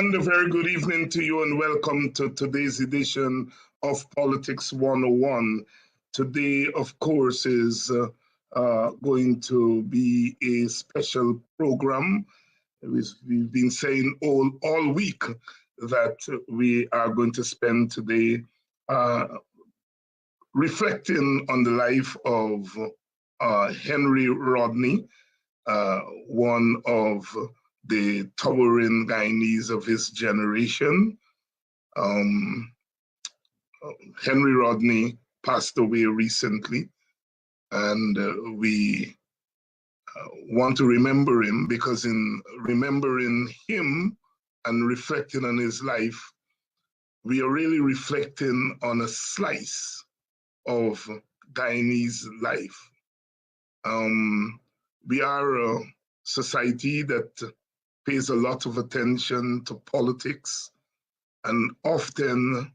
And a very good evening to you, and welcome to today's edition of Politics 101. Today, of course, is going to be a special program. We've been saying all week that we are going to spend today reflecting on the life of Henry Rodney, one of the towering Guyanese of his generation. Henry Rodney passed away recently, and we want to remember him because in remembering him and reflecting on his life, we are really reflecting on a slice of Guyanese life. We are a society that pays a lot of attention to politics and often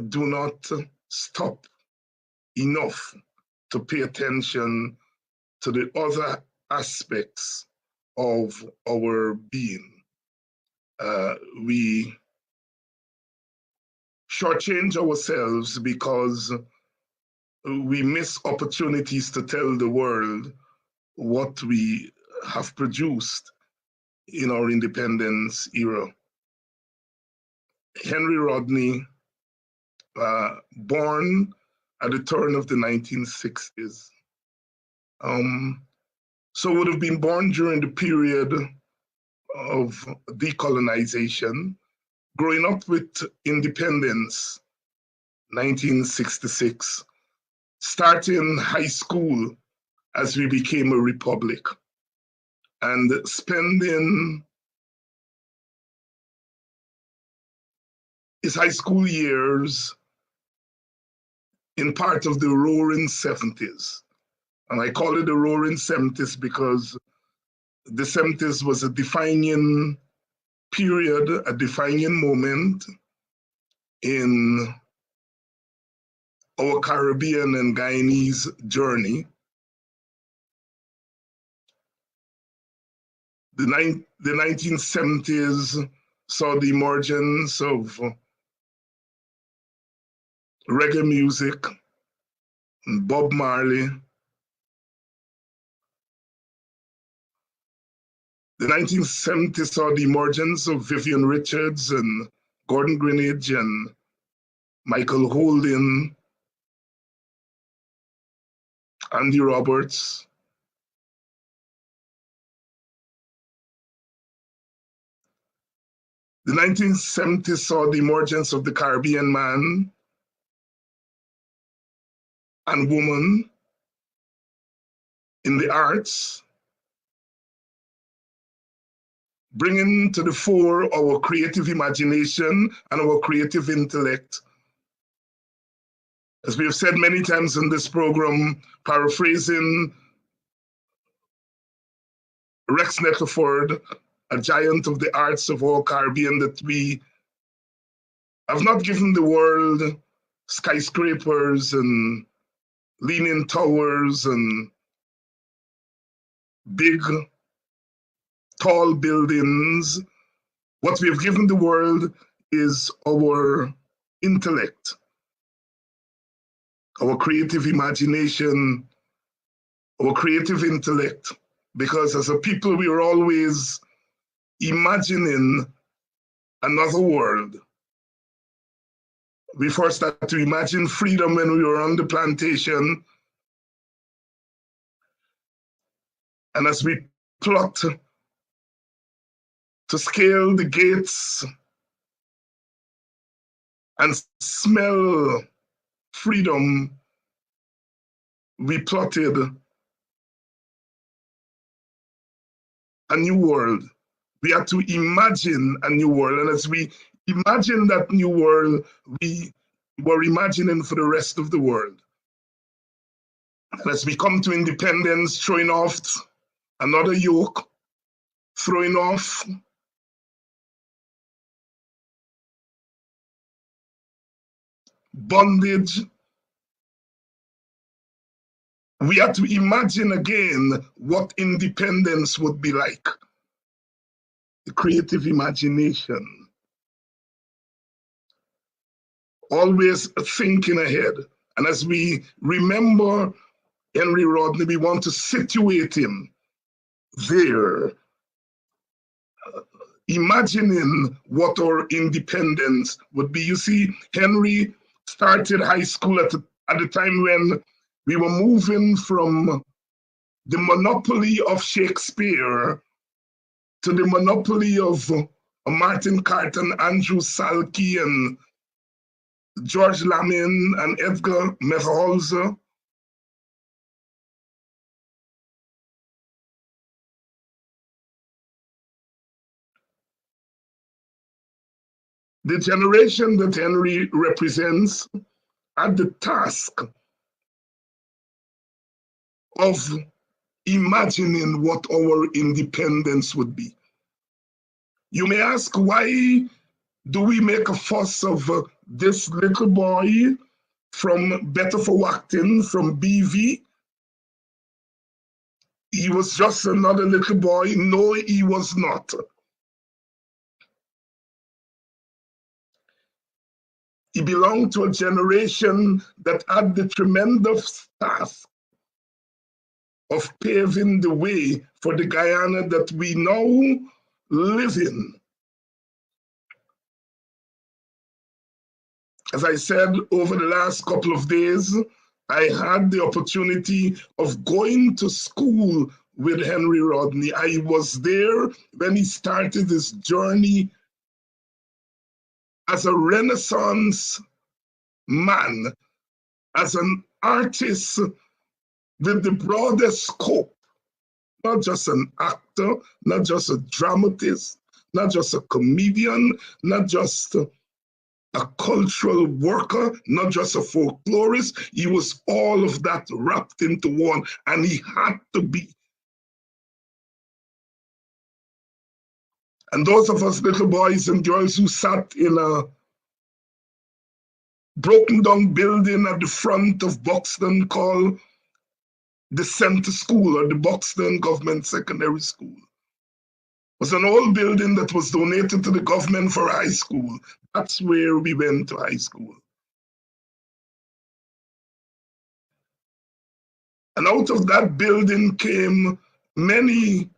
do not stop enough to pay attention to the other aspects of our being. We shortchange ourselves because we miss opportunities to tell the world what we have produced in our independence era. Henry Rodney, born at the turn of the 1960s, so would have been born during the period of decolonization, growing up with independence, 1966, starting high school as we became a republic, and spending his high school years in part of the roaring 70s. And I call it the roaring 70s because the 70s was a defining period, a defining moment in our Caribbean and Guyanese journey. The 1970s saw the emergence of reggae music, and Bob Marley. The 1970s saw the emergence of Vivian Richards and Gordon Greenidge and Michael Holden, Andy Roberts. The 1970s saw the emergence of the Caribbean man and woman in the arts, bringing to the fore our creative imagination and our creative intellect. As we have said many times in this program, paraphrasing Rex Nettleford, a giant of the arts of all Caribbean, that we have not given the world skyscrapers and leaning towers and big, tall buildings. What we have given the world is our intellect, our creative imagination, our creative intellect, because as a people, we are always imagining another world. We first had to imagine freedom when we were on the plantation. And as we plot to scale the gates and smell freedom, we plotted a new world. We had to imagine a new world. And as we imagine that new world, we were imagining for the rest of the world. And as we come to independence, throwing off another yoke, throwing off bondage, we had to imagine again what independence would be like. The creative imagination always thinking ahead. And as we remember Henry Rodney, we want to situate him there, imagining what our independence would be. You see, Henry started high school at the time when we were moving from the monopoly of Shakespeare to the monopoly of Martin Carton, Andrew Salkey, and George Lamin, and Edgar Merholzer. The generation that Henry represents had the task of imagining what our independence would be. You may ask, why do we make a fuss of this little boy from Betterforwachton, from BV? He was just another little boy. No, he was not. He belonged to a generation that had the tremendous task of paving the way for the Guyana that we now live in. As I said, over the last couple of days, I had the opportunity of going to school with Henry Rodney. I was there when he started his journey as a Renaissance man, as an artist with the broadest scope, not just an actor, not just a dramatist, not just a comedian, not just a cultural worker, not just a folklorist. He was all of that wrapped into one, and he had to be. And those of us little boys and girls who sat in a broken down building at the front of Buxton called the Center School, or the Buxton Government Secondary School, was an old building that was donated to the government for high school. That's where we went to high school. And out of that building came many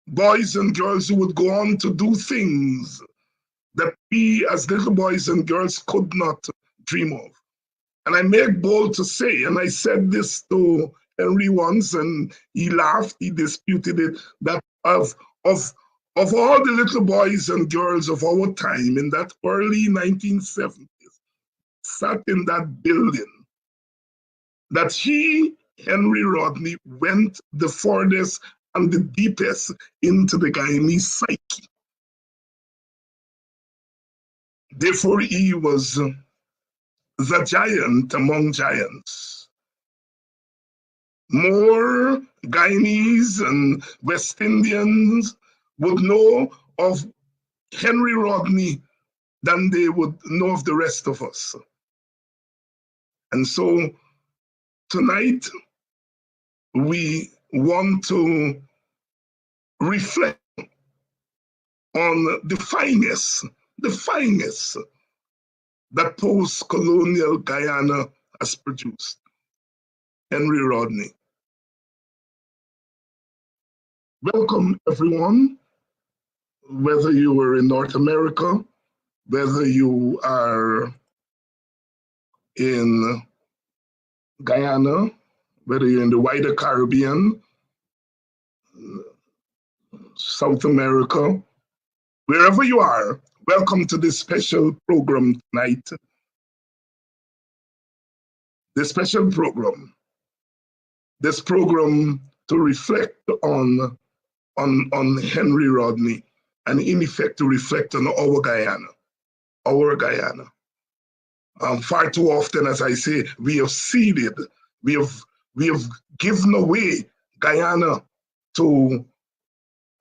boys and girls who would go on to do things that we as little boys and girls could not dream of. And I make bold to say, and I said this to Henry once, and he laughed, he disputed it, that of all the little boys and girls of our time in that early 1970s, sat in that building, that he, Henry Rodney, went the furthest and the deepest into the Guyanese psyche. Therefore, he was the giant among giants. More Guyanese and West Indians would know of Henry Rodney than they would know of the rest of us. And so tonight, we want to reflect on the finest that post-colonial Guyana has produced, Henry Rodney. Welcome, everyone, whether you are in North America, whether you are in Guyana, whether you're in the wider Caribbean, South America, wherever you are, welcome to this special program tonight. This special program, this program to reflect on Henry Rodney, and in effect to reflect on our Guyana. Far too often, as I say, we have ceded, we have given away Guyana to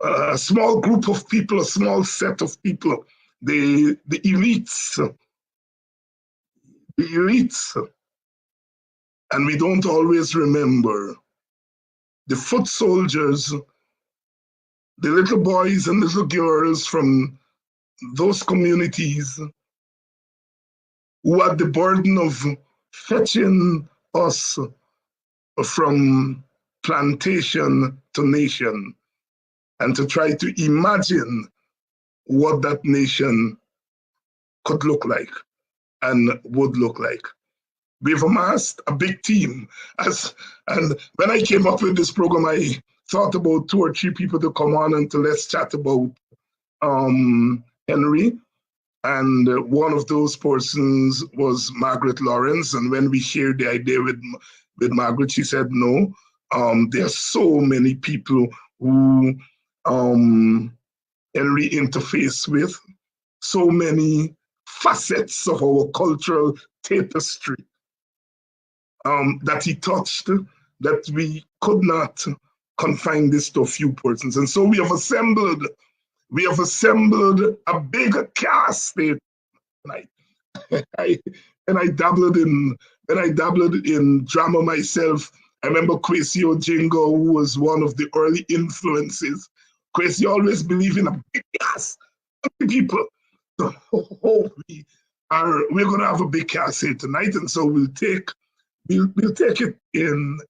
a small group of people, a small set of people, the elites, and we don't always remember the foot soldiers, the little boys and little girls from those communities who had the burden of fetching us from plantation to nation and to try to imagine what that nation could look like and would look like. We've amassed a big team. And when I came up with this program, I thought about 2 or 3 people to come on and to let's chat about Henry. And one of those persons was Margaret Lawrence. And when we shared the idea with Margaret, she said, no, there are so many people who Henry interfaced with, so many facets of our cultural tapestry that he touched, that we could not confine this to a few persons. And so we have assembled a big cast tonight. And I dabbled in drama myself. I remember Kwesi Ojingo, who was one of the early influences. Kwesi always believed in a big cast of people. So we're going to have a big cast here tonight, and so we'll take it in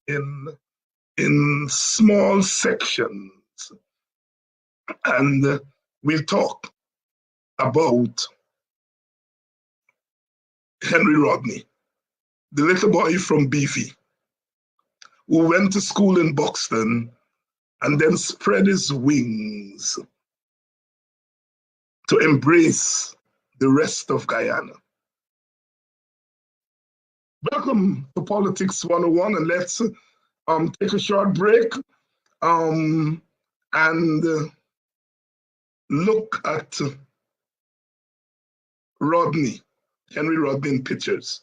small sections, and we'll talk about Henry Rodney, the little boy from Beefy, who went to school in Buxton and then spread his wings to embrace the rest of Guyana. Welcome to Politics 101, and let's take a short break and look at Rodney, Henry Rodney in pictures.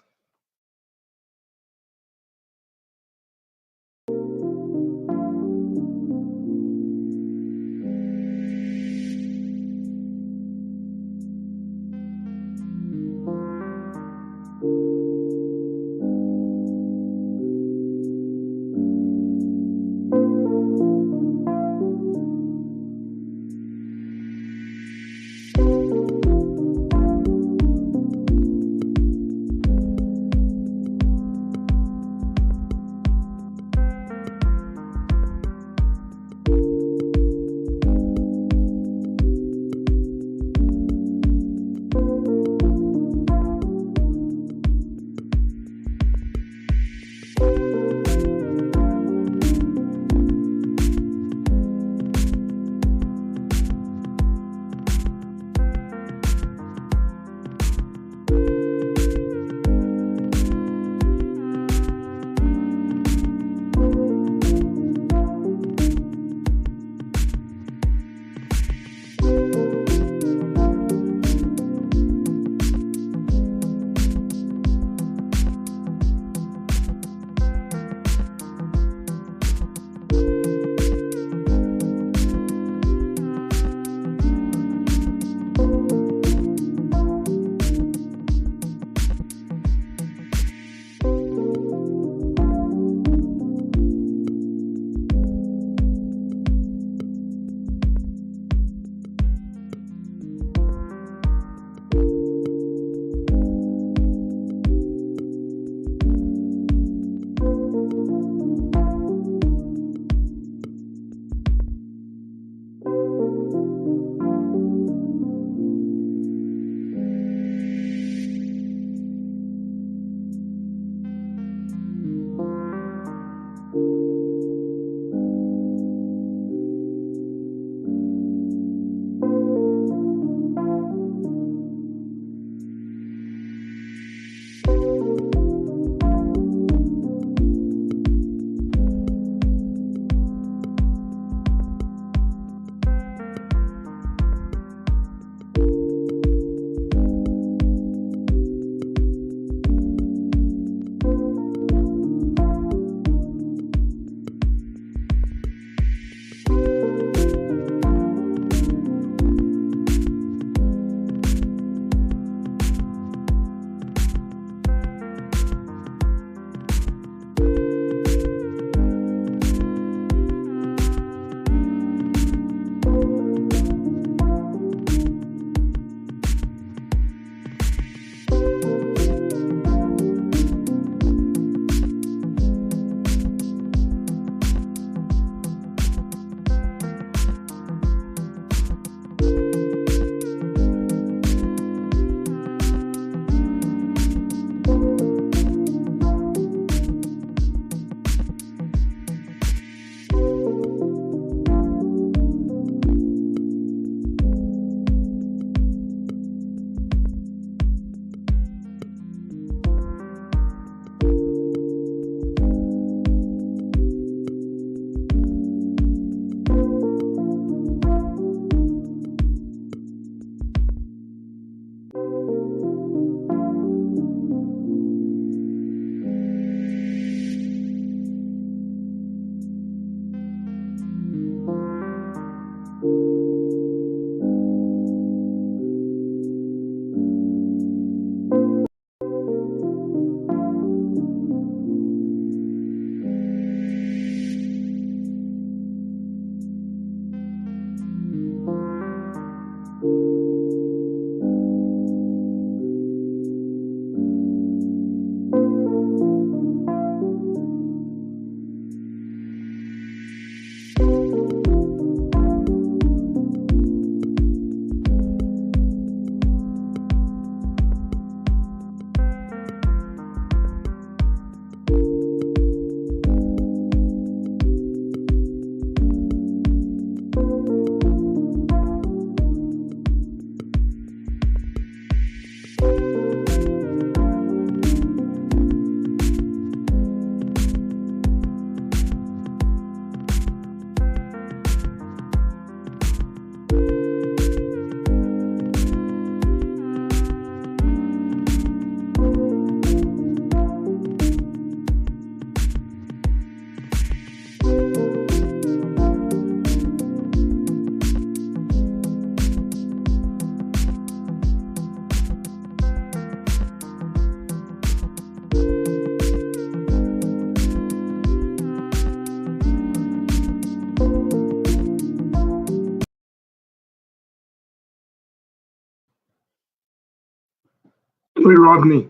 Henry Rodney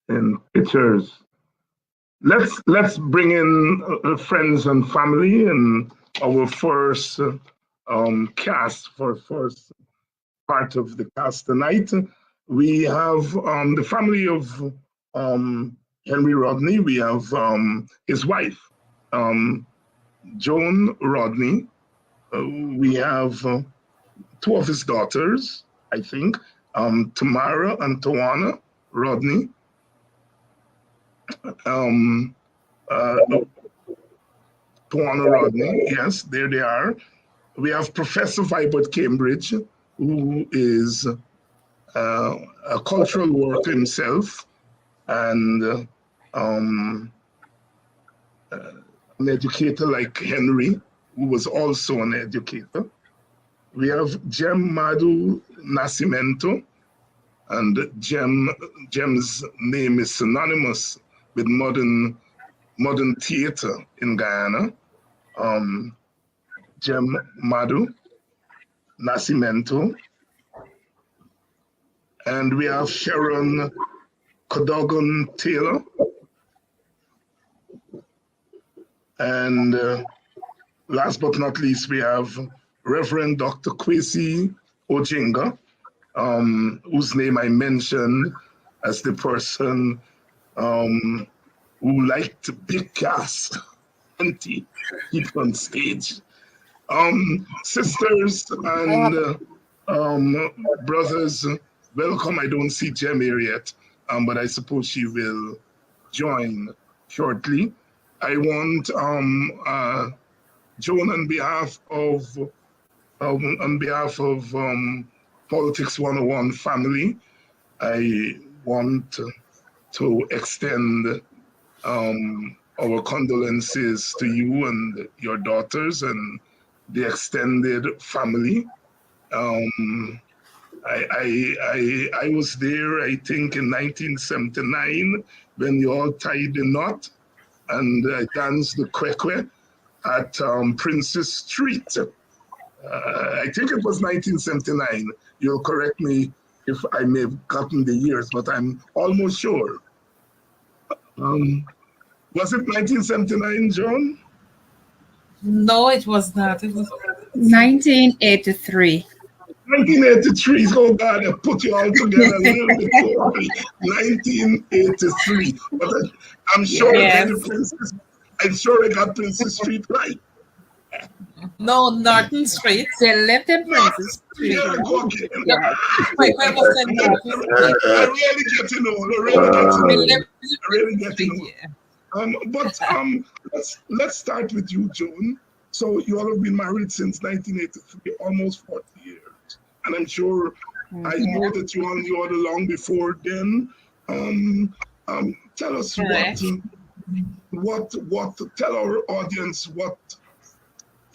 in pictures. Let's bring in friends and family and our first cast for first part of the cast tonight. We have the family of Henry Rodney. We have his wife, Joan Rodney. We have two of his daughters, I think, Tamara and Tawana Rodney. Tawana Rodney, yes, there they are. We have Professor Vibert Cambridge, who is a cultural worker himself and an educator like Henry, who was also an educator. We have Jem Madu Nascimento, and Jem's name is synonymous with modern theater in Guyana. Jem Madu Nascimento. And we have Sharon Cadogan Taylor. And last but not least, we have Reverend Dr. Kwesi Ojinga, whose name I mentioned as the person who liked big cast, plenty people on stage. Sisters and brothers, welcome. I don't see Jem here yet, but I suppose she will join shortly. I want Joan on behalf of Politics 101 family. I want to extend our condolences to you and your daughters and the extended family. I was there, I think, in 1979 when you all tied the knot and I danced the kwekwe at Princess Street. I think it was 1979. You'll correct me if I may have gotten the years, but I'm almost sure. Was it 1979, John? No, it was not. It was 1983. 1983. Oh God, I put you all together a little bit too early. 1983. But I'm sure Yes. I'm sure I got Princess Street right. No, Norton Street. They lived in Princess Street. Yeah, okay. Yeah. Wait, where was the Norton Street? I really get to know. I really get to know. But let's start with you, Joan. So you all have been married since 1983, almost 40 years. And I'm sure I know that you all knew all along before then. Tell us tell our audience what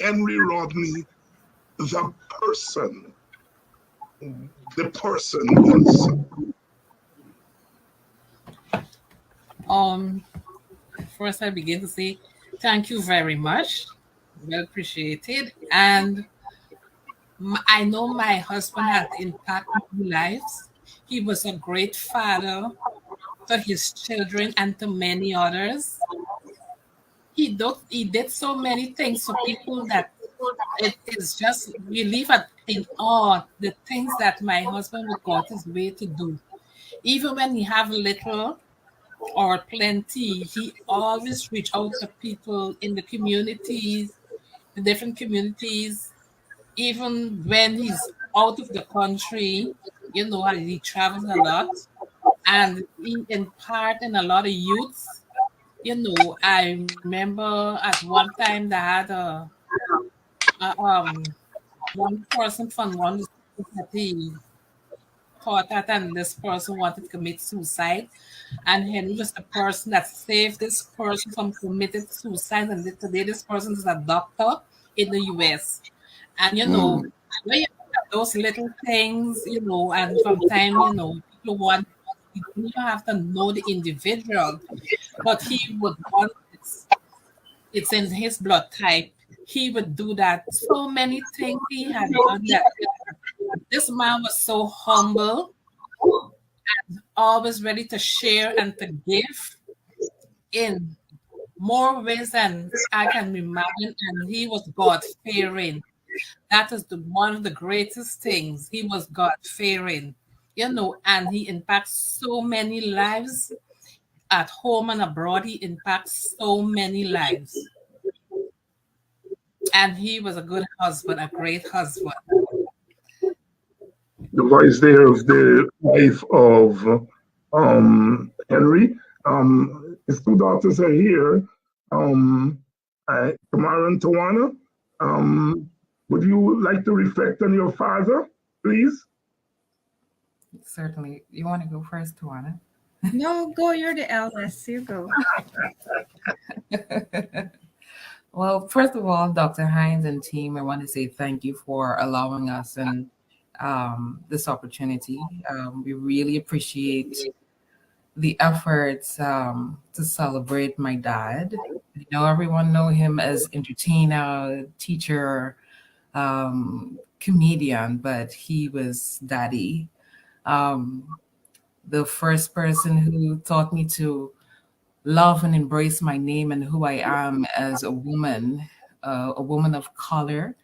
Henry Rodney, the person is. First I begin to say thank you very much. Well appreciated. And I know my husband had impacted lives. He was a great father to his children and to many others. He did so many things for people that it is just, we live in awe the things that my husband would go out his way to do. Even when he have little or plenty, he always reach out to people in the communities, the different communities. Even when he's out of the country, you know, he travels a lot and he impart in a lot of youths. You know, I remember at one time they had one person from one that he thought that, and this person wanted to commit suicide, and Henry was the person that saved this person from committing suicide, and today this person is a doctor in the US. And you know, when you have those little things, you know, and from time, you know, people want, you don't have to know the individual, but he would want it's in his blood type. He would do that. So many things he had done that. This man was so humble. always ready to share and to give in more ways than I can imagine. And he was God fearing. That is one of the greatest things. He was God fearing, and he impacts so many lives at home and abroad. He impacts so many lives. And he was a good husband, a great husband. The voice there of the wife of Henry. His two daughters are here. Tamara and Tawana. Would you like to reflect on your father, please? Certainly. You want to go first, Tawana? No, go. You're the eldest. You go. Well, first of all, Dr. Hines and team, I want to say thank you for allowing us and this opportunity. We really appreciate the efforts to celebrate my dad. I know everyone know him as entertainer, teacher, comedian, but he was daddy. Um, the first person who taught me to love and embrace my name and who I am as a woman of color.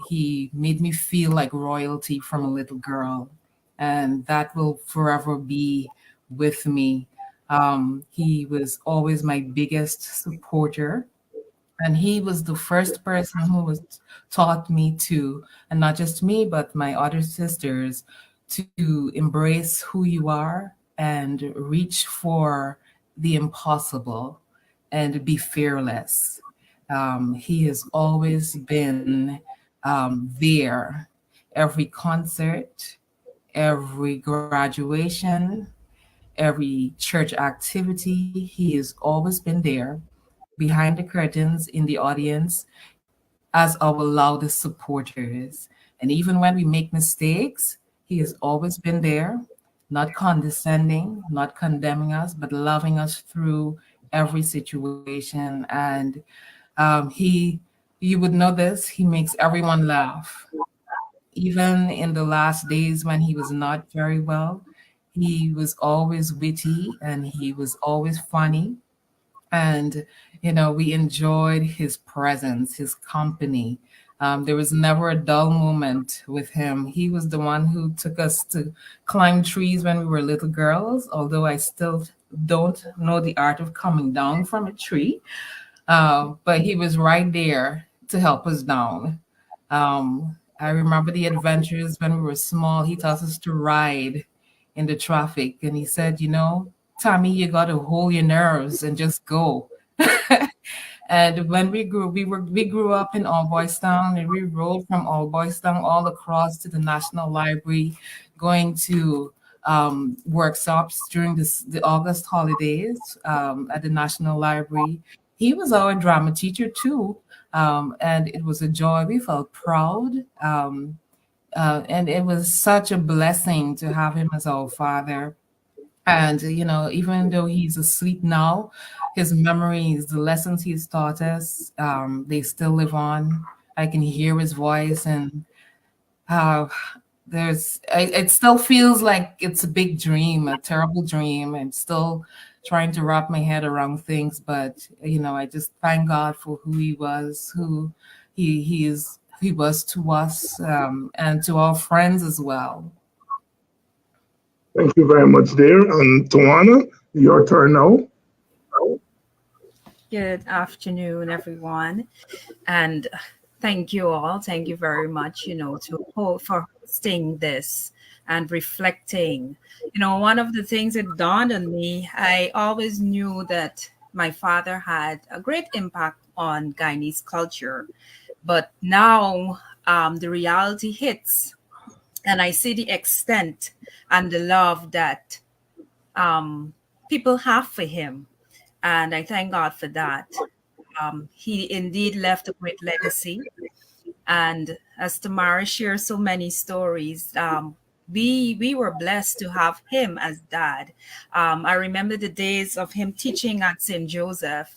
He made me feel like royalty from a little girl, and that will forever be with me. He was always my biggest supporter, and he was the first person who was taught me to, and not just me, but my other sisters, to embrace who you are and reach for the impossible and be fearless. He has always been there. Every concert, every graduation, every church activity, he has always been there behind the curtains in the audience as our loudest supporters. And even when we make mistakes, he has always been there, not condescending, not condemning us, but loving us through every situation. And you would know this, he makes everyone laugh. Even in the last days when he was not very well, he was always witty and he was always funny. And we enjoyed his presence, his company. There was never a dull moment with him. He was the one who took us to climb trees when we were little girls, although I still don't know the art of coming down from a tree. But he was right there to help us down. I remember the adventures when we were small. He taught us to ride in the traffic, and he said, Tommy, you got to hold your nerves and just go. And when we grew up in All Boys Town, and we rode from All Boys Town all across to the National Library, going to workshops during the August holidays at the National Library. He was our drama teacher too, and it was a joy. We felt proud. And it was such a blessing to have him as our father. And, even though he's asleep now, his memories, the lessons he's taught us, they still live on. I can hear his voice, and uh, it still feels like it's a big dream, a terrible dream. I'm still trying to wrap my head around things, but, I just thank God for who he was, who he was to us, and to our friends as well. Thank you very much, dear. And Tawana, your turn now. Good afternoon, everyone. And thank you all. Thank you very much, for hosting this and reflecting. One of the things that dawned on me, I always knew that my father had a great impact on Guyanese culture. But now the reality hits, and I see the extent and the love that people have for him. And I thank God for that. He indeed left a great legacy. And as Tamara shares so many stories, we were blessed to have him as dad. I remember the days of him teaching at St. Joseph.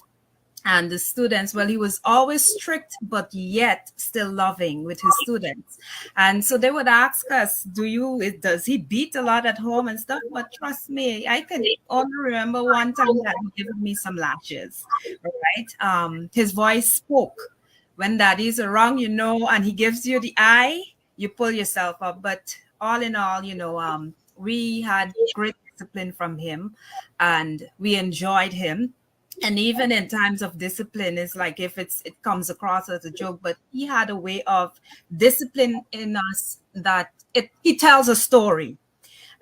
And the students, well, he was always strict, but yet still loving with his students. And so they would ask us, does he beat a lot at home and stuff? But trust me, I can only remember one time that he gave me some lashes, right? His voice spoke. When daddy's around, and he gives you the eye, you pull yourself up. But all in all, we had great discipline from him, and we enjoyed him. And even in times of discipline, it's like if it comes across as a joke, but he had a way of discipline in us that he tells a story.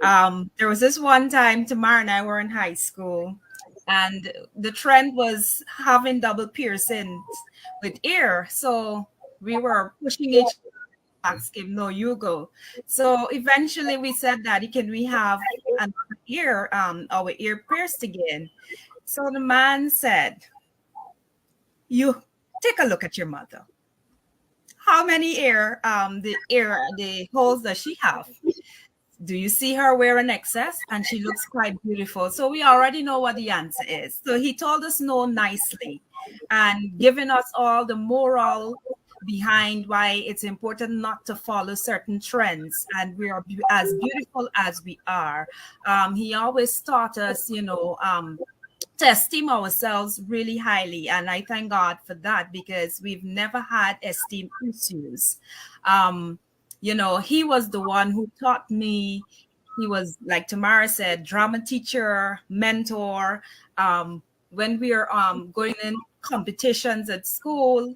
There was this one time Tamara and I were in high school, and the trend was having double piercings with ear. So we were pushing each ask him, no, you go. So eventually we said, Daddy, can we have another ear, our ear pierced again? So the man said, you take a look at your mother. How many the holes does she have? Do you see her wearing excess? And she looks quite beautiful. So we already know what the answer is. So he told us no nicely and giving us all the moral behind why it's important not to follow certain trends, and we are as beautiful as we are. He always taught us, to esteem ourselves really highly, and I thank God for that, because we've never had esteem issues. He was the one who taught me. He was, like Tamara said, drama teacher, mentor. When we are going in competitions at school,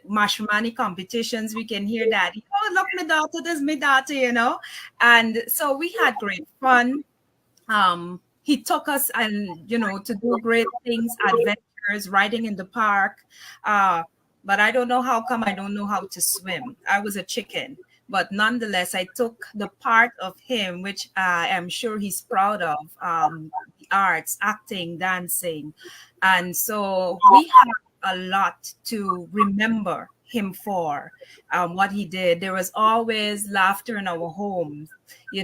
matrimony competitions, we can hear that, oh, look, my daughter, this is my daughter, and so we had great fun. He took us and to do great things, adventures, riding in the park, but I don't know how come I don't know how to swim. I was a chicken, but nonetheless I took the part of him which I am sure he's proud of, the arts, acting, dancing, and so we have a lot to remember him for, what he did. There was always laughter in our homes. He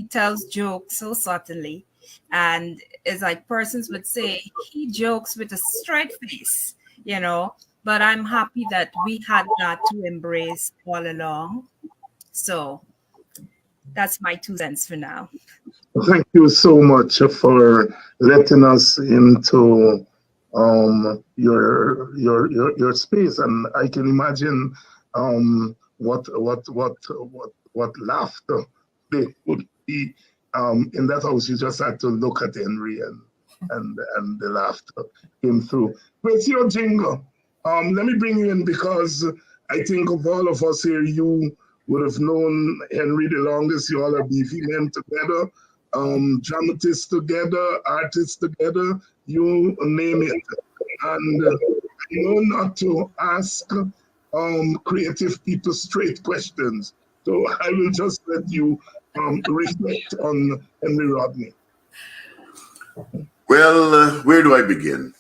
tells jokes so subtly, and it's like persons would say he jokes with a straight face, but I'm happy that we had that to embrace all along. So that's my 2 cents for now. Thank you so much for letting us into your space, and I can imagine what laughter there would be in that house. You just had to look at Henry, and the laughter came through. Where's your jingle? Let me bring you in, because I think of all of us here, you would have known Henry the longest. You all are beefy men together, dramatists together, artists together, you name it. And I know not to ask creative people straight questions. So I will just let you reflect on Henry Rodney. Well, where do I begin?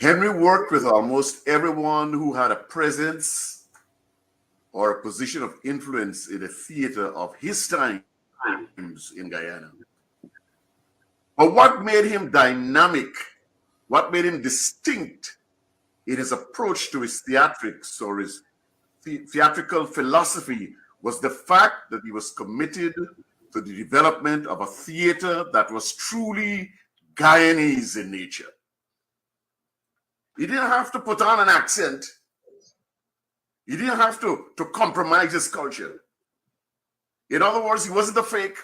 Henry worked with almost everyone who had a presence or a position of influence in the theater of his times in Guyana. But what made him dynamic, what made him distinct in his approach to his theatrics or his theatrical philosophy was the fact that he was committed to the development of a theater that was truly Guyanese in nature. He didn't have to put on an accent. He didn't have to compromise his culture. In other words, he wasn't a fake.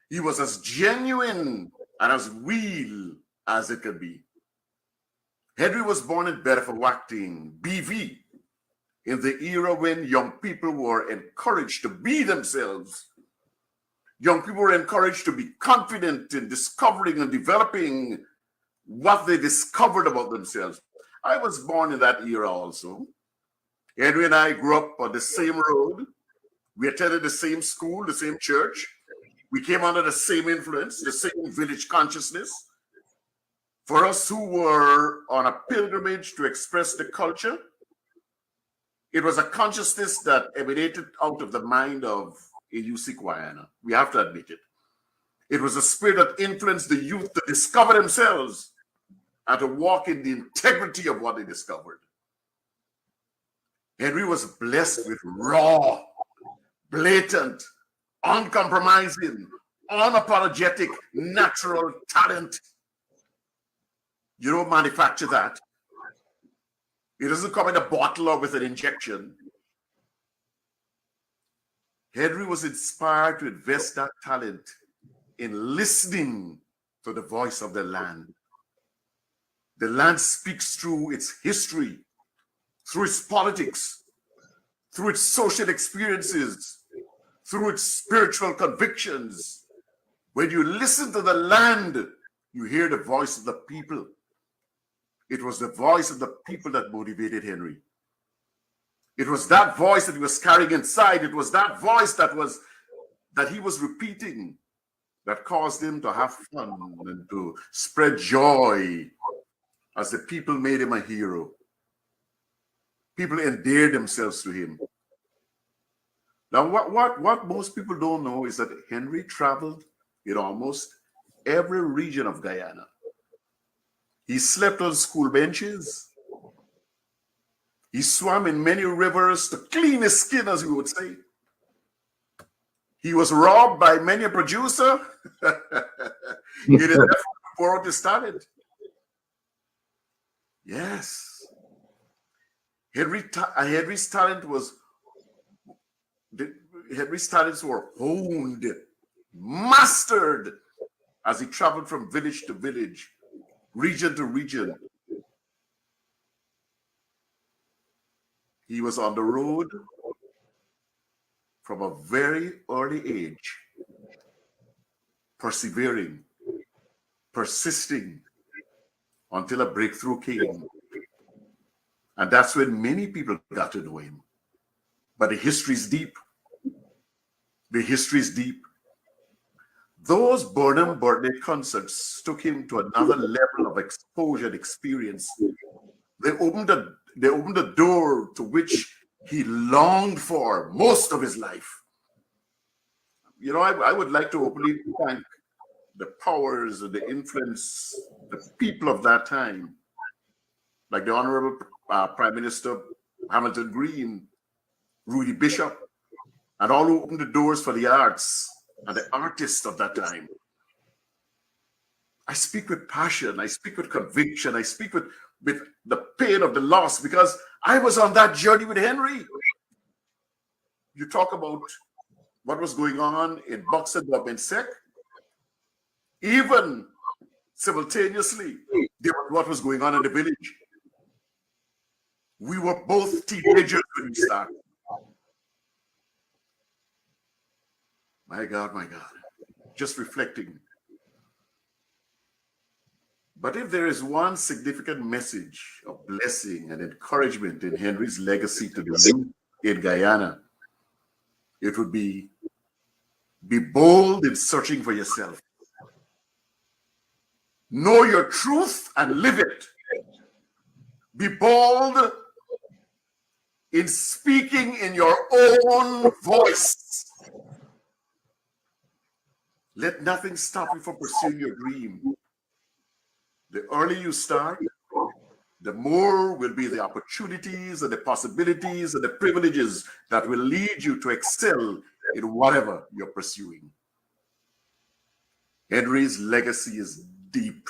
He was as genuine and as real as it could be. Henry was born in Bedford-Wachting, BV, in the era when young people were encouraged to be themselves. Young people were encouraged to be confident in discovering and developing what they discovered about themselves. I was born in that era also. Henry and I grew up on the same road. We attended the same school, the same church. We came under the same influence, the same village consciousness. For us who were on a pilgrimage to express the culture, it was a consciousness that emanated out of the mind of Ilusi Guyana. We have to admit it. It was a spirit that influenced the youth to discover themselves, and to walk in the integrity of what they discovered. Henry was blessed with raw, blatant, uncompromising, unapologetic, natural talent. You don't manufacture that. It doesn't come in a bottle or with an injection. Henry was inspired to invest that talent in listening to the voice of the land. The land speaks through its history, through its politics, through its social experiences, through its spiritual convictions. When you listen to the land, you hear the voice of the people. It was the voice of the people that motivated Henry. It was that voice that he was carrying inside. It was that voice that he was repeating that caused him to have fun and to spread joy as the people made him a hero. People endeared themselves to him. Now, what most people don't know is that Henry traveled in almost every region of Guyana. He slept on school benches. He swam in many rivers to clean his skin, as we would say. He was robbed by many a producer. It is effort to pour out his talent. Yes. Henry's talents were honed, mastered as he traveled from village to village, region to region. He was on the road from a very early age, persevering, persisting until a breakthrough came. And that's when many people got to know him. But the history is deep. The history is deep. Those Burnham birthday concerts took him to another level of exposure and experience. They opened the door to which he longed for most of his life. You know, I would like to openly thank the powers and the influence, the people of that time, like the Honorable Prime Minister Hamilton Green, Rudy Bishop, and all who opened the doors for the arts and the artists of that time. I speak with passion, I speak with conviction, I speak with the pain of the loss, because I was on that journey with Henry. You talk about what was going on in Boxer Government Sec, even simultaneously, there was what was going on in the village. We were both teenagers when we started. My God, just reflecting. But if there is one significant message of blessing and encouragement in Henry's legacy to the youth in Guyana, it would be bold in searching for yourself. Know your truth and live it. Be bold in speaking in your own voice. Let nothing stop you from pursuing your dream. The earlier you start, the more will be the opportunities and the possibilities and the privileges that will lead you to excel in whatever you're pursuing. Henry's legacy is deep.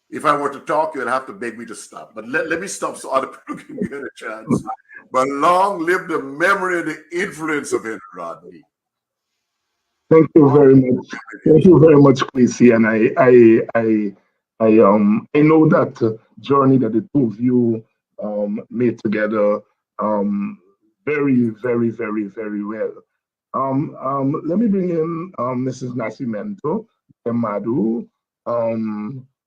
If I were to talk, you'd have to beg me to stop. But let me stop so other people can get a chance. But long live the memory and the influence of Henry Rodney. Thank you very much. Thank you very much, Quincy. And I know that journey that the two of you made together very, very, very, very well. Let me bring in Mrs. Nascimento Emadu,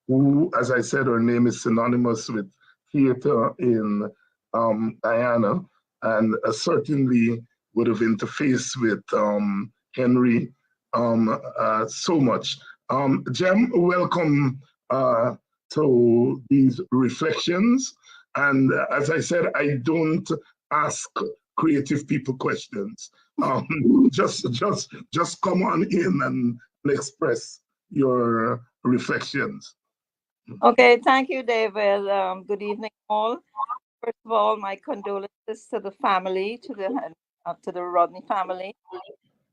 who, as I said, her name is synonymous with theater in Guyana, and certainly would have interfaced with Henry so much. Jem, welcome to these reflections. And as I said, I don't ask creative people questions. Just come on in and express your reflections. Okay, thank you, David. Good evening, all. First of all, my condolences to the family, to the Rodney family,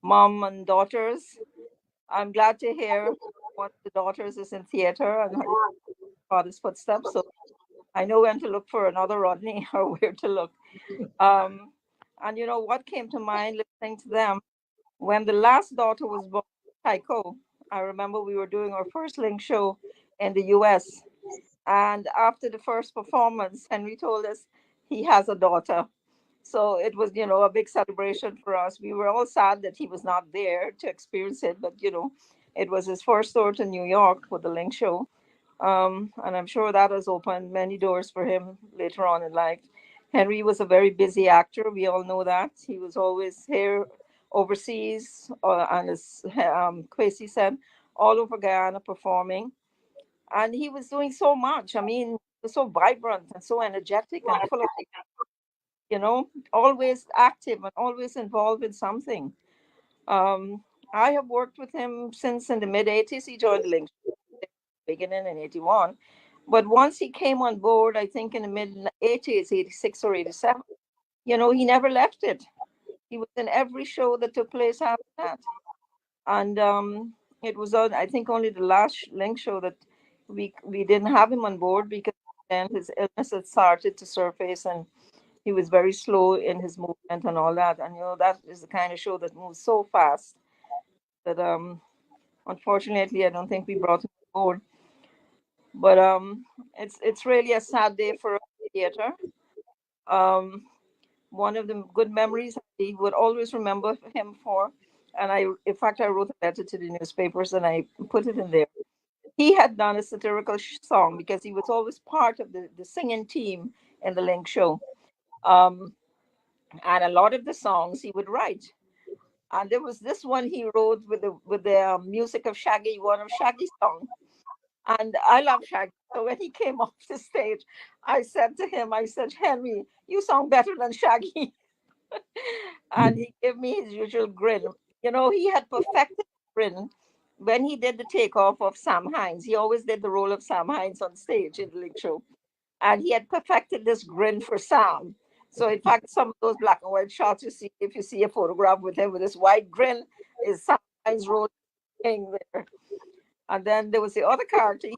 mom and daughters. I'm glad to hear one of the daughters is in theater and her father's footsteps. So I know when to look for another Rodney or where to look. Um, and you know what came to mind listening to them when the last daughter was born, Tycho. I remember we were doing our first Link show in the US. And after the first performance, Henry told us he has a daughter. So it was, a big celebration for us. We were all sad that he was not there to experience it, but it was his first tour to New York with the Link show. And I'm sure that has opened many doors for him later on in life. Henry was a very busy actor. We all know that. He was always here overseas, and as Kwesi said, all over Guyana performing. And he was doing so much. I mean, he was so vibrant and so energetic and full of, always active and always involved in something. I have worked with him since in the mid 80s. He joined the Link beginning in 81. But once he came on board, I think in the mid 80s, 86 or 87, he never left it. He was in every show that took place after that. And it was on, I think, only the last Link show that we didn't have him on board because then his illness had started to surface and he was very slow in his movement and all that. And that is the kind of show that moves so fast that unfortunately I don't think we brought him on board. But it's really a sad day for theater. Um, one of the good memories I would always remember him for, and in fact, I wrote a letter to the newspapers and I put it in there. He had done a satirical song because he was always part of the singing team in the Link show. And a lot of the songs he would write. And there was this one he wrote with the music of Shaggy, one of Shaggy's songs. And I love Shaggy. So when he came off the stage, I said to him, I said, Henry, you sound better than Shaggy. And he gave me his usual grin. He had perfected the grin when he did the takeoff of Sam Hines. He always did the role of Sam Hines on stage in the Link show. And he had perfected this grin for Sam. So in fact, some of those black and white shots you see, if you see a photograph with him with this wide grin, is Sam Hines rolling there. And then there was the other character in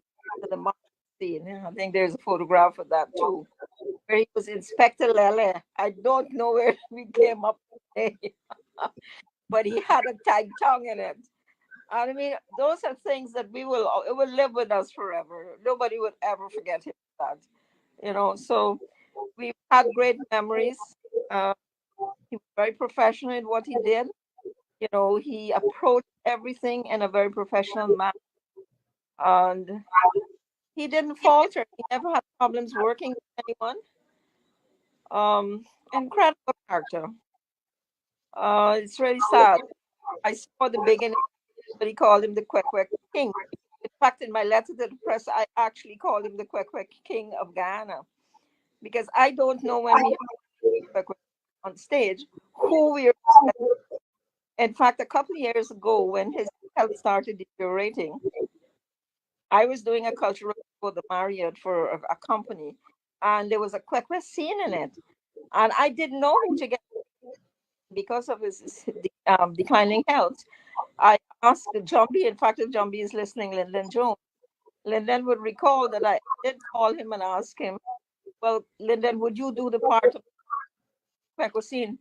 the market scene. I think there's a photograph of that too, where he was Inspector Lele. I don't know where we came up with but he had a tight tongue in it. And I mean, those are things that it will live with us forever. Nobody would ever forget him that. So we've had great memories. He was very professional in what he did. He approached everything in a very professional manner. And he didn't falter. He never had problems working with anyone. Incredible character. It's really sad. I saw the beginning, but he called him the Kwek King. In fact, in my letter to the press, I actually called him the Kwek King of Guyana because I don't know when we have Kwek on stage who we are. In fact, a couple of years ago, when his health started deteriorating, I was doing a cultural for the Marriott for a company, and there was a Kwekwe scene in it, and I didn't know who to get because of his declining health. I asked Jumbie. In fact, if Jumbie is listening, Lyndon Jones, Lyndon would recall that I did call him and ask him, "Well, Lyndon, would you do the part of Kwekwe scene?"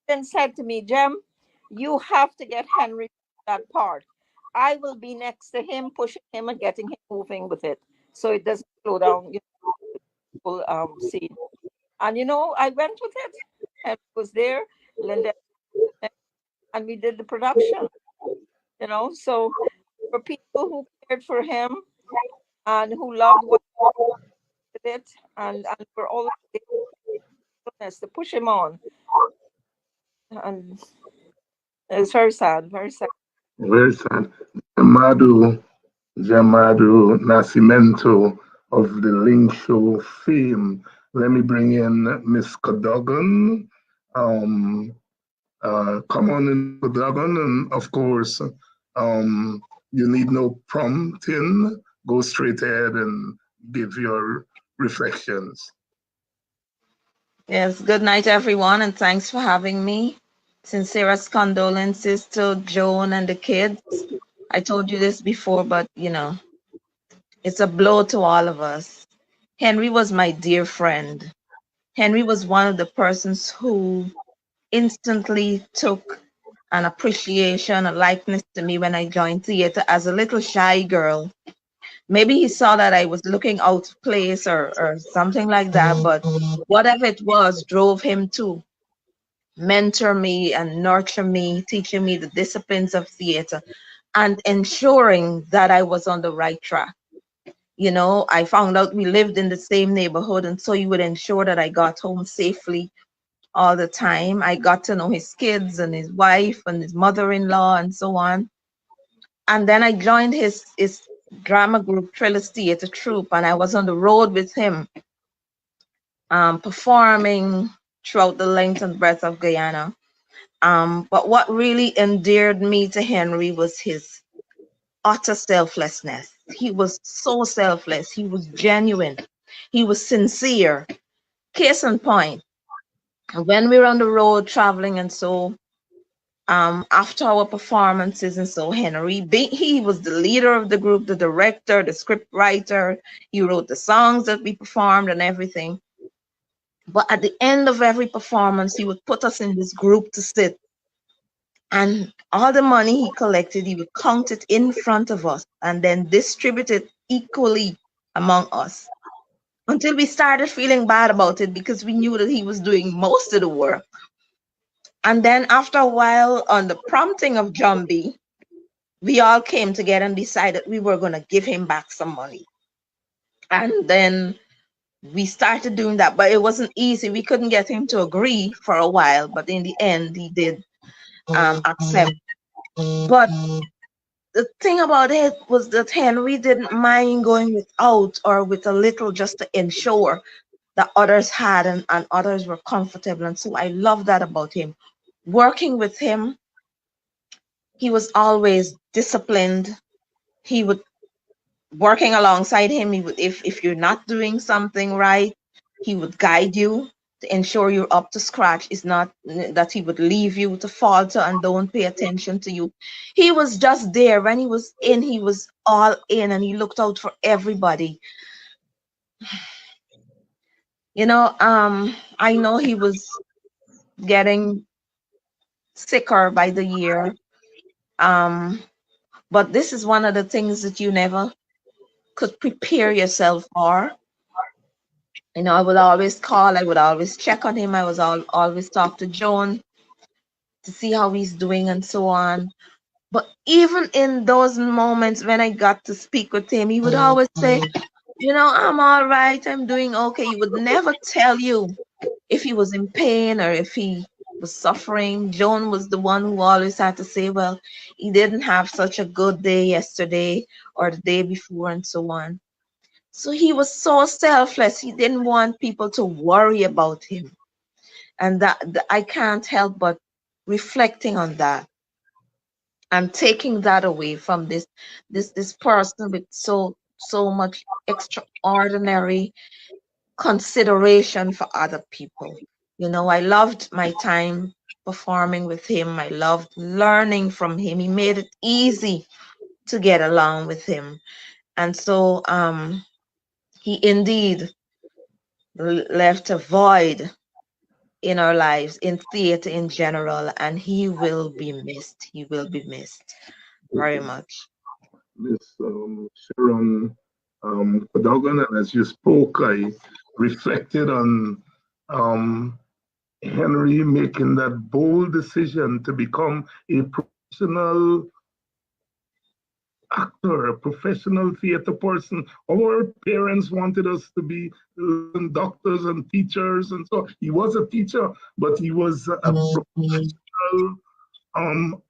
Then said to me, "Jem, you have to get Henry that part. I will be next to him, pushing him and getting him moving with it, so it doesn't slow down the whole scene." And I went with it. And it was there, Linda, and we did the production. So for people who cared for him and who loved what he did, and were always there to push him on, and it's very sad, very sad. Very sad. Jamadu Nascimento of the Link Show fame. Let me bring in Miss Cadogan. Come on in, Cadogan, and of course, you need no prompting. go straight ahead and give your reflections. Yes, good night, everyone, and thanks for having me. Sincerest condolences to Joan and the kids. I told you this before, but it's a blow to all of us. Henry was my dear friend. Henry was one of the persons who instantly took an appreciation, a likeness to me when I joined theater as a little shy girl. Maybe he saw that I was looking out of place or something like that, but whatever it was drove him to mentor me and nurture me, teaching me the disciplines of theater and ensuring that I was on the right track. I found out we lived in the same neighborhood, and so he would ensure that I got home safely all the time. I got to know his kids and his wife and his mother-in-law and so on. And then I joined his drama group, Thrillers Theater Troupe, and I was on the road with him, performing throughout the length and breadth of Guyana. But what really endeared me to Henry was his utter selflessness. He was so selfless. He was genuine. He was sincere. Case in point, when we were on the road traveling and so, after our performances and so, Henry, he was the leader of the group, the director, the script writer. He wrote the songs that we performed and everything. But at the end of every performance, he would put us in this group to sit. And all the money he collected, he would count it in front of us and then distribute it equally among us until we started feeling bad about it because we knew that he was doing most of the work. And then after a while, on the prompting of Jumbie, we all came together and decided we were going to give him back some money. And then we started doing that, but it wasn't easy. We couldn't get him to agree for a while, but in the end, he did accept. But the thing about it was that Henry didn't mind going without or with a little just to ensure that others had and others were comfortable. And so I love that about him. Working with him, he was always disciplined. He would, working alongside him, he would, if you're not doing something right, he would guide you to ensure you're up to scratch. It's not that he would leave you to falter and don't pay attention to you. He was just there. When he was in, he was all in, and he looked out for everybody. I know he was getting sicker by the year. But this is one of the things that you never could prepare yourself for. I would always call, I would always check on him. I was always talk to Joan to see how he's doing and so on. But even in those moments when I got to speak with him, he would always say, I'm all right, I'm doing okay. He would never tell you if he was in pain or if he was suffering. Joan was the one who always had to say, well, he didn't have such a good day yesterday or the day before and so on. So he was so selfless. He didn't want people to worry about him. And that I can't help but reflecting on that and taking that away from this person with so much extraordinary consideration for other people. I loved my time performing with him. I loved learning from him. He made it easy to get along with him. And so he indeed left a void in our lives, in theater in general, and he will be missed. He will be missed very much. Miss Sharon Cadogan, and as you spoke, I reflected on Henry making that bold decision to become a professional actor, a professional theater person. Our parents wanted us to be doctors and teachers, and so he was a teacher, but he was a professional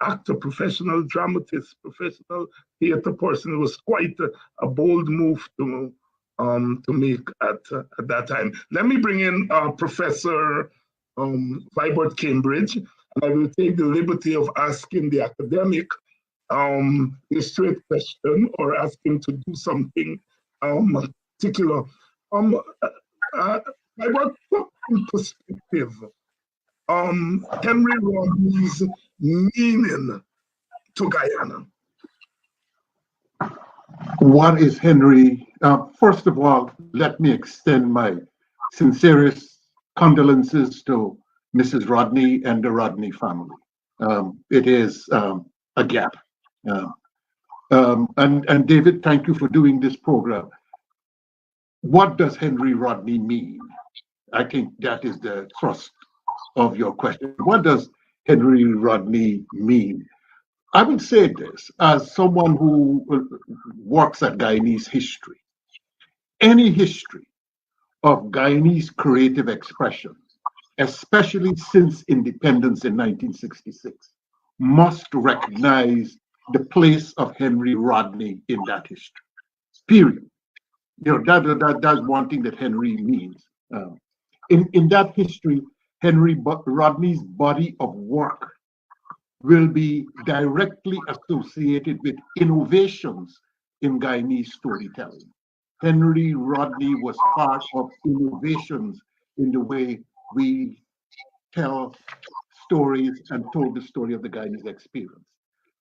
actor, professional dramatist, professional theater person. It was quite a bold move to make at that time. Let me bring in Professor Vibert Cambridge, and I will take the liberty of asking the academic a straight question or ask him to do something particular. I want to put in perspective Henry Rodney's meaning to Guyana. What is Henry? First of all, let me extend my sincerest condolences to Mrs. Rodney and the Rodney family. It is a gap. And David, thank you for doing this program. What does Henry Rodney mean? I think that is the thrust of your question. What does Henry Rodney mean? I would say this as someone who works at Guyanese history. Any history of Guyanese creative expression, especially since independence in 1966, must recognize the place of Henry Rodney in that history. Period. That's one thing that Henry means. In that history, Henry Rodney's body of work will be directly associated with innovations in Guyanese storytelling. Henry Rodney was part of innovations in the way we tell stories and told the story of the Guyanese experience.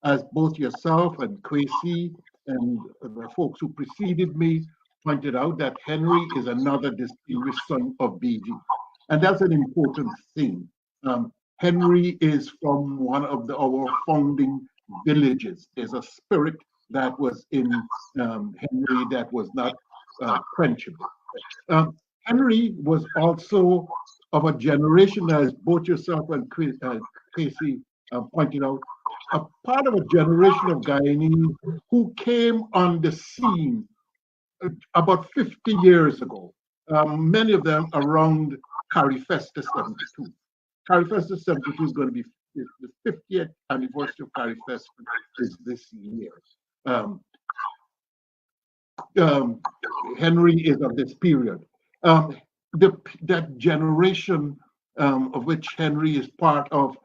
As both yourself and Kwesi and the folks who preceded me pointed out, that Henry is another distinguished son of BG. And that's an important thing. Henry is from one of our founding villages. There's a spirit that was in Henry that was not quenchable. Henry was also of a generation, as both yourself and Casey pointed out, a part of a generation of Guyanese who came on the scene about 50 years ago, many of them around Carifesta 72. Carifesta 72 is going to be the 50th anniversary of Carifesta is this year. Henry is of this period. That generation of which Henry is part of,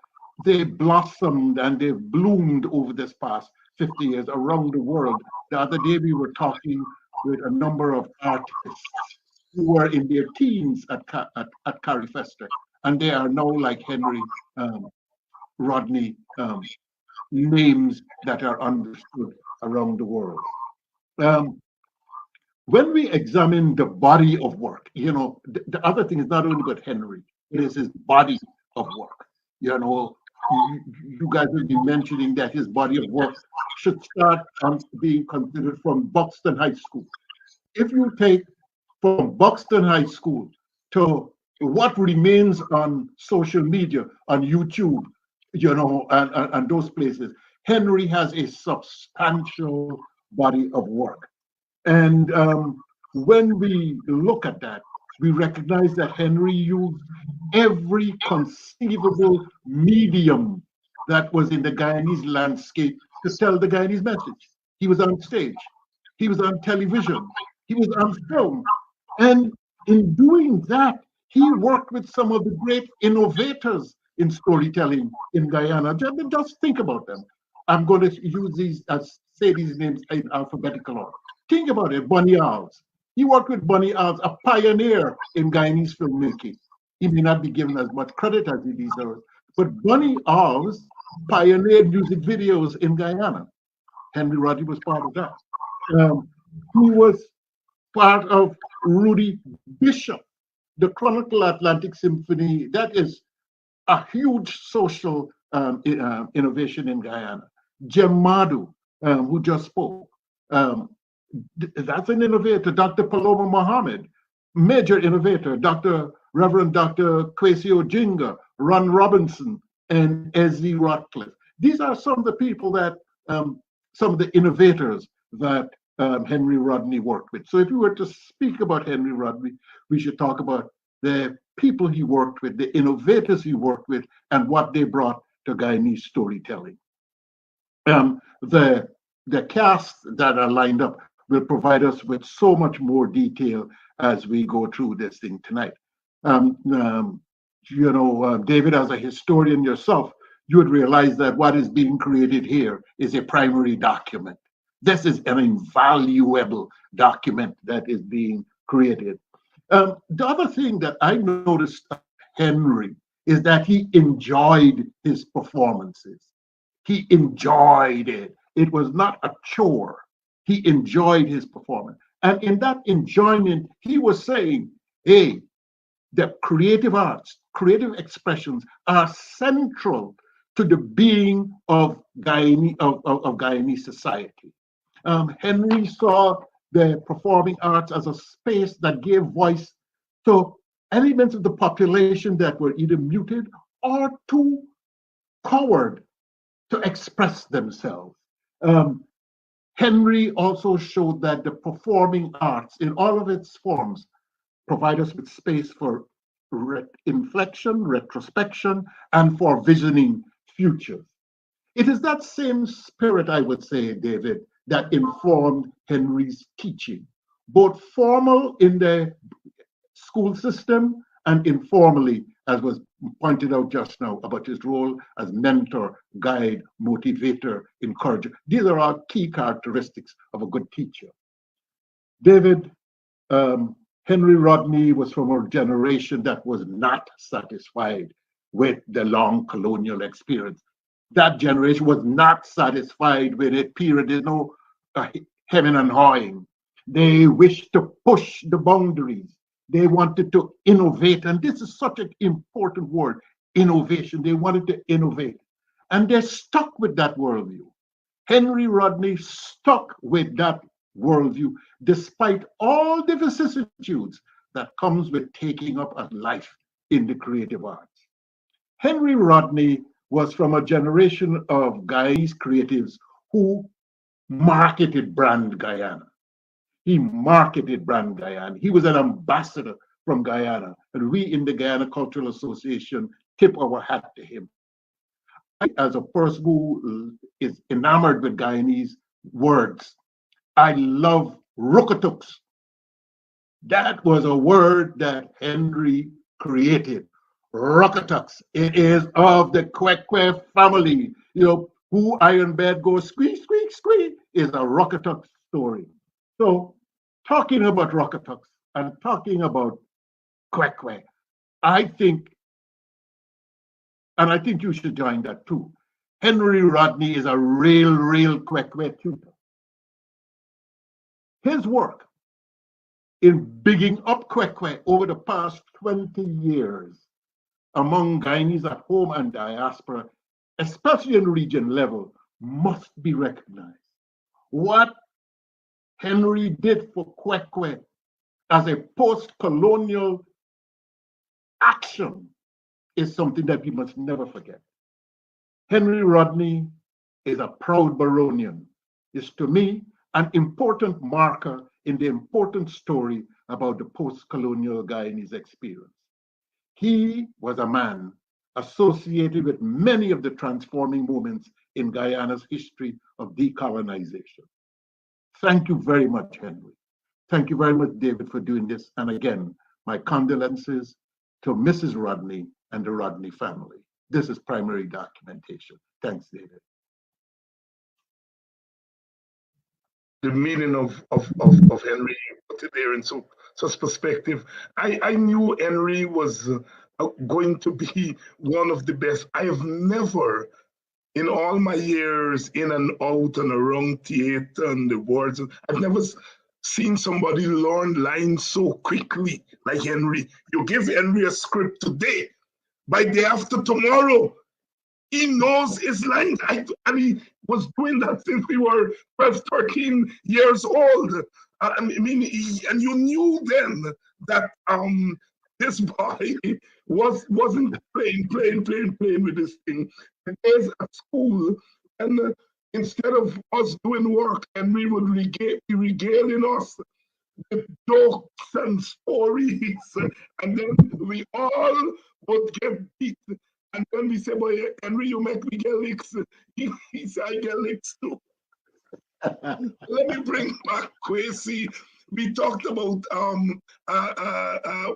they blossomed and they've bloomed over this past 50 years around the world. The other day we were talking with a number of artists who were in their teens at Carifesta, and they are now like Henry Rodney names that are understood around the world. When we examine the body of work, the other thing is not only about Henry, it is his body of work. You guys will be mentioning that his body of work should start being considered from Buxton High School. If you take from Buxton High School to what remains on social media, on YouTube, and those places, Henry has a substantial body of work. And when we look at that, we recognize that Henry used every conceivable medium that was in the Guyanese landscape to tell the Guyanese message. He was on stage, he was on television, he was on film. And in doing that, he worked with some of the great innovators in storytelling in Guyana. Just think about them. I'm going to use these, say these names in alphabetical order. Think about it, Bunny Alves. He worked with Bunny Alves, a pioneer in Guyanese filmmaking. He may not be given as much credit as he deserves, but Bunny Alves pioneered music videos in Guyana. Henry Rodney was part of that. He was part of Rudy Bishop, the Chronicle Atlantic Symphony. That is a huge social innovation in Guyana. Jem Madu, who just spoke, that's an innovator. Dr. Paloma Mohammed, major innovator. Reverend Dr. Kwesi Ojinga, Ron Robinson, and Ezzy Ratcliffe. These are some of the people that, some of the innovators that Henry Rodney worked with. So if we were to speak about Henry Rodney, we should talk about the people he worked with, the innovators he worked with, and what they brought to Guyanese storytelling. The casts that are lined up will provide us with so much more detail as we go through this thing tonight. David, as a historian yourself, you would realize that what is being created here is a primary document. This is an invaluable document that is being created. The other thing that I noticed of Henry is that he enjoyed his performances. He enjoyed it. It was not a chore. He enjoyed his performance. And in that enjoyment, he was saying, hey, the creative arts, creative expressions are central to the being of Guyanese society. Henry saw the performing arts as a space that gave voice to elements of the population that were either muted or too coward to express themselves. Henry also showed that the performing arts, in all of its forms, provide us with space for inflection, retrospection, and for visioning futures. It is that same spirit, I would say, David, that informed Henry's teaching, both formal in the school system and informally, as was pointed out just now, about his role as mentor, guide, motivator, encourager. These are all key characteristics of a good teacher. David, Henry Rodney was from a generation that was not satisfied with the long colonial experience. That generation was not satisfied with a period, there's no hemming and hawing. They wished to push the boundaries. They wanted to innovate. And this is such an important word, innovation. They wanted to innovate. And they stuck with that worldview. Henry Rodney stuck with that worldview, despite all the vicissitudes that comes with taking up a life in the creative arts. Henry Rodney was from a generation of Guyanese creatives who marketed brand Guyana. He marketed brand Guyana. He was an ambassador from Guyana, and we in the Guyana Cultural Association tip our hat to him. As a person who is enamored with Guyanese words, I love rukatuks. That was a word that Henry created. Rukatuks. It is of the Kwekwe family. You know, who iron bed goes squeak, squeak, squeak is a rukatuk story. So, talking about rukatuks and talking about Kwekwe, I think, and I think you should join that too. Henry Rodney is a real Kwekwe tutor. His work in bigging up Kwekwe over the past 20 years among Guyanese at home and diaspora, especially in region level, must be recognized. What Henry did for Kwekwe as a post-colonial action is something that we must never forget. Henry Rodney is a proud Baronian, is to me an important marker in the important story about the post-colonial Guyanese experience. He was a man associated with many of the transforming moments in Guyana's history of decolonization. Thank you very much, Henry. Thank you very much, David, for doing this. And again, my condolences to Mrs. Rodney and the Rodney family. This is primary documentation. Thanks, David. The meaning of Henry, put it there in such perspective. I knew Henry was going to be one of the best. I have never, in all my years in and out and around theater and the words, I've never seen somebody learn lines so quickly like Henry. You give Henry a script today, by day after tomorrow, he knows his lines. And he was doing that since we were 12, 13 years old. I mean, and you knew then that this boy wasn't playing with this thing. He was at school, and instead of us doing work, Henry would be regaling us with jokes and stories, and then we all would get beat. And then we say, boy, Henry, you make me get licks. He said, I get licks too. Let me bring back Kwesi. We talked about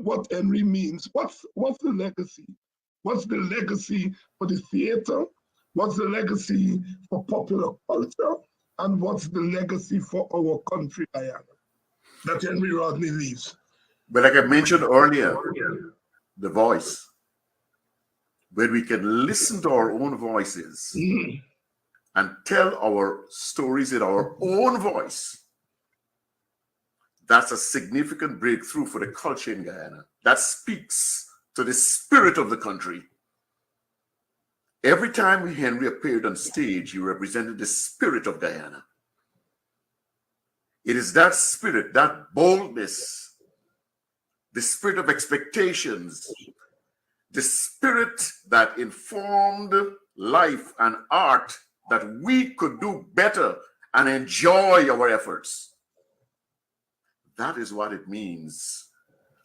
what Henry means. What's the legacy? What's the legacy for the theater? What's the legacy for popular culture? And what's the legacy for our country, Guyana, that Henry Rodney leaves? But like I mentioned earlier, the voice, where we can listen to our own voices and tell our stories in our own voice. That's a significant breakthrough for the culture in Guyana. That speaks to the spirit of the country. Every time Henry appeared on stage, he represented the spirit of Guyana. It is that spirit, that boldness, the spirit of expectations, the spirit that informed life and art that we could do better and enjoy our efforts. That is what it means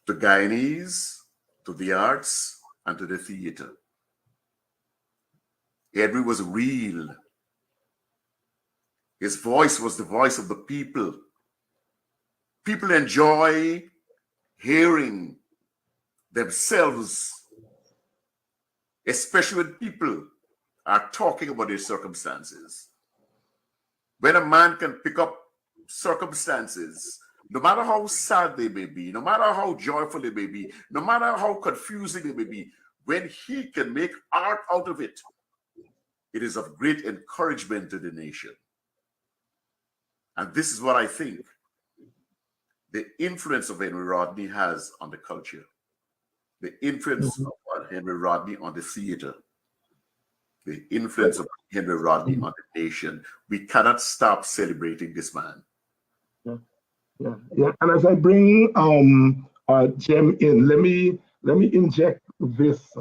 to Guyanese, to the arts, and to the theater. Henry was real. His voice was the voice of the people. People enjoy hearing themselves, especially when people are talking about their circumstances. When a man can pick up circumstances, no matter how sad they may be, no matter how joyful they may be, no matter how confusing they may be, when he can make art out of it, it is of great encouragement to the nation. And this is what I think the influence of Henry Rodney has on the culture, the influence of Henry Rodney on the theater, the influence of Henry Rodney on the nation. We cannot stop celebrating this man. Yeah. And as I bring Jem in, let me inject this,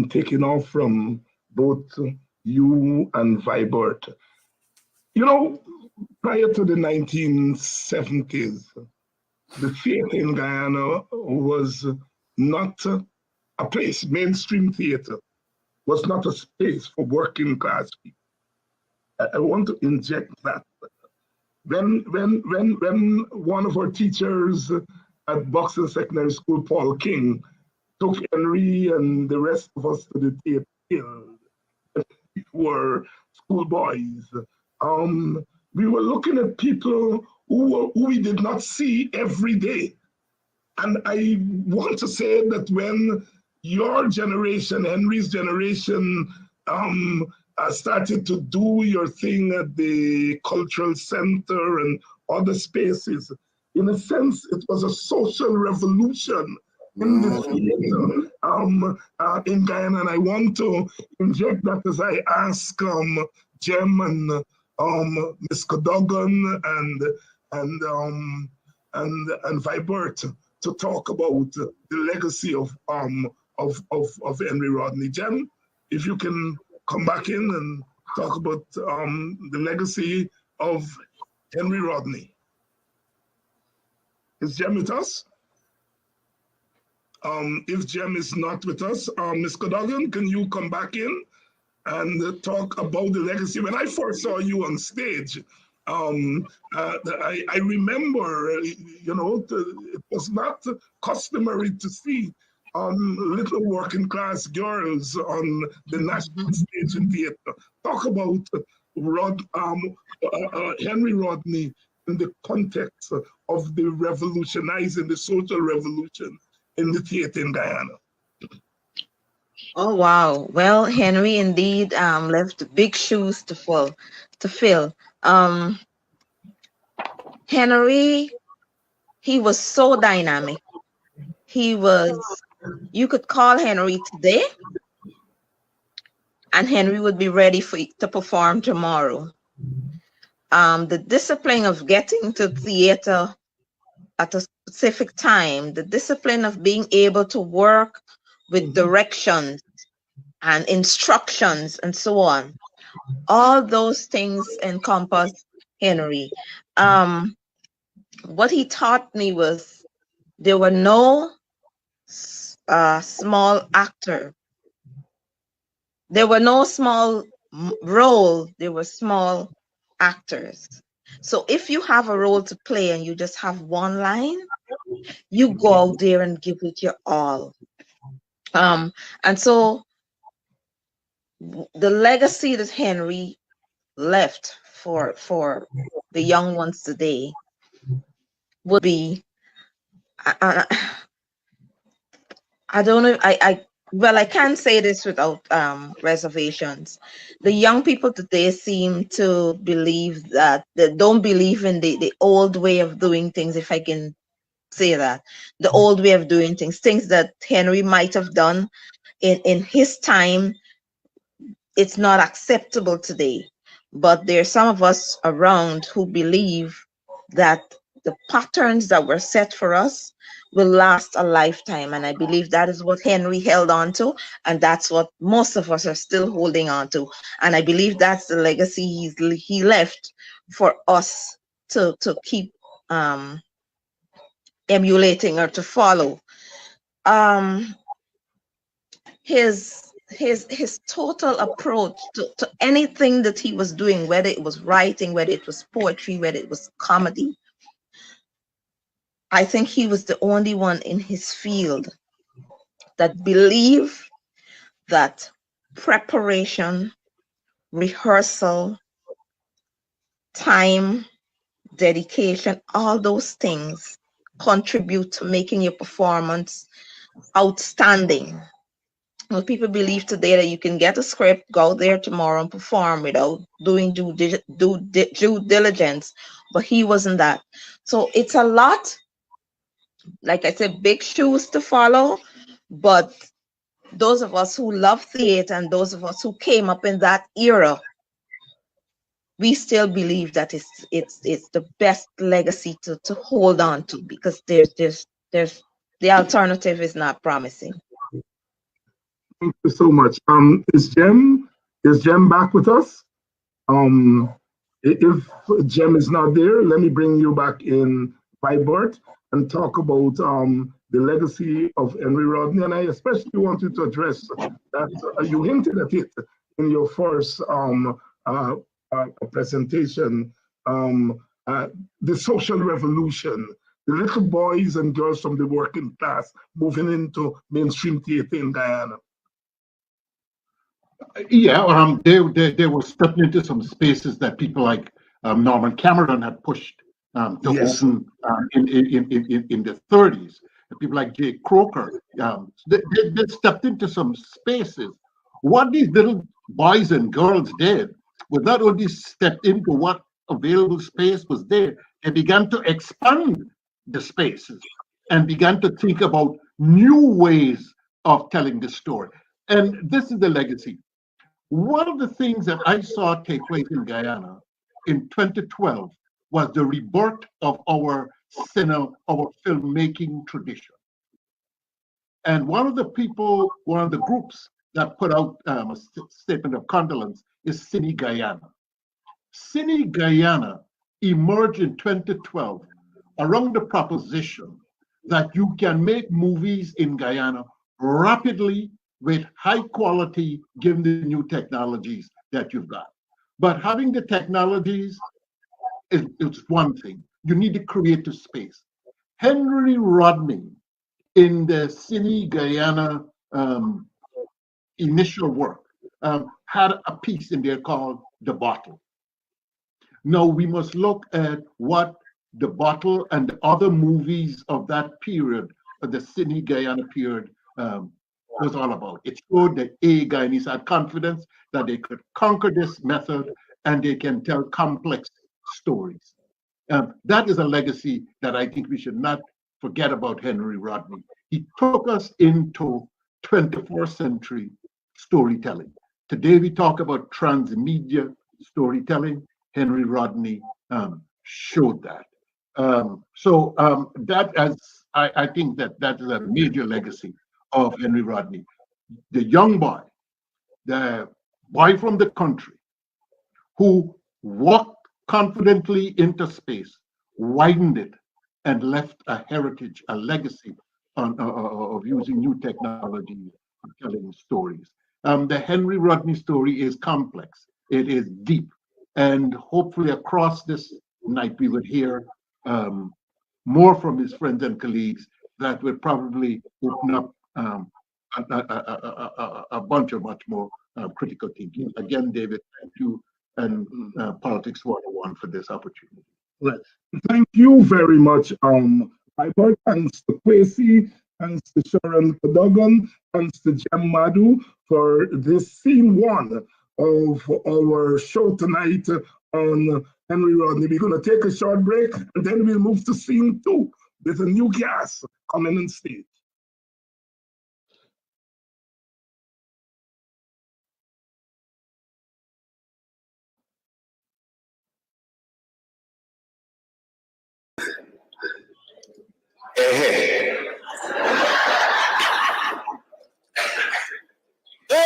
taking off from both you and Vibert. You know, prior to the 1970s, the theater in Guyana was not a place. Mainstream theater was not a space for working class people. I want to inject that. When one of our teachers at Boxing Secondary School, Paul King, took Henry and the rest of us to the theater guild, we were schoolboys. We were looking at people who we did not see every day. And I want to say that when your generation, Henry's generation, started to do your thing at the cultural center and other spaces, in a sense, it was a social revolution in the theater in Guyana. And I want to inject that as I ask Jem and Ms. Cadogan and Vibert to talk about the legacy of Henry Rodney. Jem, if you can come back in and talk about the legacy of Henry Rodney. Is Jem with us? If Jem is not with us, Ms. Cadogan, can you come back in and talk about the legacy? When I first saw you on stage, I remember, it was not customary to see little working class girls on the national stage in theater. Talk about Henry Rodney in the context of the revolutionizing, the social revolution in the theater in Guyana. Oh wow! Well, Henry indeed left big shoes to fill. Henry, he was so dynamic. You could call Henry today, and Henry would be ready to perform tomorrow. The discipline of getting to theater at a specific time, the discipline of being able to work with directions and instructions and so on. All those things encompass Henry. What he taught me was there were no small actor. There were no small role. There were small actors. So if you have a role to play and you just have one line, you go out there and give it your all. And so the legacy that Henry left for the young ones today would be, I don't know. Well, I can't say this without reservations. The young people today seem to believe that they don't believe in the old way of doing things, if I can say that. The old way of doing things that Henry might have done in his time, it's not acceptable today. But there's some of us around who believe that the patterns that were set for us will last a lifetime. And I believe that is what Henry held on to. And that's what most of us are still holding on to. And I believe that's the legacy he left for us to keep emulating or to follow. Um, his total approach to anything that he was doing, whether it was writing, whether it was poetry, whether it was comedy, I think he was the only one in his field that believed that preparation, rehearsal, time, dedication, all those things contribute to making your performance outstanding. Well, people believe today that you can get a script, go there tomorrow and perform without doing due diligence, but he wasn't that. So it's a lot, like I said, big shoes to follow, but those of us who love theater and those of us who came up in that era, we still believe that it's the best legacy to hold on to, because there's the alternative is not promising. Thank you so much. Is Jem back with us? If Jem is not there, let me bring you back in, Vibert, and talk about the legacy of Henry Rodney. And I especially wanted to address that you hinted at it in your first presentation, the social revolution, the little boys and girls from the working class moving into mainstream theater in Guyana. Yeah, they were stepping into some spaces that people like Norman Cameron had pushed to Yes. open in the 30s. And people like Jay Croker, they stepped into some spaces. What these little boys and girls did was not only step into what available space was there, they began to expand the spaces and began to think about new ways of telling the story. And this is the legacy. One of the things that I saw take place in Guyana in 2012 was the rebirth of our cinema, our filmmaking tradition. And one of the groups that put out a statement of condolence is Cine Guyana. Cine Guyana emerged in 2012 around the proposition that you can make movies in Guyana rapidly with high quality, given the new technologies that you've got. But having the technologies is one thing. You need to create a space. Henry Rodney, in the Cine Guyana initial work, had a piece in there called The Bottle. Now we must look at what The Bottle and the other movies of that period, of the Cine Guyana period, was all about. It showed that Guyanese had confidence that they could conquer this method and they can tell complex stories. That is a legacy that I think we should not forget about Henry Rodney. He took us into 21st century storytelling. Today we talk about transmedia storytelling. Henry Rodney showed that. That, as I think that is a major legacy of Henry Rodney. The young boy, the boy from the country, who walked confidently into space, widened it, and left a heritage, a legacy of using new technology for telling stories. The Henry Rodney story is complex. It is deep. And hopefully across this night, we would hear more from his friends and colleagues that would probably open up a bunch of much more critical thinking. Again, David, thank you, and Politics 101 for this opportunity. Right. Thank you very much, Piper. Thanks to Kwesi, thanks to Sharon Cadogan, thanks to Jem Madu for this scene one of our show tonight on Henry Rodney. We're going to take a short break and then we'll move to scene two with a new guest coming on stage.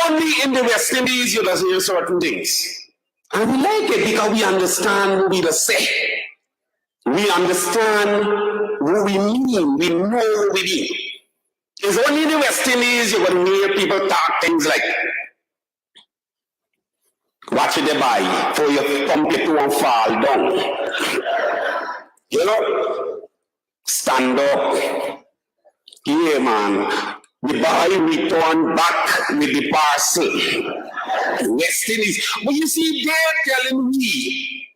Only in the West Indies you does hear certain things. And we like it because we understand what we just say. We understand what we mean. We know what we mean. It's only in the West Indies you're going to hear people talk things like, watch it by for your thumb it won't fall down. You know? Stand up. Yeah, man. The boy returned back with the parcel. West Indies. But you see, they're telling me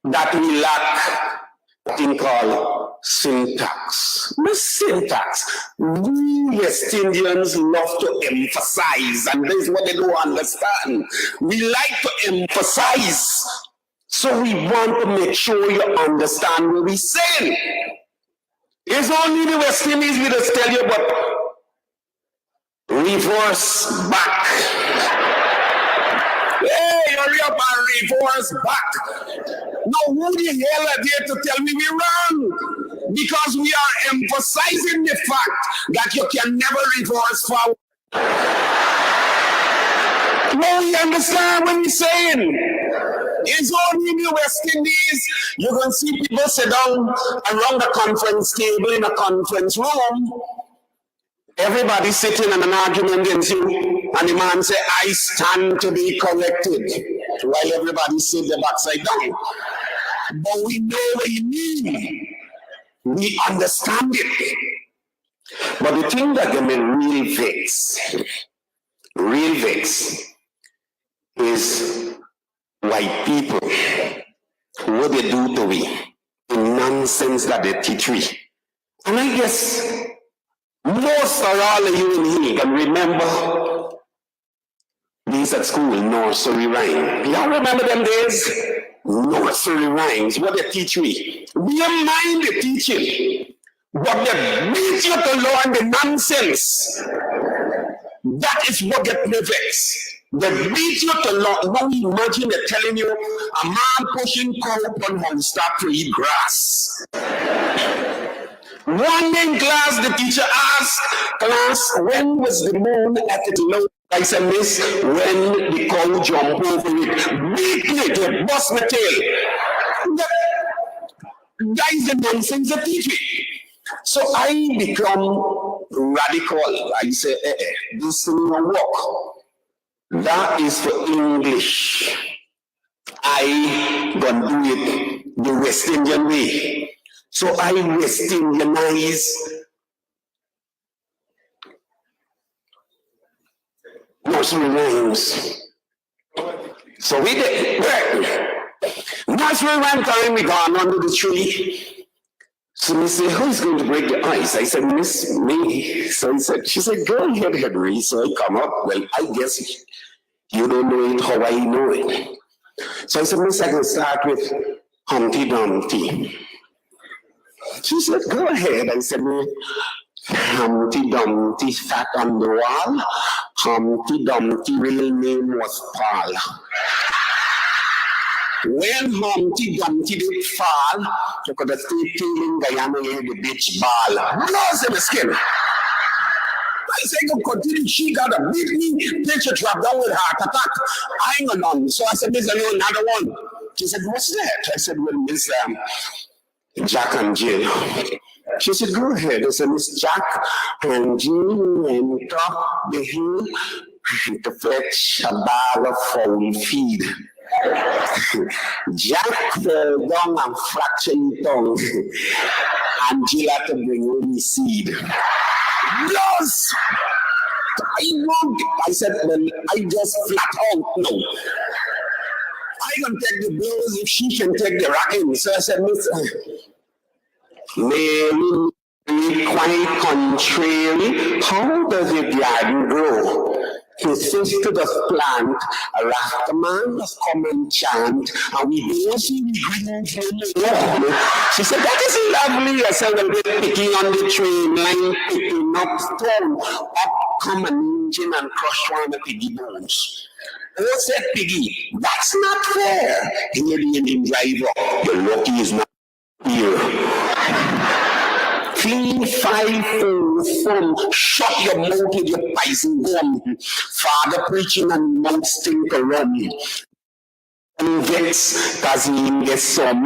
that we lack what we call syntax. The syntax. We West Indians love to emphasize, and this is what they don't understand. We like to emphasize. So we want to make sure you understand what we're saying. It's only the West Indies we just tell you about reverse back. Hey, hurry up and reverse back. Now, who the hell are there to tell me we're wrong? Because we are emphasizing the fact that you can never reverse forward. No, you understand what we're saying? It's only in the West Indies you can see people sit down around the conference table in a conference room. Everybody sitting in an argument against you, and the man say, I stand to be corrected, while everybody sit the backside down. But we know what you mean. We understand it. But the thing that gets me real vex, is white people, what they do to we, the nonsense that they teach we. And I guess most or all of you in here can remember these at school, nursery rhyme. Y'all remember them days? Nursery rhymes, what they teach we. We don't mind the teaching, but they beat you to learn the nonsense. That is what gets me vexed. They beat you to learn. Now imagine they're telling you a man pushing cow on house start to eat grass. One day in class, the teacher asked class, when was the moon at its low? I said, miss, when the cow jumped over it. Beat me, they bust my tail. That is the nonsense they teach me. So I become radical. I say, this will work. That is for English. I gonna do it the West Indian way. So I West Indianize nursery rhymes. So we did nursery rhyme time, we gone under the tree. So we say, who's going to break the ice? I said, Miss me. So she said, go ahead, Henry. So I come up. Well, I guess you don't know it how I know it. So I said, Miss, I can start with Humpty Dumpty. She said, go ahead. I said, Humpty Dumpty sat on the wall. Humpty Dumpty real name was Paul. When Humpty Dumpty did fall, you could have stayed feeling Guyana in the beach ball. Blows in the skin. I said, go continue. She got a beat me. Then she dropped down with heart attack. I ain't along. So I said, Miss, I know another one. She said, what's that? I said, well, Miss Jack and Jill. She said, go ahead. I said, Miss Jack and Jill went up the hill to fetch a ball of fowl feed. Jack fell down and fractured his tongue, and Jill had to bring home his seed. Blows! I said, well, I just flat out, no. I can take the blows if she can take the racking. So I said, Miss Mary, quite contrary, how does a garden grow? His sister does plant, a rasta man does come and chant, and we don't see the greens anymore. She said, that is lovely. I said, well, we're picking on the train line, picking up stone, up come an engine and crush one of the piggy bones. Oh, said Piggy, that's not fair. Here the engine driver, you're lucky is not here. Clean 5 from shut your mouth with your poison gum. Father preaching and mouth stink to run. And gets, does he get some?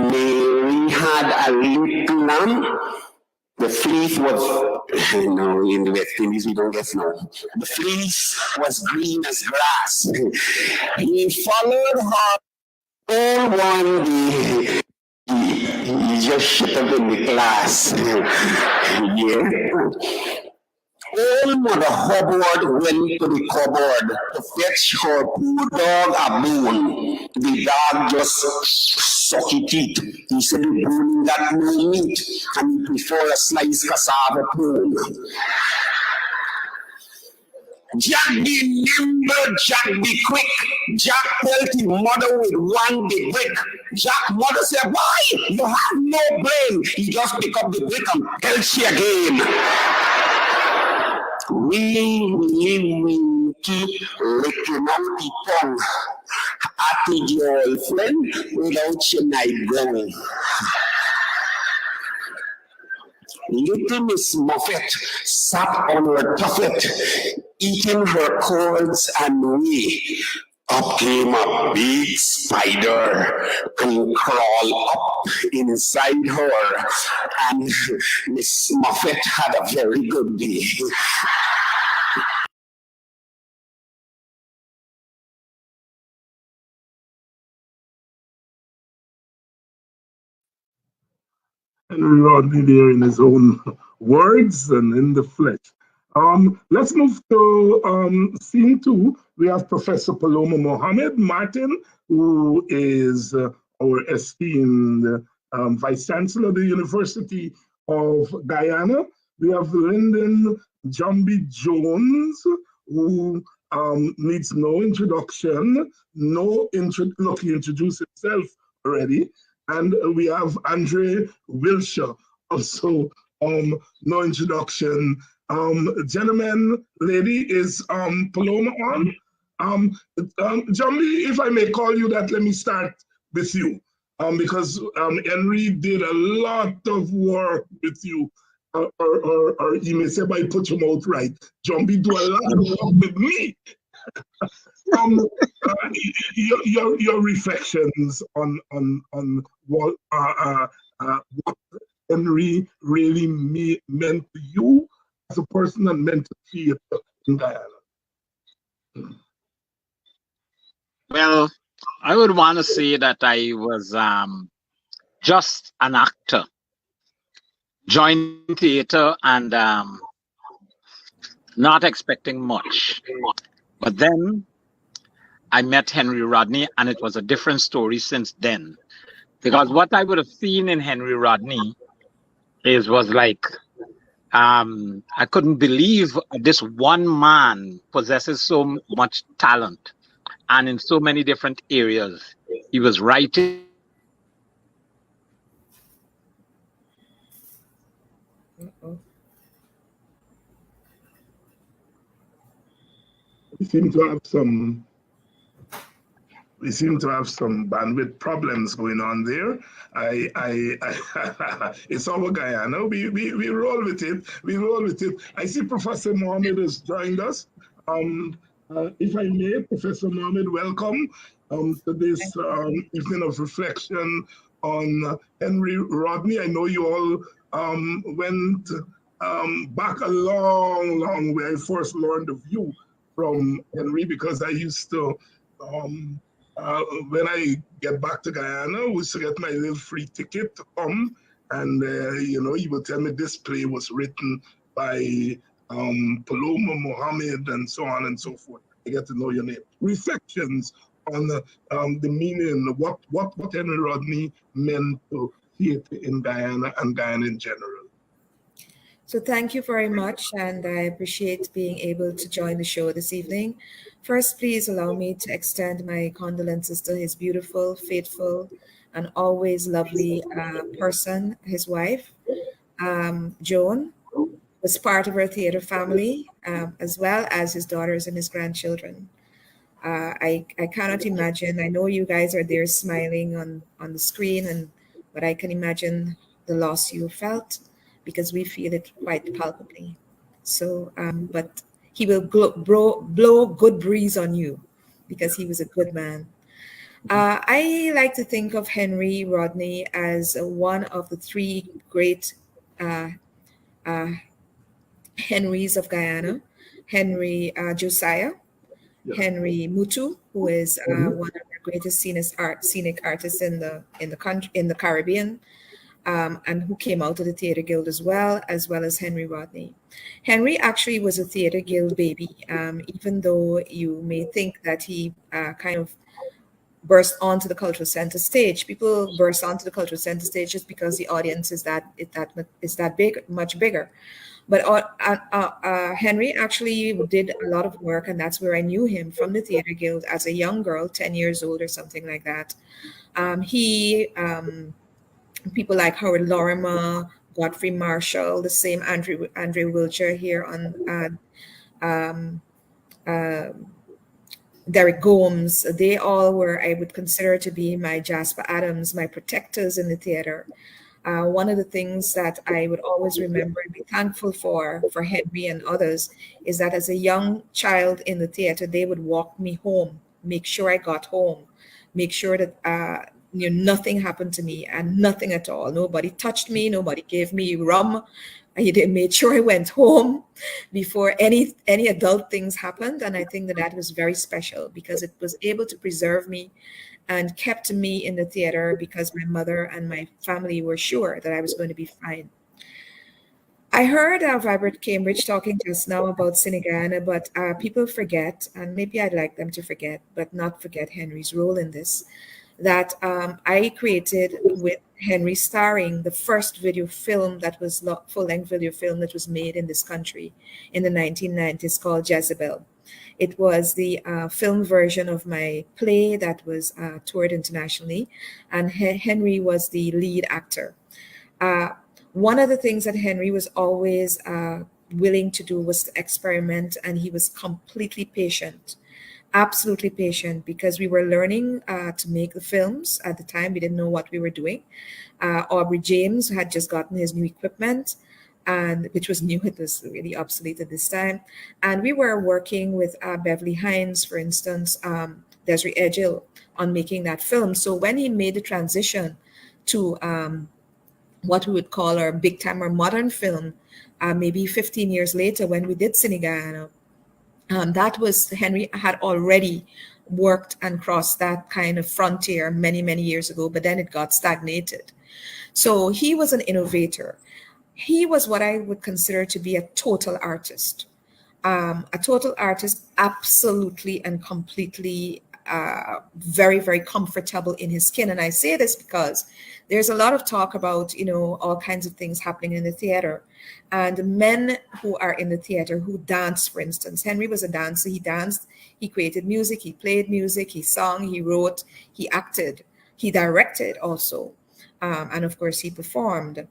Mary had a little lamb. The fleece was, no, in the West Indies we don't get snow. The fleece was green as grass. He followed her all one day. He just shut up in the class. Yeah. Old Mother Hubbard went to the cupboard to fetch her poor dog a bone. The dog just sucked it teeth. He said the bone got no meat and he preferred a sliced cassava bone. Jack be nimble, Jack be quick. Jack pelt his mother with one big brick. Jack mother said, why? You have no brain. He just pick up the brick and pelt she again. We keep licking out the tongue. Happy your friend without your night going. Little Miss Muffet sat on her tuffet, eating her cords and whey. Up came a big spider and crawled up inside her, and Miss Muffet had a very good day. Henry Rodney there in his own words and in the flesh. Let's move to scene 2. We have Professor Paloma Mohammed Martin, who is our esteemed Vice Chancellor of the University of Guyana. We have Lyndon Jumby Jones, who needs no introduction. Look, he introduced himself already. And we have Andre Wilshire, also no introduction. Gentlemen, lady, is Paloma on? Jambi, if I may call you that, let me start with you. Because Henry did a lot of work with you. Or you may say by put your mouth right. Jambi do a lot of work with me. Your reflections on what Henry really meant to you as a person and meant to theater in Guyana. Well, I would want to say that I was just an actor, joined theater and not expecting much. But then I met Henry Rodney, and it was a different story since then. Because what I would have seen in Henry Rodney was like, I couldn't believe this one man possesses so much talent and in so many different areas. He was writing. We seem to have some bandwidth problems going on there. It's our Guyana. We roll with it. We roll with it. I see Professor Mohammed has joined us. If I may, Professor Mohammed, welcome to this evening of reflection on Henry Rodney. I know you all went back a long way. I first learned of you from Henry because I used to, when I get back to Guyana, I used to get my little free ticket to come, and you would tell me this play was written by Paloma Mohammed and so on and so forth. I get to know your name. Reflections on the meaning, what Henry Rodney meant to theater in Guyana and Guyana in general. So thank you very much, and I appreciate being able to join the show this evening. First, please allow me to extend my condolences to his beautiful, faithful, and always lovely person, his wife, Joan, was part of our theater family, as well as his daughters and his grandchildren. I cannot imagine. I know you guys are there smiling on the screen, but I can imagine the loss you felt because we feel it quite palpably. So, but he will blow good breeze on you because he was a good man. I like to think of Henry Rodney as one of the three great uh, uh, Henrys of Guyana: Henry Josiah, Yes. Henry Mutu, who is one of our greatest scenic artists in the country, in the Caribbean, and who came out of the Theatre Guild as well as Henry Rodney. Henry actually was a Theatre Guild baby, even though you may think that he kind of burst onto the cultural center stage. People burst onto the cultural center stage just because the audience is that big, much bigger. But Henry actually did a lot of work, and that's where I knew him, from the Theatre Guild as a young girl, 10 years old or something like that. People like Howard Lorimer, Godfrey Marshall, the same Andrew Wiltshire here on um, uh, Derek Gomes, they all were, I would consider, to be my Jasper Adams, my protectors in the theater. One of the things that I would always remember and be thankful for Henry and others, is that as a young child in the theater, they would walk me home, make sure I got home, make sure that nothing happened to me, and nothing at all. Nobody touched me, nobody gave me rum. They made sure I went home before any adult things happened. And I think that was very special because it was able to preserve me and kept me in the theater, because my mother and my family were sure that I was going to be fine. I heard Vibrant Cambridge talking just now about Senegana, but people forget, and maybe I'd like them to forget, but not forget Henry's role in this, that I created with Henry, starring the first video film that was full-length video film that was made in this country in the 1990s, called Jezebel. It was the film version of my play that was toured internationally, and Henry was the lead actor. One of the things that Henry was always willing to do was to experiment, and he was completely patient, absolutely patient, because we were learning to make the films at the time. We didn't know what we were doing. Aubrey James had just gotten his new equipment, and which was new. It was really obsolete at this time. And we were working with Beverly Hines, for instance, Desiree Edgell, on making that film. So when he made the transition to what we would call our big time or modern film, maybe 15 years later, when we did Senegana, that was, Henry had already worked and crossed that kind of frontier many, many years ago, but then it got stagnated. So he was an innovator. He was what I would consider to be a total artist. Absolutely and completely very, very comfortable in his skin. And I say this because there's a lot of talk about, all kinds of things happening in the theater. And men who are in the theater who dance, for instance. Henry was a dancer. He danced, he created music, he played music, he sang, he wrote, he acted, he directed also. And of course, he performed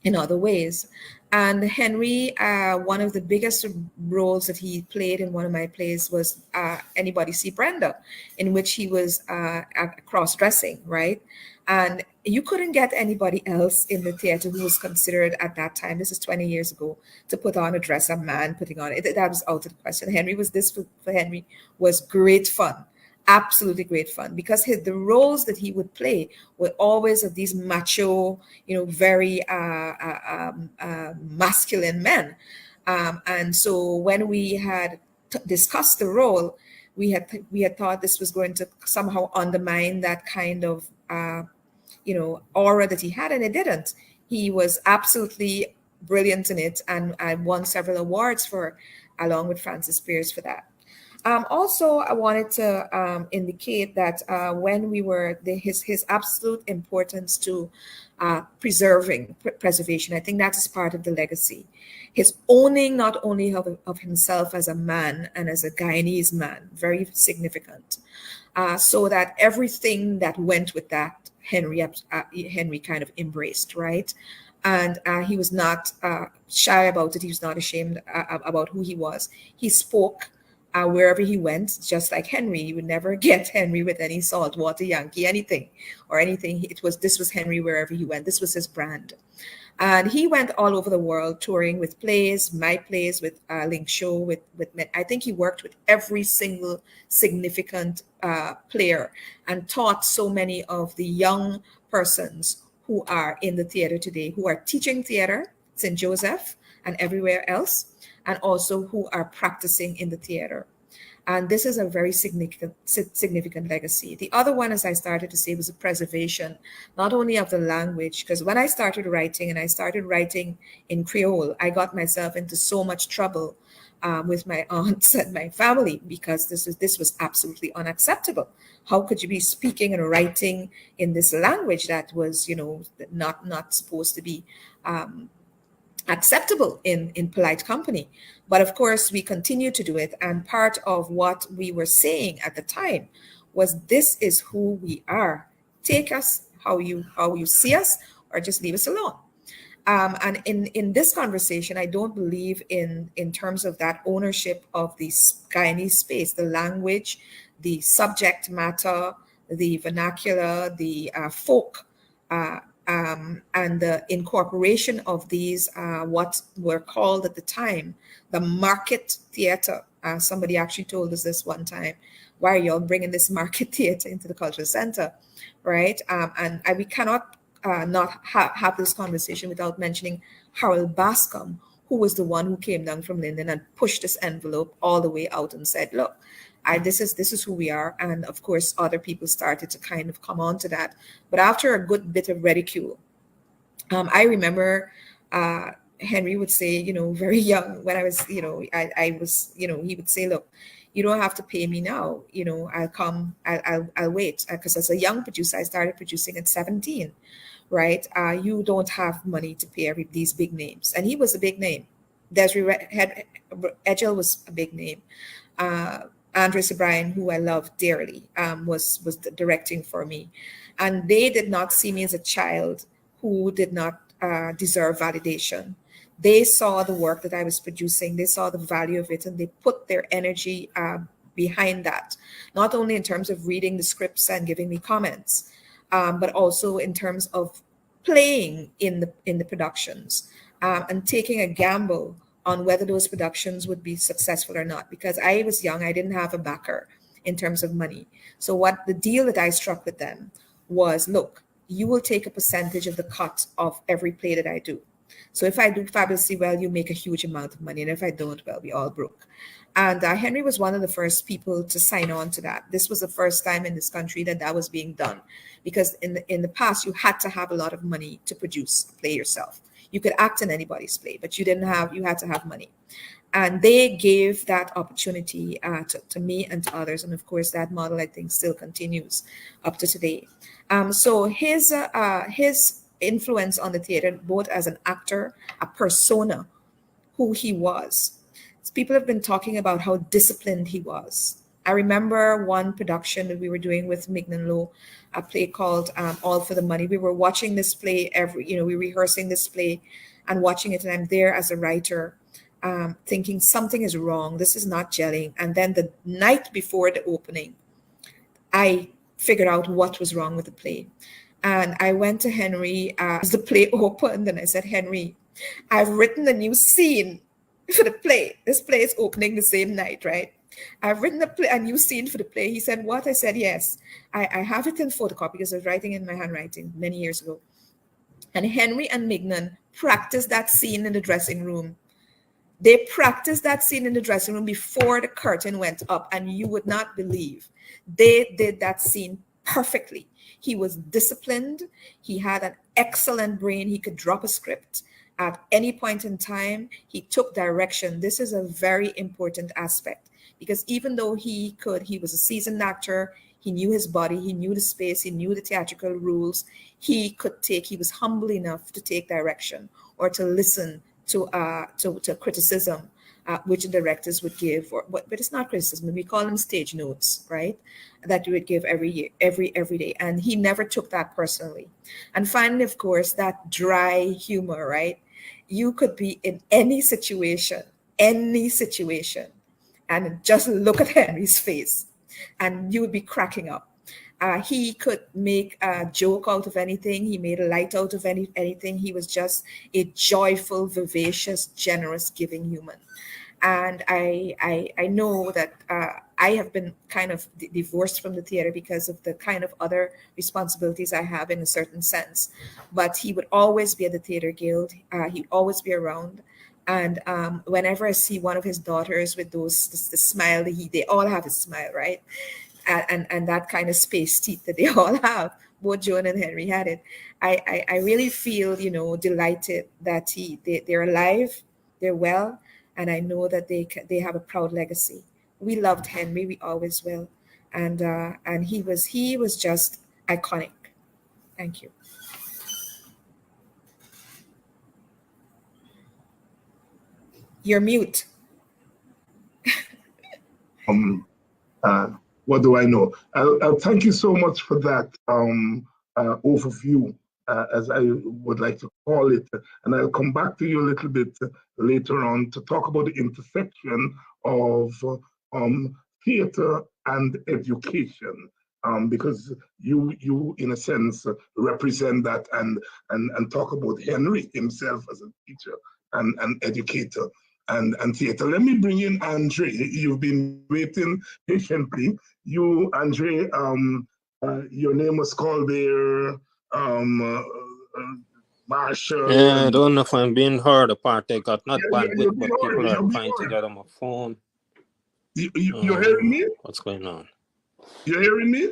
in other ways. And Henry, one of the biggest roles that he played in one of my plays was Anybody See Brenda, in which he was cross-dressing, right? And you couldn't get anybody else in the theater who was considered at that time, this is 20 years ago, to put on a dress, a man putting on it. That was out of the question. For Henry was great fun. Absolutely great fun, because the roles that he would play were always of these macho, very masculine men. And so when we had discussed the role, we had thought this was going to somehow undermine that kind of aura that he had, and it didn't. He was absolutely brilliant in it, and I won several awards for, along with Francis Pierce, for that. Also, I wanted to indicate that when we were his absolute importance to preservation, I think that is part of the legacy. His owning not only of himself as a man and as a Guyanese man, very significant, so that everything that went with that, Henry kind of embraced, right? And he was not shy about it. He was not ashamed about who he was. He spoke wherever he went, just like Henry. You would never get Henry with any saltwater Yankee, anything or anything. This was Henry wherever he went. This was his brand. And he went all over the world touring with plays, my plays, with Link Show, with I think he worked with every single significant player and taught so many of the young persons who are in the theater today, who are teaching theater, St. Joseph and everywhere else, and also who are practicing in the theater. And this is a very significant legacy. The other one, as I started to say, was the preservation, not only of the language, because when I started writing, and I started writing in Creole, I got myself into so much trouble with my aunts and my family, because this was absolutely unacceptable. How could you be speaking and writing in this language that was, not supposed to be acceptable in polite company? But of course, we continue to do it. And part of what we were saying at the time was, this is who we are. Take us how you see us, or just leave us alone. And in this conversation, I don't believe in terms of that ownership of the Guyanese space, the language, the subject matter, the vernacular, the folk, and the incorporation of these, what were called at the time, the market theater. Somebody actually told us this one time, why are y'all bringing this market theater into the cultural center, right? And we cannot not have this conversation without mentioning Harold Bascom, who was the one who came down from Linden and pushed this envelope all the way out and said, look, this is who we are. And of course, other people started to kind of come on to that. But after a good bit of ridicule, I remember Henry would say, very young, when I was, I was, he would say, look, you don't have to pay me now. I'll come, I'll wait. Because as a young producer, I started producing at 17, right? You don't have money to pay these big names. And he was a big name. Desiree Edgell was a big name. Andres O'Brien, who I love dearly, was directing for me. And they did not see me as a child who did not deserve validation. They saw the work that I was producing. They saw the value of it, and they put their energy behind that, not only in terms of reading the scripts and giving me comments, but also in terms of playing in the productions and taking a gamble on whether those productions would be successful or not. Because I was young, I didn't have a backer in terms of money. So what the deal that I struck with them was, look, you will take a percentage of the cut of every play that I do. So if I do fabulously well, you make a huge amount of money. And if I don't, well, we all broke. And Henry was one of the first people to sign on to that. This was the first time in this country that was being done. Because in the past, you had to have a lot of money to produce a play yourself. You could act in anybody's play, but you had to have money. And they gave that opportunity to me and to others. And of course, that model, I think, still continues up to today. So his influence on the theater, both as an actor, a persona, who he was. People have been talking about how disciplined he was. I remember one production that we were doing with Mignon Lowe, a play called All for the Money. We were watching this play we rehearsing this play and watching it. And I'm there as a writer thinking something is wrong. This is not gelling. And then the night before the opening, I figured out what was wrong with the play. And I went to Henry as the play opened, and I said, Henry, I've written a new scene for the play. This play is opening the same night, right? I've written a new scene for the play. He said, what? I said, yes. I have it in photocopy because I was writing in my handwriting many years ago. And Henry and Mignon practiced that scene in the dressing room. They practiced that scene in the dressing room before the curtain went up, and you would not believe. They did that scene perfectly. He was disciplined. He had an excellent brain. He could drop a script At any point in time, he took direction. This is a very important aspect, because even though he was a seasoned actor, he knew his body, he knew the space, he knew the theatrical rules. He was humble enough to take direction or to listen to criticism, which directors would give, but it's not criticism. We call them stage notes, right? That you would give every year, every day. And he never took that personally. And finally, of course, that dry humor, right? You could be in any situation, and just look at Henry's face, and you would be cracking up. He could make a joke out of anything. He made a light out of anything. He was just a joyful, vivacious, generous, giving human. And I know that I have been kind of divorced from the theater because of the kind of other responsibilities I have in a certain sense. But he would always be at the Theater Guild. He'd always be around. And whenever I see one of his daughters with the smile, they all have a smile, right? And that kind of space teeth that they all have. Both Joan and Henry had it. I really feel, delighted that they're alive, they're well, and I know that they have a proud legacy. We loved Henry, we always will, and he was just iconic. Thank you. You're mute. What do I know? I'll thank you so much for that overview, as I would like to call it. And I'll come back to you a little bit later on to talk about the intersection of theater and education, because you in a sense represent that and talk about Henry himself as a teacher and educator and theater. Let me bring in Andre. You've been waiting patiently. You, Andre, your name was called there, Marshall. Yeah, I don't know if I'm being heard apart. I got not bandwidth, but people are trying to get on my phone. You're hearing me? What's going on? You're hearing me?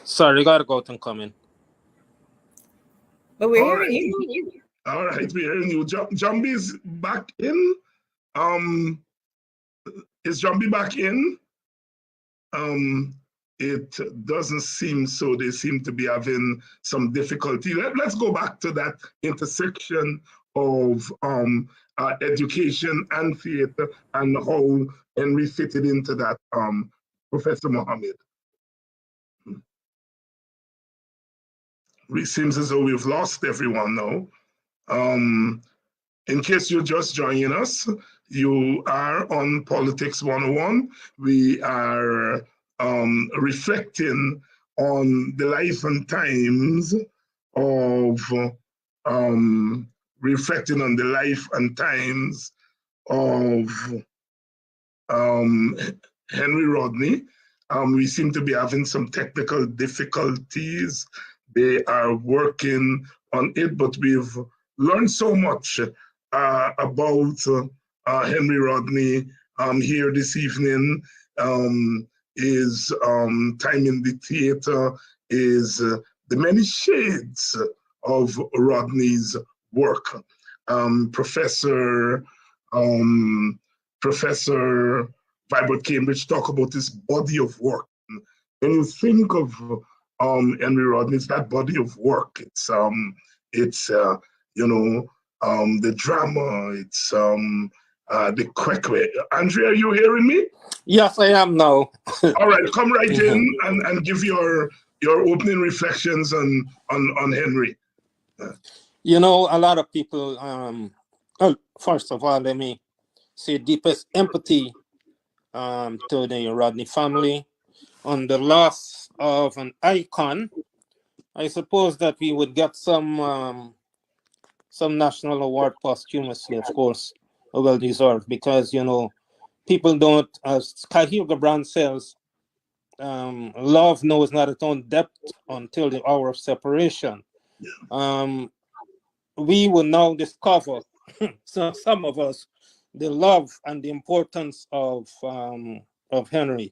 Sorry, gotta go out and come in. But we're hearing you. All right, we're hearing you. Jambi's back in. Is Jambi back in? It doesn't seem so. They seem to be having some difficulty. Let's go back to that intersection of education and theater and how Henry fitted into that, Professor Mohammed. It seems as though we've lost everyone now. In case you're just joining us, you are on Politics 101. We are reflecting on the life and times of Henry Rodney. We seem to be having some technical difficulties. They are working on it, but we've learned so much about Henry Rodney here this evening. Is time in the theater, is the many shades of Rodney's work. Professor Vibert Cambridge talk about this body of work. When you think of Henry Rodney, it's that body of work. It's the drama, it's the quack. Andrea, are you hearing me? Yes, I am now. All right, come right in and give your opening reflections on Henry. You know, a lot of people, well, first of all, let me say deepest empathy to the Rodney family on the loss of an icon. I suppose that we would get some national award posthumously, of course, well deserved, because, people don't, as Cahuga Brand says, love knows not its own depth until the hour of separation. We will now discover, so some of us, the love and the importance of Henry.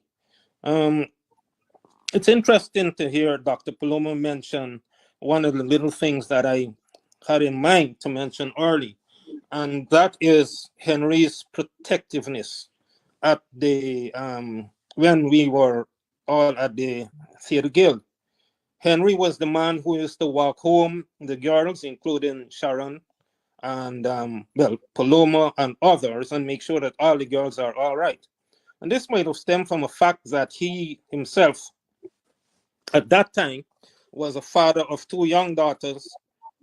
It's interesting to hear Dr. Paloma mention one of the little things that I had in mind to mention early. and that is Henry's protectiveness at the when we were all at the theater guild. Henry was the man who used to walk home the girls, including Sharon and Paloma and others, and make sure that all the girls are all right. And this might have stemmed from a fact that he himself, at that time, was a father of two young daughters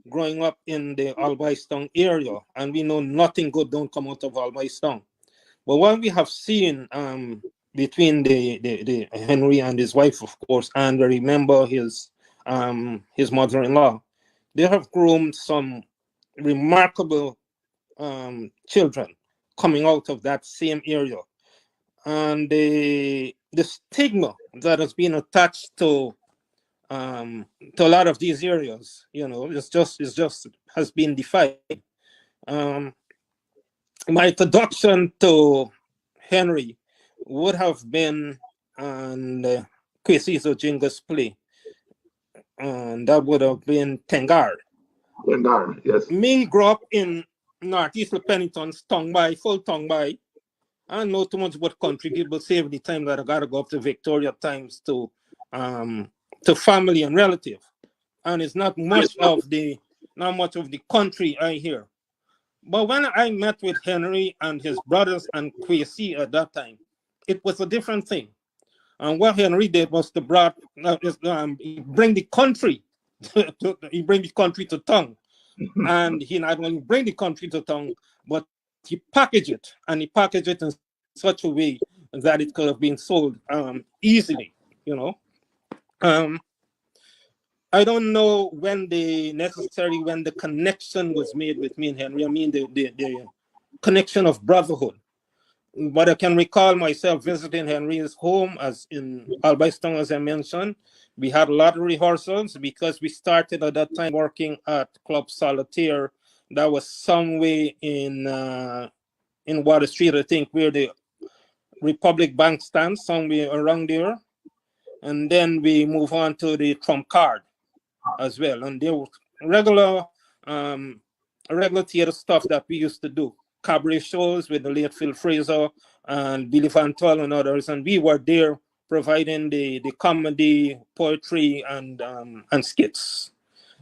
growing up in the Albistown area, and we know nothing good don't come out of Albistown. But what we have seen between the Henry and his wife, of course, and I remember his mother-in-law, they have groomed some remarkable children coming out of that same area. And the stigma that has been attached to a lot of these areas, it's just has been defied. My introduction to Henry would have been on Kwesi's Ojinga's play, and that would have been Tengar. Tengar, yes. Me grew up in Northeast Pennington, full Tongbai. I don't know too much about country people save the time that I gotta go up to Victoria times to family and relative. And it's not much of the country I hear. But when I met with Henry and his brothers and Kwesi at that time, it was a different thing. And what Henry did was to bring the country to tongue. And he not only bring the country to tongue, but he packaged it, and he packaged it in such a way that it could have been sold easily, I don't know when the connection was made with me and Henry. I mean the connection of brotherhood. But I can recall myself visiting Henry's home as in Albistown, as I mentioned. We had a lot of rehearsals because we started at that time working at Club Solitaire. That was some way in Water Street, I think, where the Republic Bank stands, somewhere around there. And then we move on to the Trump Card as well. And there was regular theater stuff that we used to do. Cabaret shows with the late Phil Fraser and Billy Van Twell and others. And we were there providing the comedy, poetry, and skits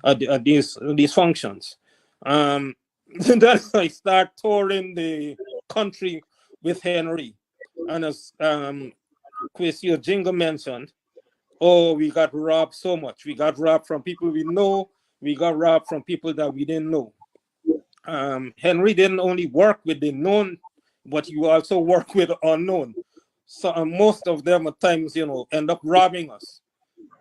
at these functions. Then I start touring the country with Henry. And as Kwesi Ojinga mentioned, we got robbed so much. We got robbed from people we know. We got robbed from people that we didn't know. Henry didn't only work with the known, but he also worked with the unknown. So most of them at times, end up robbing us.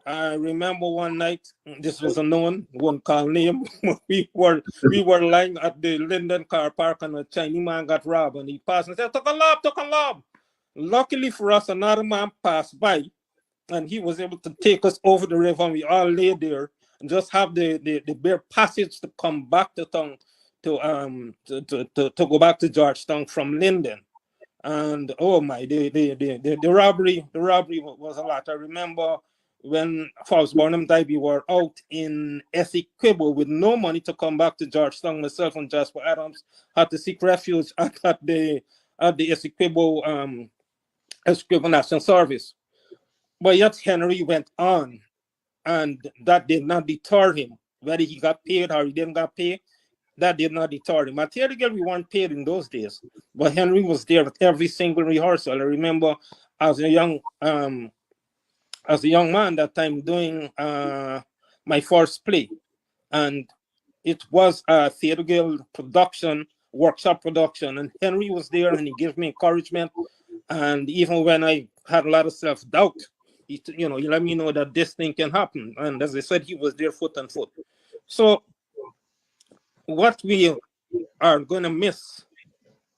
I remember one night, this was a known, won't call name. we were lying at the Linden car park, and a Chinese man got robbed, and he passed and said, took a lob. Luckily for us, another man passed by, and he was able to take us over the river, and we all lay there and just have the bare passage to come back to town to go back to Georgetown from Linden. And oh my, the robbery was a lot. I remember when Falls Barnum died, we were out in Essequibo with no money to come back to Georgetown. Myself and Jasper Adams had to seek refuge at the Essequibo National Service. But yet Henry went on, and that did not deter him. Whether he got paid or he didn't get paid, that did not deter him. At Theater Guild, we weren't paid in those days, but Henry was there at every single rehearsal. I remember as a young man that time doing my first play, and it was a Theater Guild workshop production, and Henry was there, and he gave me encouragement. And even when I had a lot of self-doubt, he let me know that this thing can happen. And as I said, he was there foot and foot. So what we are going to miss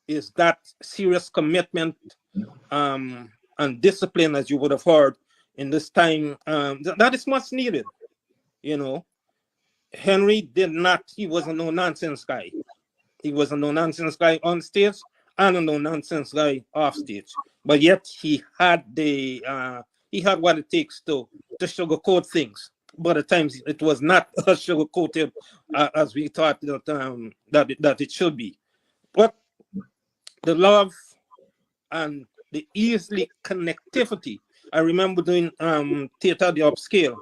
is that serious commitment and discipline, as you would have heard in this time. That is much needed. Henry he was a no-nonsense guy. He was a no-nonsense guy on stage and a no-nonsense guy off stage. But yet he had what it takes to sugarcoat things. But at times it was not sugarcoated as we thought that it should be. But the love and the easily connectivity. I remember doing theater at the upscale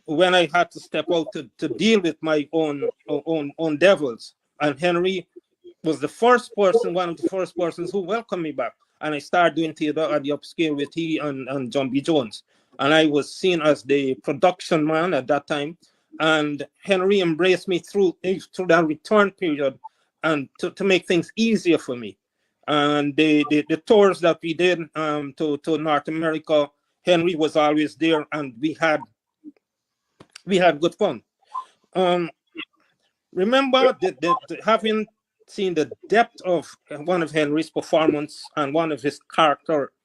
when I had to step out to deal with my own devils. And Henry was the first person, one of the first persons who welcomed me back. And I started doing theater at the upscale with he and John B. Jones. And I was seen as the production man at that time. And Henry embraced me through that return period and to make things easier for me. And the tours that we did to North America, Henry was always there, and we had good fun. Remember having seen the depth of one of Henry's performance and one of his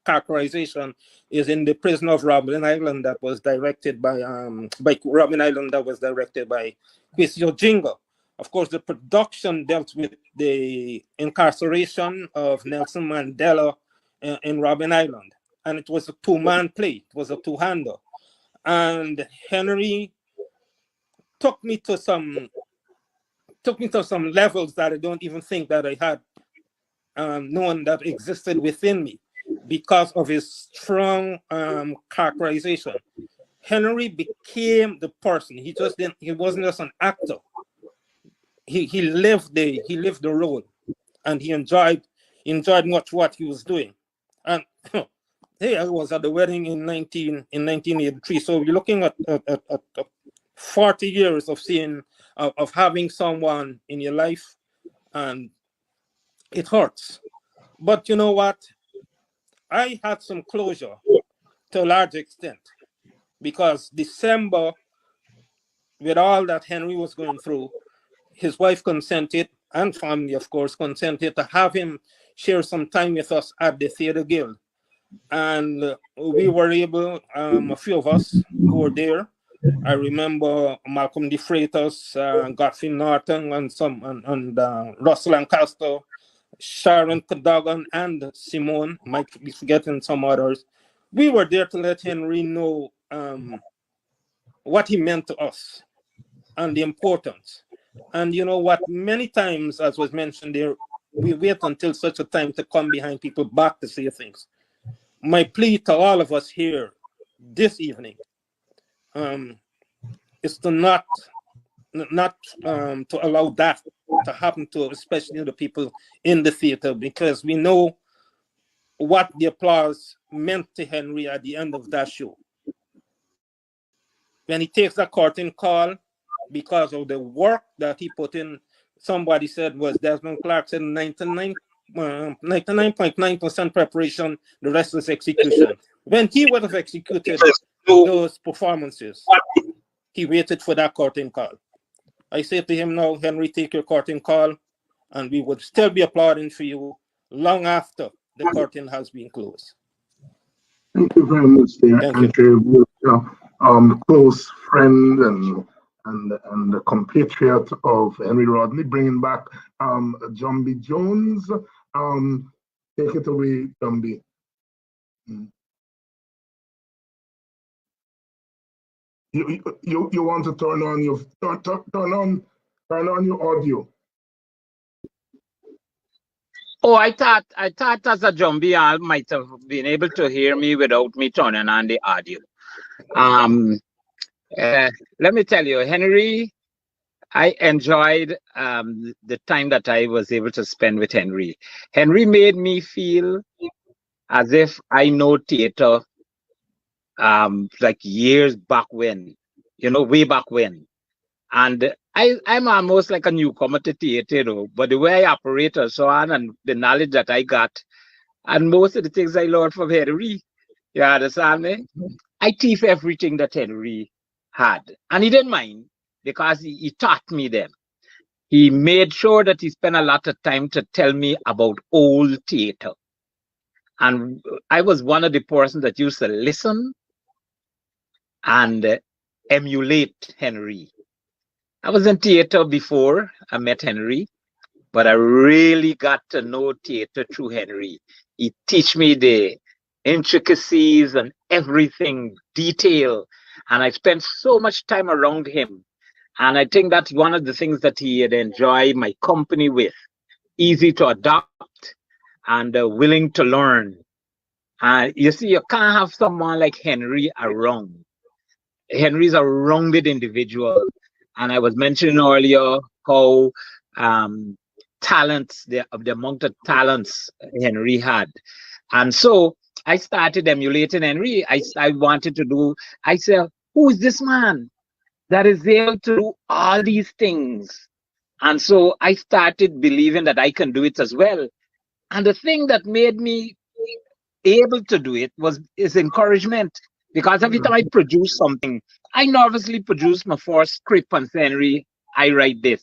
characterization is in The Prisoner of Robben Island, that was directed by Robben Island, that was directed by Kwesi Ojinga. Of course, the production dealt with the incarceration of Nelson Mandela in Robben Island, and it was a two-man play. It was a two-hander, and Henry took me to some levels that I don't even think that I had known that existed within me because of his strong characterization. Henry became the person. He wasn't just an actor. He lived the role, and he enjoyed much what he was doing. And hey, I was at the wedding in 1983. So we're looking at 40 years of seeing of having someone in your life, and it hurts. But you know what? I had some closure to a large extent, because December, with all that Henry was going through, his wife consented, and family, of course, consented to have him share some time with us at the Theatre Guild. And we were able, a few of us who were there. I remember Malcolm De Freitas, Godfrey Norton, and Russell Lancaster, Sharon Cadogan, and Simone. Might be forgetting some others. We were there to let Henry know what he meant to us and the importance. And you know what? Many times, as was mentioned there, we wait until such a time to come behind people back to say things. My plea to all of us here this evening is to not to allow that to happen to especially the people in the theater, because we know what the applause meant to Henry at the end of that show. When he takes a curtain call, because of the work that he put in, somebody said was Desmond Clark said 99.9% preparation, the rest is execution. When he would have executed those performances, he waited for that curtain call. I say to him now, Henry, take your curtain call, and we would still be applauding for you long after the curtain has been closed. Thank you very much, dear Andrew. Close friend and the compatriot of Henry Rodney, bringing back John B. Jones. Take it away, John B. You want to turn on your audio. Oh, I thought as a Jumbie, I might have been able to hear me without me turning on the audio. Let me tell you, Henry, I enjoyed the time that I was able to spend with Henry. Henry made me feel as if I know theater like years back when, way back when. And I'm almost like a newcomer to theater, but the way I operate and so on, and the knowledge that I got, and most of the things I learned from Henry, you understand me? I teach everything that Henry had. And he didn't mind, because he taught me them. He made sure that he spent a lot of time to tell me about old theater. And I was one of the persons that used to listen and emulate Henry. I was in theater before I met Henry, but I really got to know theater through Henry. He teach me the intricacies and everything, detail, and I spent so much time around him. And I think that's one of the things that he had enjoyed my company with. easy to adopt, and willing to learn. You see, you can't have someone like Henry around. Henry's a rounded individual. And I was mentioning earlier how talents, the amount of talents Henry had. And so I started emulating Henry. I wanted to do, I said, who is this man that is able to do all these things? And so I started believing that I can do it as well. And the thing that made me able to do it was his encouragement. Because every time I produce something, I nervously produce my first script and say, Henry, I write this.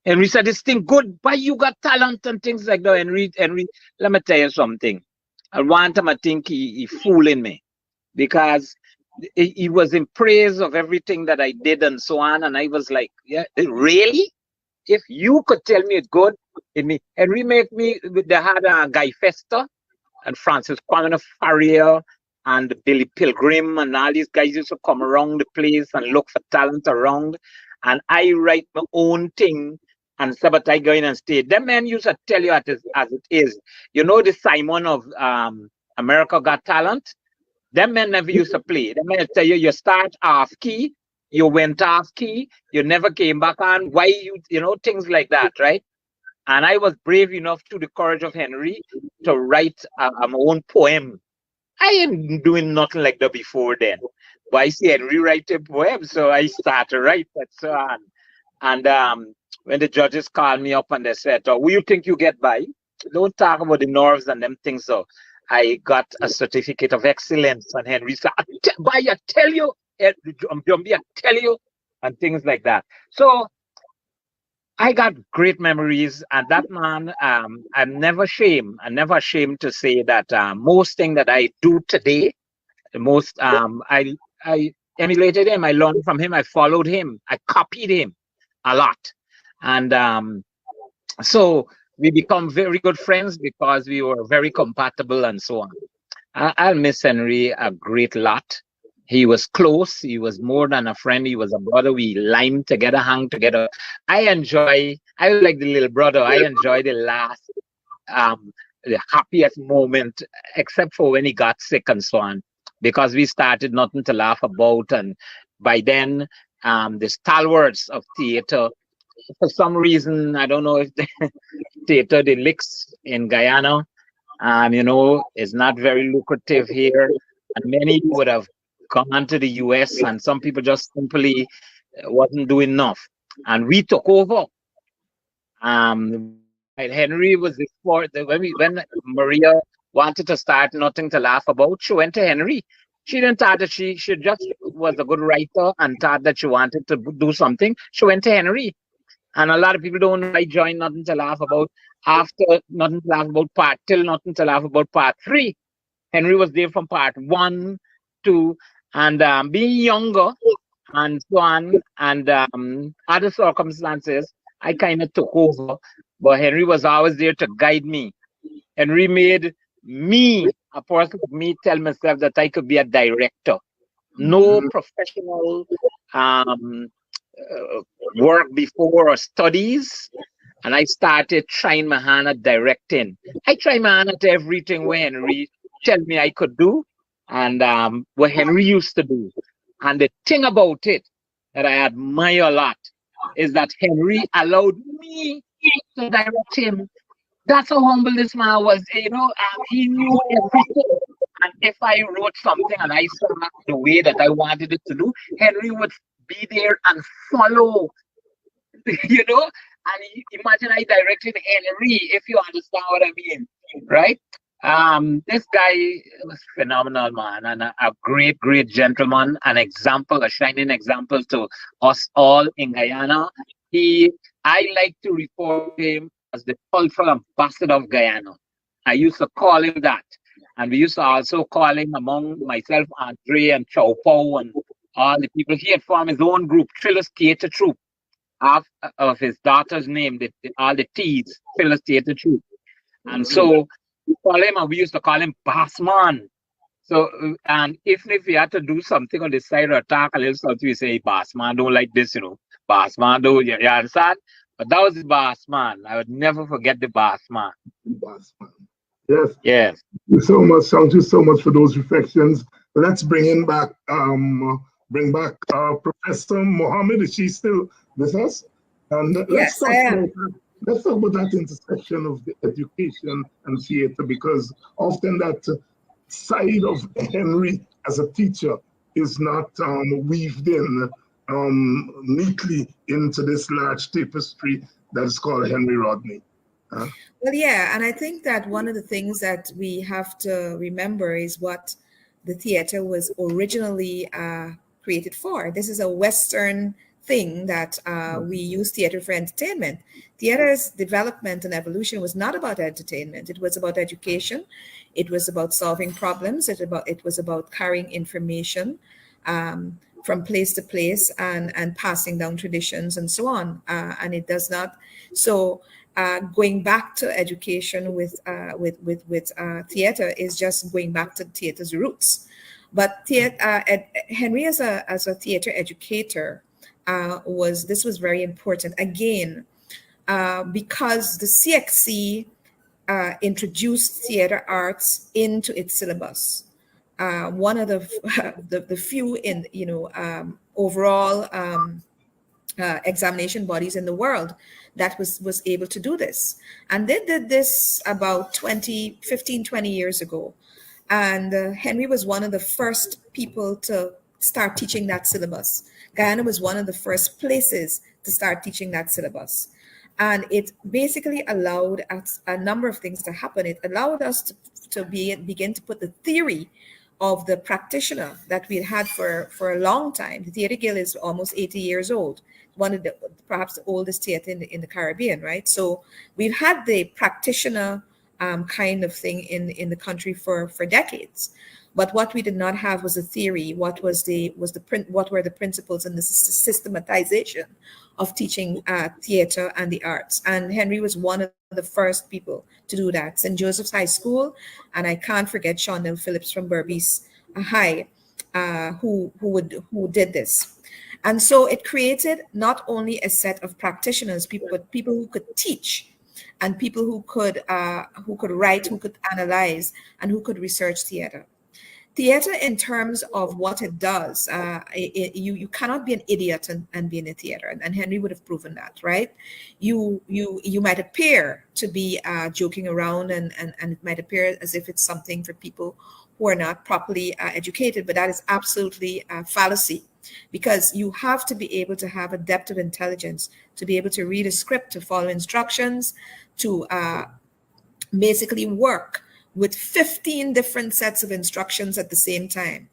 Henry said, this thing good, but you got talent and things like that. Henry, let me tell you something. At one time, I think he fooling me because he was in praise of everything that I did and so on. And I was like, yeah, really? If you could tell me it's good, Henry make me, they had Guy Fester and Francis Kwame Farrier and Billy Pilgrim and all these guys used to come around the place and look for talent around. And I write my own thing and sabotage going on stage. Them men used to tell you as it is. You know the Simon of America Got Talent? Them men never used to play. Them men tell you start off key, you went off key, you never came back on. Why you know, things like that, right? And I was brave enough through the courage of Henry to write my own poem. I ain't doing nothing like that before then. But I see Henry write a poem, so I started to write that so on. And when the judges called me up and they said, oh, will you think you get by? Don't talk about the nerves and them things. So I got a certificate of excellence. And Henry said, I tell you, Jumbie, I tell you, and things like that. So I got great memories, and that man, I'm never ashamed to say that most thing that I do today, I emulated him, I learned from him, I followed him, I copied him a lot. And so we become very good friends because we were very compatible and so on. I'll miss Henry a great lot. He was close. He was more than a friend. He was a brother. We limed together, hung together. I was like the little brother. I enjoy the last, the happiest moment, except for when he got sick and so on, because we started nothing to laugh about. And by then, the stalwarts of theater, for some reason, I don't know if the theater, the licks in Guyana, you know, is not very lucrative here. And many would have gone to the US, and some people just simply wasn't doing enough. And we took over. Henry was the sport. When Maria wanted to start Nothing to Laugh About, she went to Henry. She didn't thought that she just was a good writer and thought that she wanted to do something. She went to Henry. And a lot of people don't know I joined Nothing to Laugh About after Nothing to Laugh About part till Nothing to Laugh About part 3. Henry was there from part 1, 2, and being younger and so on, and other circumstances, I kind of took over. But Henry was always there to guide me. Henry made me, a person like me, tell myself that I could be a director. No professional work before or studies. And I started trying my hand at directing. I tried my hand at everything where Henry tell me I could do, and what Henry used to do. And the thing about it that I admire a lot is that Henry allowed me to direct him. That's how humble this man was. You know, he knew everything. And if I wrote something and I saw the way that I wanted it to do, Henry would be there and follow. You know, and imagine I directed Henry, if you understand what I mean, right? This guy was phenomenal, man, and a great, great gentleman, an example, a shining example to us all in Guyana. I like to refer to him as the cultural ambassador of Guyana. I used to call him that. And we used to also call him, among myself, Andre and Chow Pao and all the people. He had formed his own group, Thrillers Theater Troupe, of his daughter's name, all the T's, Thrillers Theater Troupe. And so we call him, and we used to call him Bassman. So, and if we had to do something on the side or talk a little something, we say, Bassman don't like this, you know. Bassman don't, you understand? But that was the boss man. I would never forget the boss man. Boss man. Yes. Yes. Thank you so much. Thank you so much for those reflections. Let's bring back Professor Mohammed. Is she still with us? And Yes, I am. let's talk about that intersection of the education and theater, because often that side of Henry as a teacher is not weaved in neatly into this large tapestry that is called Henry Rodney. Well, yeah, and I think that one of the things that we have to remember is what the theater was originally created for. This is a Western thing that we use theater for entertainment. Theater's development and evolution was not about entertainment. It was about education. It was about solving problems. It was about carrying information from place to place and passing down traditions and so on. And it does not. So going back to education with theater is just going back to theater's roots. But Henry, as a theater educator, was very important again because the CXC introduced theater arts into its syllabus. One of the few in overall examination bodies in the world that was able to do this. And they did this about 20 years ago. And Henry was one of the first people to start teaching that syllabus. Guyana was one of the first places to start teaching that syllabus. And it basically allowed a number of things to happen. It allowed us to begin to put the theory of the practitioner that we had for a long time. The Theatre Guild is almost 80 years old, one of perhaps the oldest theatre in the Caribbean, right? So we've had the practitioner kind of thing in the country for decades. But what we did not have was a theory. What were the principles and the systematization of teaching theater and the arts? And Henry was one of the first people to do that. St. Joseph's High School, and I can't forget Shondell Phillips from Berbice High, who did this. And so it created not only a set of practitioners, but people who could teach, and people who could write, who could analyze, and who could research theater. Theater, in terms of what it does, you cannot be an idiot and be in a theater, and Henry would have proven that, right? You might appear to be joking around, and it might appear as if it's something for people who are not properly educated, but that is absolutely a fallacy, because you have to be able to have a depth of intelligence to be able to read a script, to follow instructions, to basically work with 15 different sets of instructions at the same time.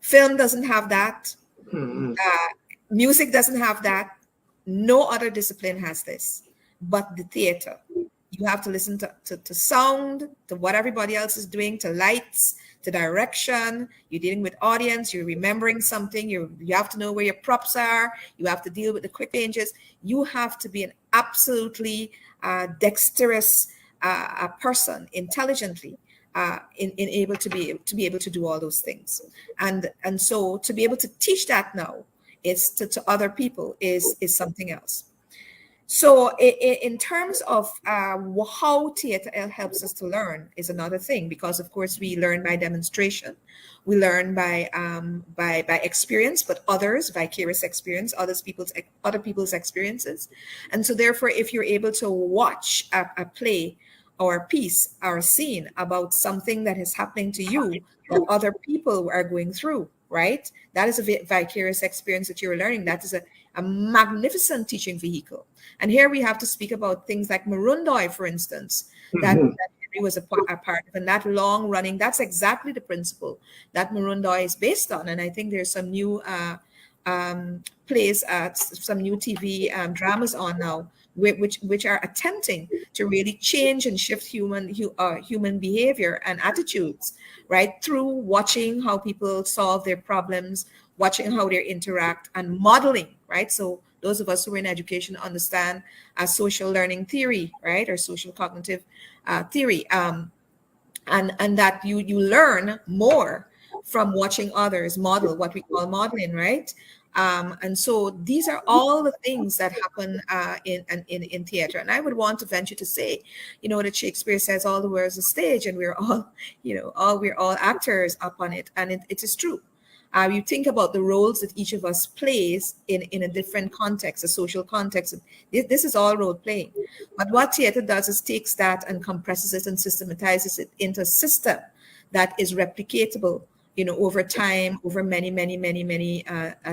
Film doesn't have that. Music doesn't have that. No other discipline has this, but the theater. You have to listen to sound, to what everybody else is doing, to lights, to direction. You're dealing with audience. You're remembering something. You have to know where your props are. You have to deal with the quick changes. You have to be an absolutely dexterous a person intelligently in able to be able to do all those things, and so to be able to teach that now is to other people is something else. So in terms of how theater helps us to learn is another thing, because of course we learn by demonstration, we learn by experience, but others vicarious experience, other people's experiences, and so therefore if you're able to watch a play or a piece or a scene about something that is happening to you that other people are going through, right? That is a vicarious experience that you're learning. That is a magnificent teaching vehicle. And here we have to speak about things like Marundoy, for instance, that Henry was a part of, and that long running, that's exactly the principle that Marundoy is based on. And I think there's some new plays, some new TV dramas on now, which are attempting to really change and shift human behavior and attitudes, right, through watching how people solve their problems, watching how they interact, and modeling, right? So those of us who are in education understand social learning theory, right, or social cognitive theory, and that you learn more from watching others model, what we call modeling, right? And so these are all the things that happen in theater. And I would want to venture to say, that Shakespeare says all the words of stage, and we're all, we're all actors up on it. And it is true. You think about the roles that each of us plays in a different context, a social context. This is all role playing. But what theater does is takes that and compresses it and systematizes it into a system that is replicatable, over time, over many, many, many, many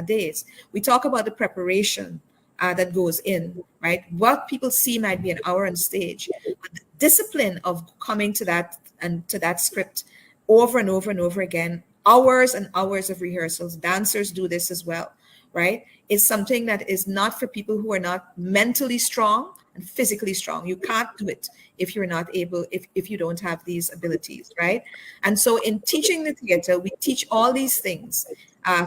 days. We talk about the preparation that goes in, right? What people see might be an hour on stage, but the discipline of coming to that and to that script over and over and over again, hours and hours of rehearsals. Dancers do this as well, right? It's something that is not for people who are not mentally strong and physically strong. You can't do it if you're not able, if you don't have these abilities, right? And so in teaching the theater, we teach all these things,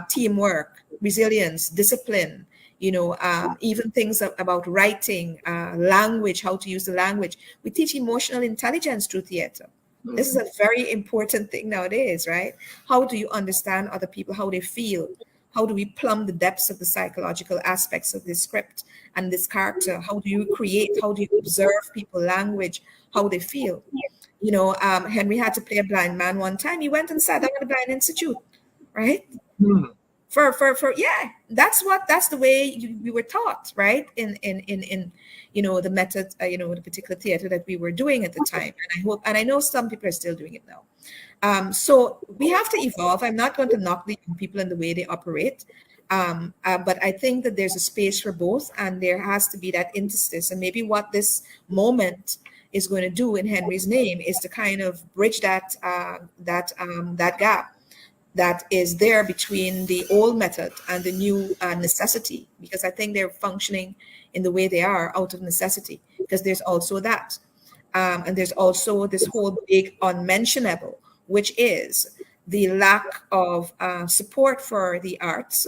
teamwork, resilience, discipline, even things about writing, language, how to use the language. We teach emotional intelligence through theater. This is a very important thing nowadays, right? How do you understand other people, how they feel? How do we plumb the depths of the psychological aspects of this script and this character? How do you create? How do you observe people, language, how they feel? Henry had to play a blind man one time. He went and sat down at the Blind Institute, right? That's the way we were taught, right? In the method, the particular theater that we were doing at the time. And I know some people are still doing it now. So we have to evolve. I'm not going to knock the young people in the way they operate. But I think that there's a space for both, and there has to be that interstice. And maybe what this moment is going to do in Henry's name is to kind of bridge that gap that is there between the old method and the new necessity, because I think they're functioning in the way they are out of necessity, because there's also that. And there's also this whole big unmentionable, which is the lack of support for the arts,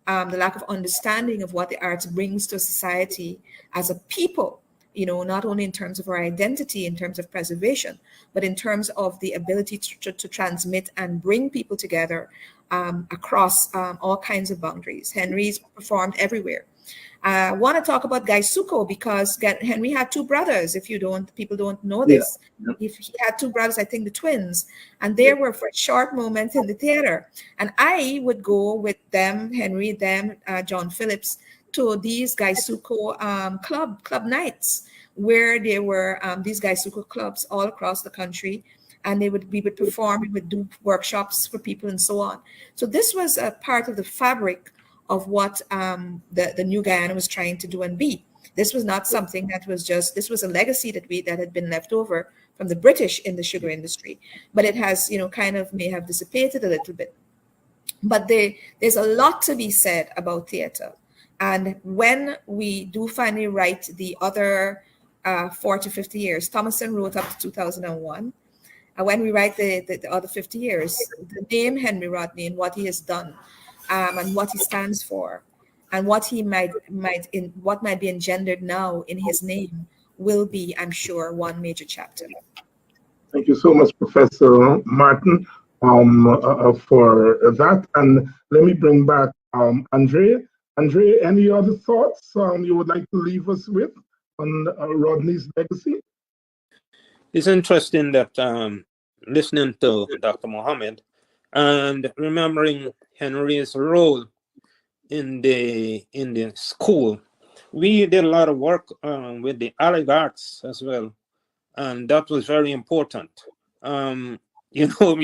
the lack of understanding of what the arts brings to society as a people, not only in terms of our identity, in terms of preservation, but in terms of the ability to transmit and bring people together across all kinds of boundaries. Henry's performed everywhere. I want to talk about Gaisuko because Henry had two brothers. People don't know this. Yeah. He had two brothers, I think the twins, and they were for a short moment in the theater. And I would go with them, Henry, John Phillips, to these Gaisuko club nights, where there were these Gaisuko clubs all across the country, and we would perform, we would do workshops for people and so on. So this was a part of the fabric of what the New Guyana was trying to do and be. This was not something that was this was a legacy that had been left over from the British in the sugar industry, but it has, kind of may have dissipated a little bit. But there's a lot to be said about theater. And when we do finally write the other 40 to 50 years, Thomason wrote up to 2001. And when we write the other 50 years, the name Henry Rodney and what he has done, and what he stands for, and what he might be engendered now in his name will be, I'm sure, one major chapter. Thank you so much, Professor Martin, for that. And let me bring back Andre. Andre, any other thoughts you would like to leave us with on Rodney's legacy? It's interesting that listening to Dr. Mohammed and remembering Henry's role in the school. We did a lot of work with the allied arts as well, and that was very important. We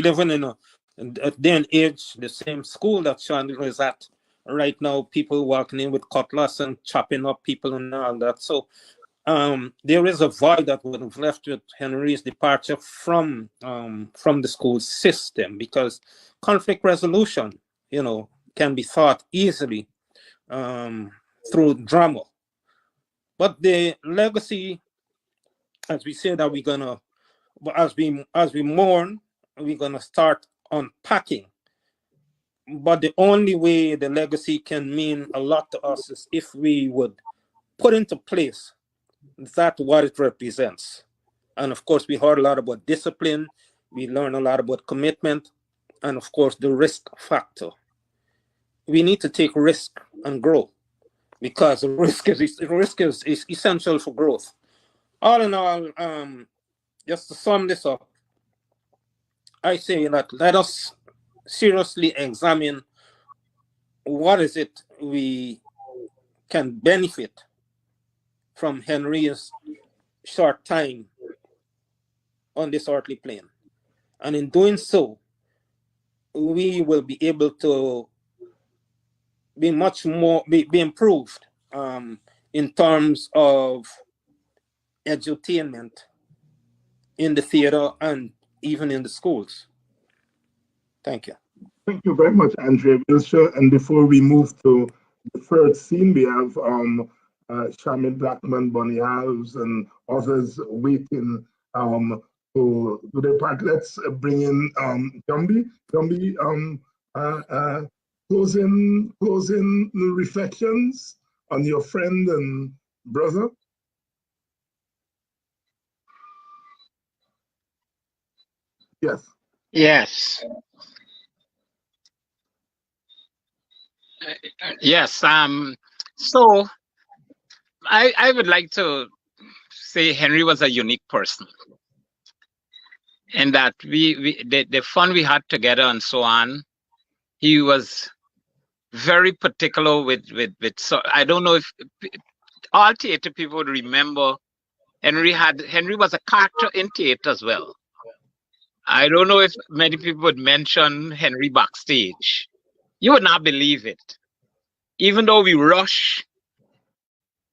live in a day and age, the same school that Sean is at right now, people walking in with cutlass and chopping up people and all that. So there is a void that would have left with Henry's departure from the school system, because conflict resolution, can be taught easily through drama. But the legacy, as we say that we're gonna, as we mourn, we're gonna start unpacking. But the only way the legacy can mean a lot to us is if we would put into place that what it represents. And of course, we heard a lot about discipline. We learned a lot about commitment, and of course, the risk factor. we need to take risk and grow, because risk is essential for growth. All in all, just to sum this up, I say that let us seriously examine what is it we can benefit from Henry's short time on this earthly plane. And in doing so, we will be able to be much more, be improved in terms of edutainment in the theater and even in the schools. Thank you. Thank you very much, Andrea Wilshire. And before we move to the third scene, we have Shaman Blackman, Bonnie Alves, and others waiting to do their part. Let's bring in Gumby. Gumby, closing reflections on your friend and brother. Yes. Yes. Yes. So I would like to say Henry was a unique person, and that the fun we had together and so on. He was very particular with so I don't know if all theater people would remember Henry was a character in theater as well. I don't know if many people would mention Henry backstage. You would not believe it. Even though we rush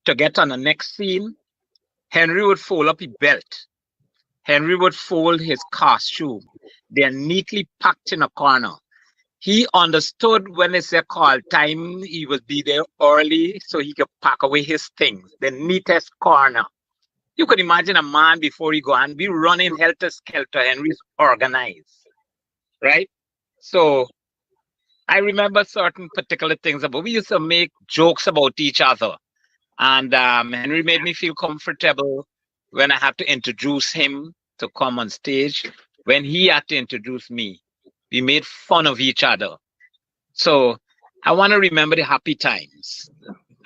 to get on the next scene, Henry would fold up his belt. Henry would fold his costume. They're neatly packed in a corner. He understood when it's a call time, he would be there early so he could pack away his things. The neatest corner. You could imagine a man before he go and be running helter skelter. Henry's organized, right? So I remember certain particular things about. We used to make jokes about each other, and Henry made me feel comfortable when I had to introduce him to come on stage. When he had to introduce me, we made fun of each other. So I want to remember the happy times.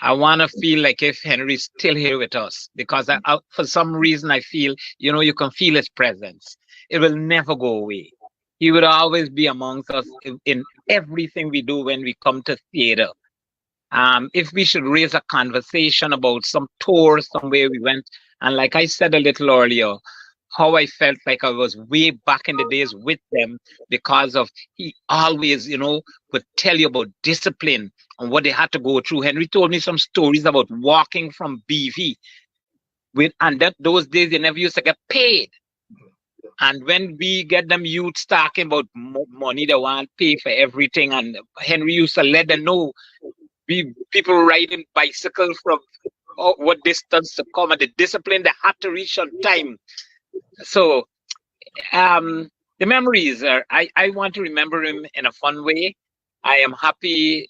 I want to feel like if Henry's still here with us, because for some reason I feel, you can feel his presence. It will never go away. He would always be amongst us in everything we do when we come to theater. If we should raise a conversation about some tour somewhere we went, and like I said a little earlier, how I felt like I was way back in the days with them because of he always, would tell you about discipline and what they had to go through. Henry told me some stories about walking from BV and those days they never used to get paid. And when we get them youths talking about money, they want to pay for everything. And Henry used to let them know people riding bicycles from what distance to come, and the discipline they had to reach on time. So the memories are, I want to remember him in a fun way. I am happy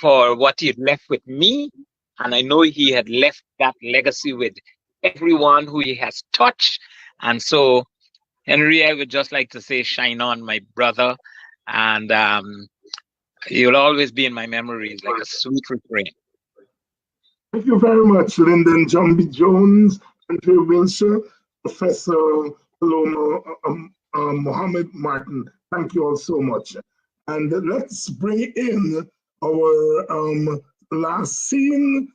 for what he had left with me. And I know he had left that legacy with everyone who he has touched. And so, Henry, I would just like to say, shine on, my brother. And you'll always be in my memories like a sweet refrain. Thank you very much, Lyndon Jumbie Jones, Andrea Wilshire, Professor Paloma Mohammed Martin. Thank you all so much. And let's bring in our last scene,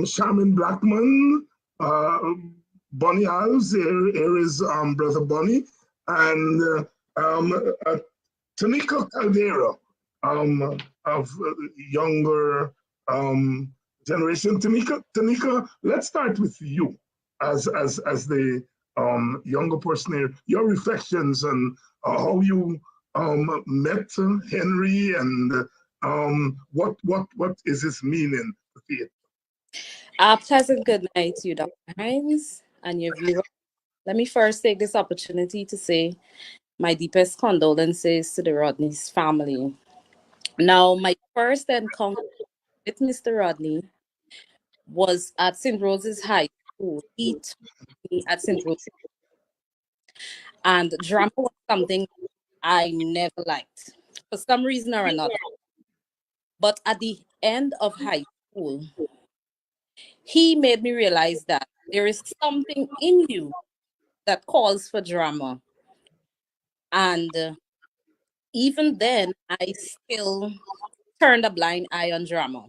Shaman Blackman, Bonnie Alves, here is Brother Bonnie, and Tanika Caldera, of younger generation. Tanika, let's start with you as the younger person here. Your reflections on how you met Henry, and what is his meaning to theater? Pleasant good night to you, Dr. Hines, and your viewers. Let me first take this opportunity to say my deepest condolences to the Rodney's family. Now, my first encounter with Mr. Rodney was at St. Rose's High School. He taught me at St. Rose, and drama was something I never liked for some reason or another. But at the end of high school, he made me realize that there is something in you that calls for drama. And even then, I still turned a blind eye on drama.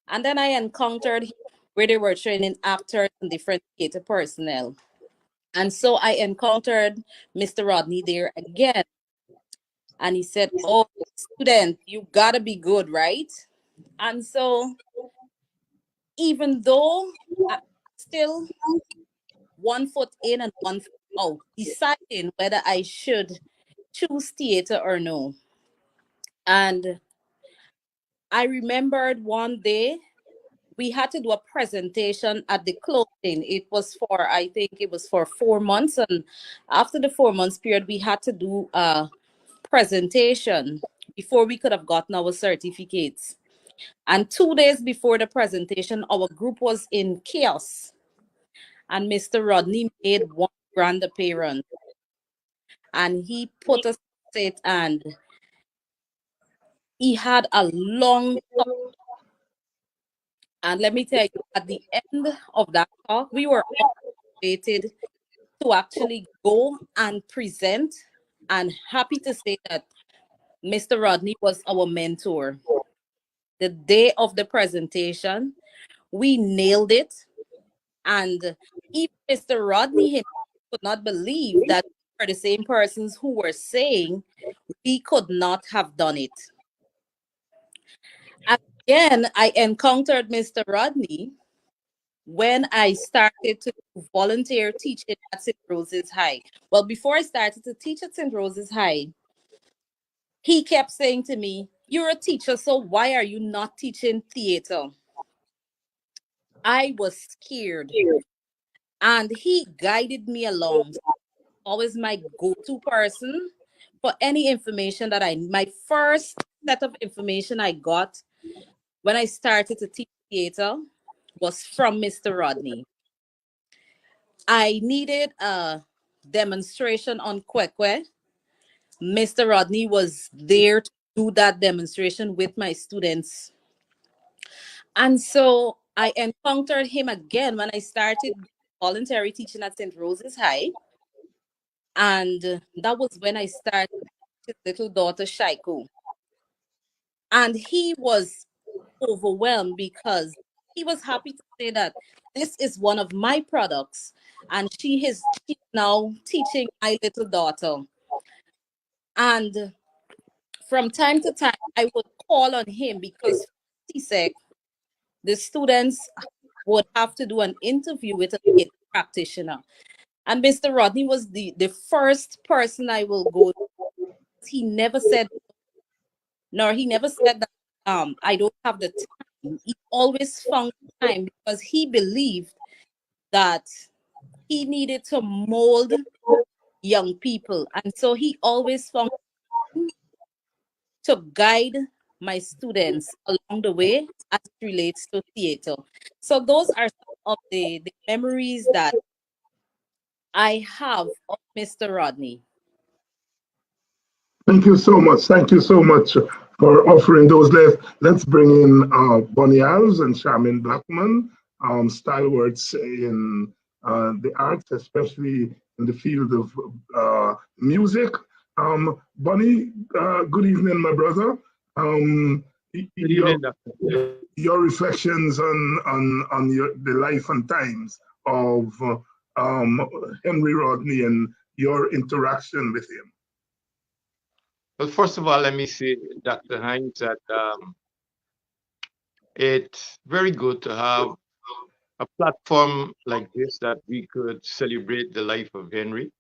And then I encountered him where they were training actors and different theater personnel. And so I encountered Mr. Rodney there again. And he said, "Oh, student, you gotta be good, right?" And so even though I still one foot in and one foot out, deciding whether I should choose theater or no. And I remembered one day we had to do a presentation at the closing. It was for, I think it was for 4 months. And after the 4 months period, we had to do a presentation before we could have gotten our certificates. And 2 days before the presentation, our group was in chaos. And Mr. Rodney made one grand appearance. And he put us on it, and he had a long talk. And let me tell you, at the end of that talk, we were all motivated to actually go and present, and happy to say that Mr. Rodney was our mentor. The day of the presentation, we nailed it. And even Mr. Rodney himself could not believe that we were the same persons who were saying we could not have done it. Again, I encountered Mr. Rodney when I started to volunteer teaching at St. Rose's High. Well, before I started to teach at St. Rose's High, he kept saying to me, "You're a teacher, so why are you not teaching theater?" I was scared, and he guided me along. Always my go-to person for any information that my first set of information I got when I started to teach theater was from Mr. Rodney. I needed a demonstration on Kwekwe. Mr. Rodney was there to do that demonstration with my students. And so I encountered him again when I started voluntary teaching at St. Rose's High. And that was when I started his little daughter, Shaiko. And he was overwhelmed because he was happy to say that this is one of my products. And she's now teaching my little daughter. And from time to time, I would call on him because he said the students would have to do an interview with a theater practitioner. And Mr. Rodney was the first person I will go to. He never said, he never said that I don't have the time. He always found time because he believed that he needed to mold young people. And so he always found time to guide my students along the way as it relates to theater. So those are some of the memories that I have of Mr. Rodney. Thank you so much. Thank you so much for offering those. Let's bring in Bonnie Alves and Charmaine Blackman, stalwarts in the arts, especially in the field of music. Bonnie, good evening, my brother. Your reflections on the life and times of Henry Rodney and your interaction with him. Well, first of all, let me say, Dr. Hines, that it's very good to have a platform like this that we could celebrate the life of Henry,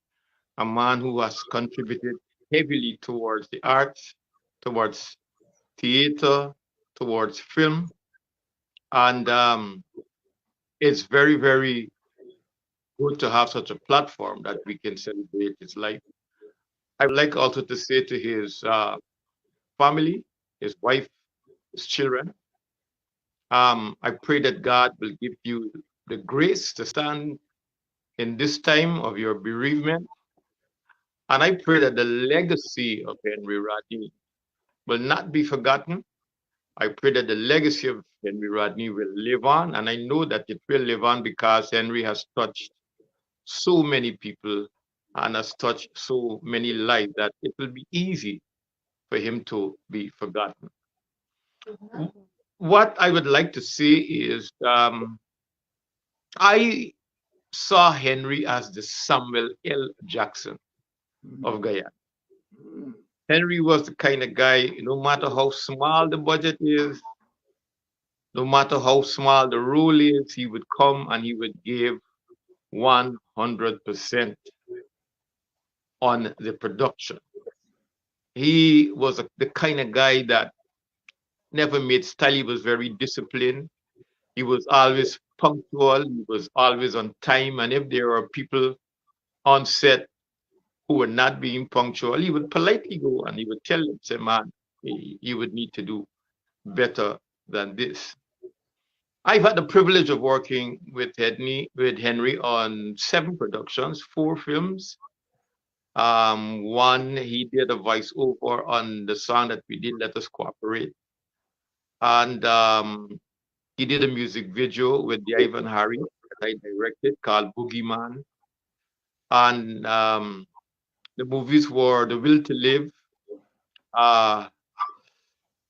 a man who has contributed heavily towards the arts, towards theater, towards film. And it's very, very good to have such a platform that we can celebrate his life. I would like also to say to his family, his wife, his children, I pray that God will give you the grace to stand in this time of your bereavement. And I pray that the legacy of Henry Rodney will not be forgotten, I pray that the legacy of Henry Rodney will live on, and I know that it will live on because Henry has touched so many people and has touched so many lives that it will be easy for him to be forgotten. What I would like to say is I saw Henry as the Samuel L. Jackson of Guyana. Henry was the kind of guy, no matter how small the budget is, no matter how small the role is, he would come and he would give 100% on the production. He was the kind of guy that never made style. He was very disciplined. He was always punctual. He was always on time. And if there are people on set who were not being punctual, he would politely go and he would tell them, say, man, you would need to do better than this. I've had the privilege of working with Henry on 7 productions, 4 films. One, he did a voiceover on the song that we did, Let Us Cooperate. And he did a music video with the Ivan Harry that I directed called Boogeyman. And the movies were The Will to Live,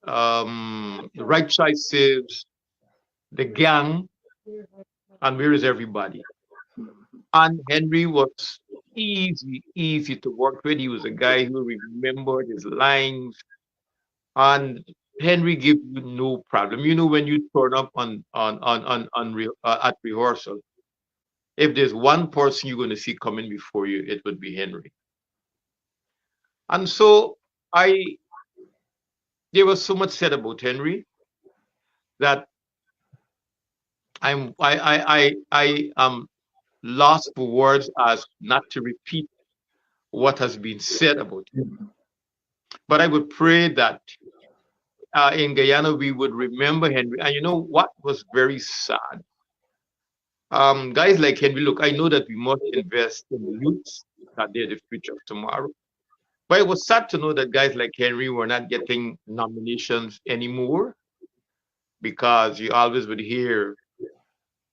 The Right Choices, The Gang, and Where Is Everybody? And Henry was easy to work with. He was a guy who remembered his lines, and Henry gave you no problem. You know, when you turn up at rehearsal, if there's one person you're going to see coming before you, it would be Henry. And so there was so much said about Henry that I am lost for words as not to repeat what has been said about him. But I would pray that in Guyana we would remember Henry. And you know what was very sad? Guys like Henry, look, I know that we must invest in the youths, that they're the future of tomorrow. But it was sad to know that guys like Henry were not getting nominations anymore, because you always would hear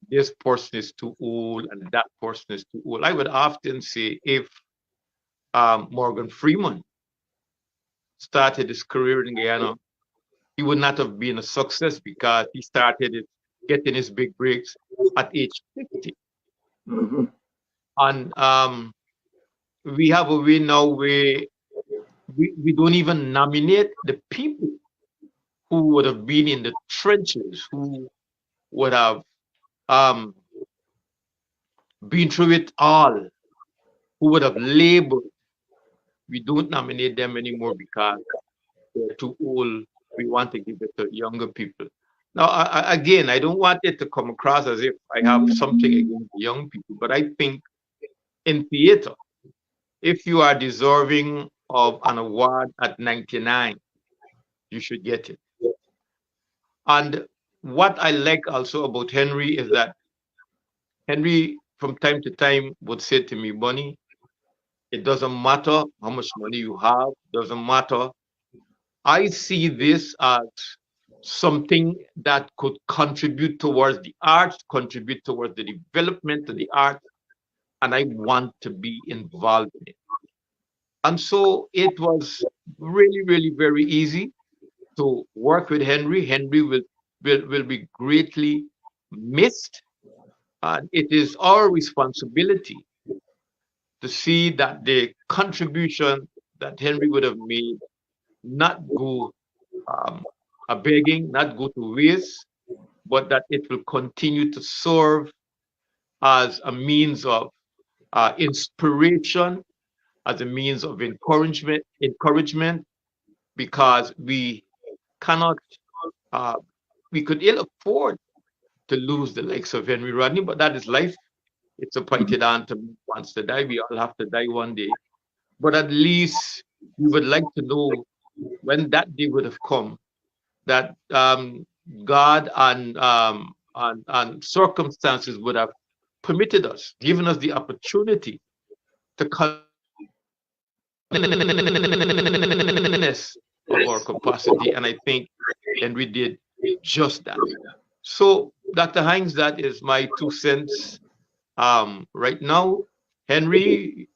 this person is too old and that person is too old. I would often say if Morgan Freeman started his career in Guyana, he would not have been a success because he started getting his big breaks at age 50. Mm-hmm. And we have a way now where we don't even nominate the people who would have been in the trenches, who would have been through it all, who would have labored. We don't nominate them anymore because they're too old. We want to give it to younger people. Now, again, I don't want it to come across as if I have something against young people, but I think in theater, if you are deserving of an award at 99, you should get it. And what I like also about Henry is that Henry, from time to time, would say to me, Bunny, it doesn't matter how much money you have, doesn't matter. I see this as something that could contribute towards the arts, contribute towards the development of the arts, and I want to be involved in it. And so it was really, really very easy to work with Henry. Henry will be greatly missed. And it is our responsibility to see that the contribution that Henry would have made not go a begging, not go to waste, but that it will continue to serve as a means of inspiration, as a means of encouragement, because we cannot, we could ill afford to lose the likes of Henry Rodney, but that is life. It's appointed unto me once to die. We all have to die one day. But at least we would like to know when that day would have come, that God and circumstances would have permitted us, given us the opportunity to of our capacity. And I think Henry did just that. So, Dr. Hines, that is my 2 cents. Right now, Henry,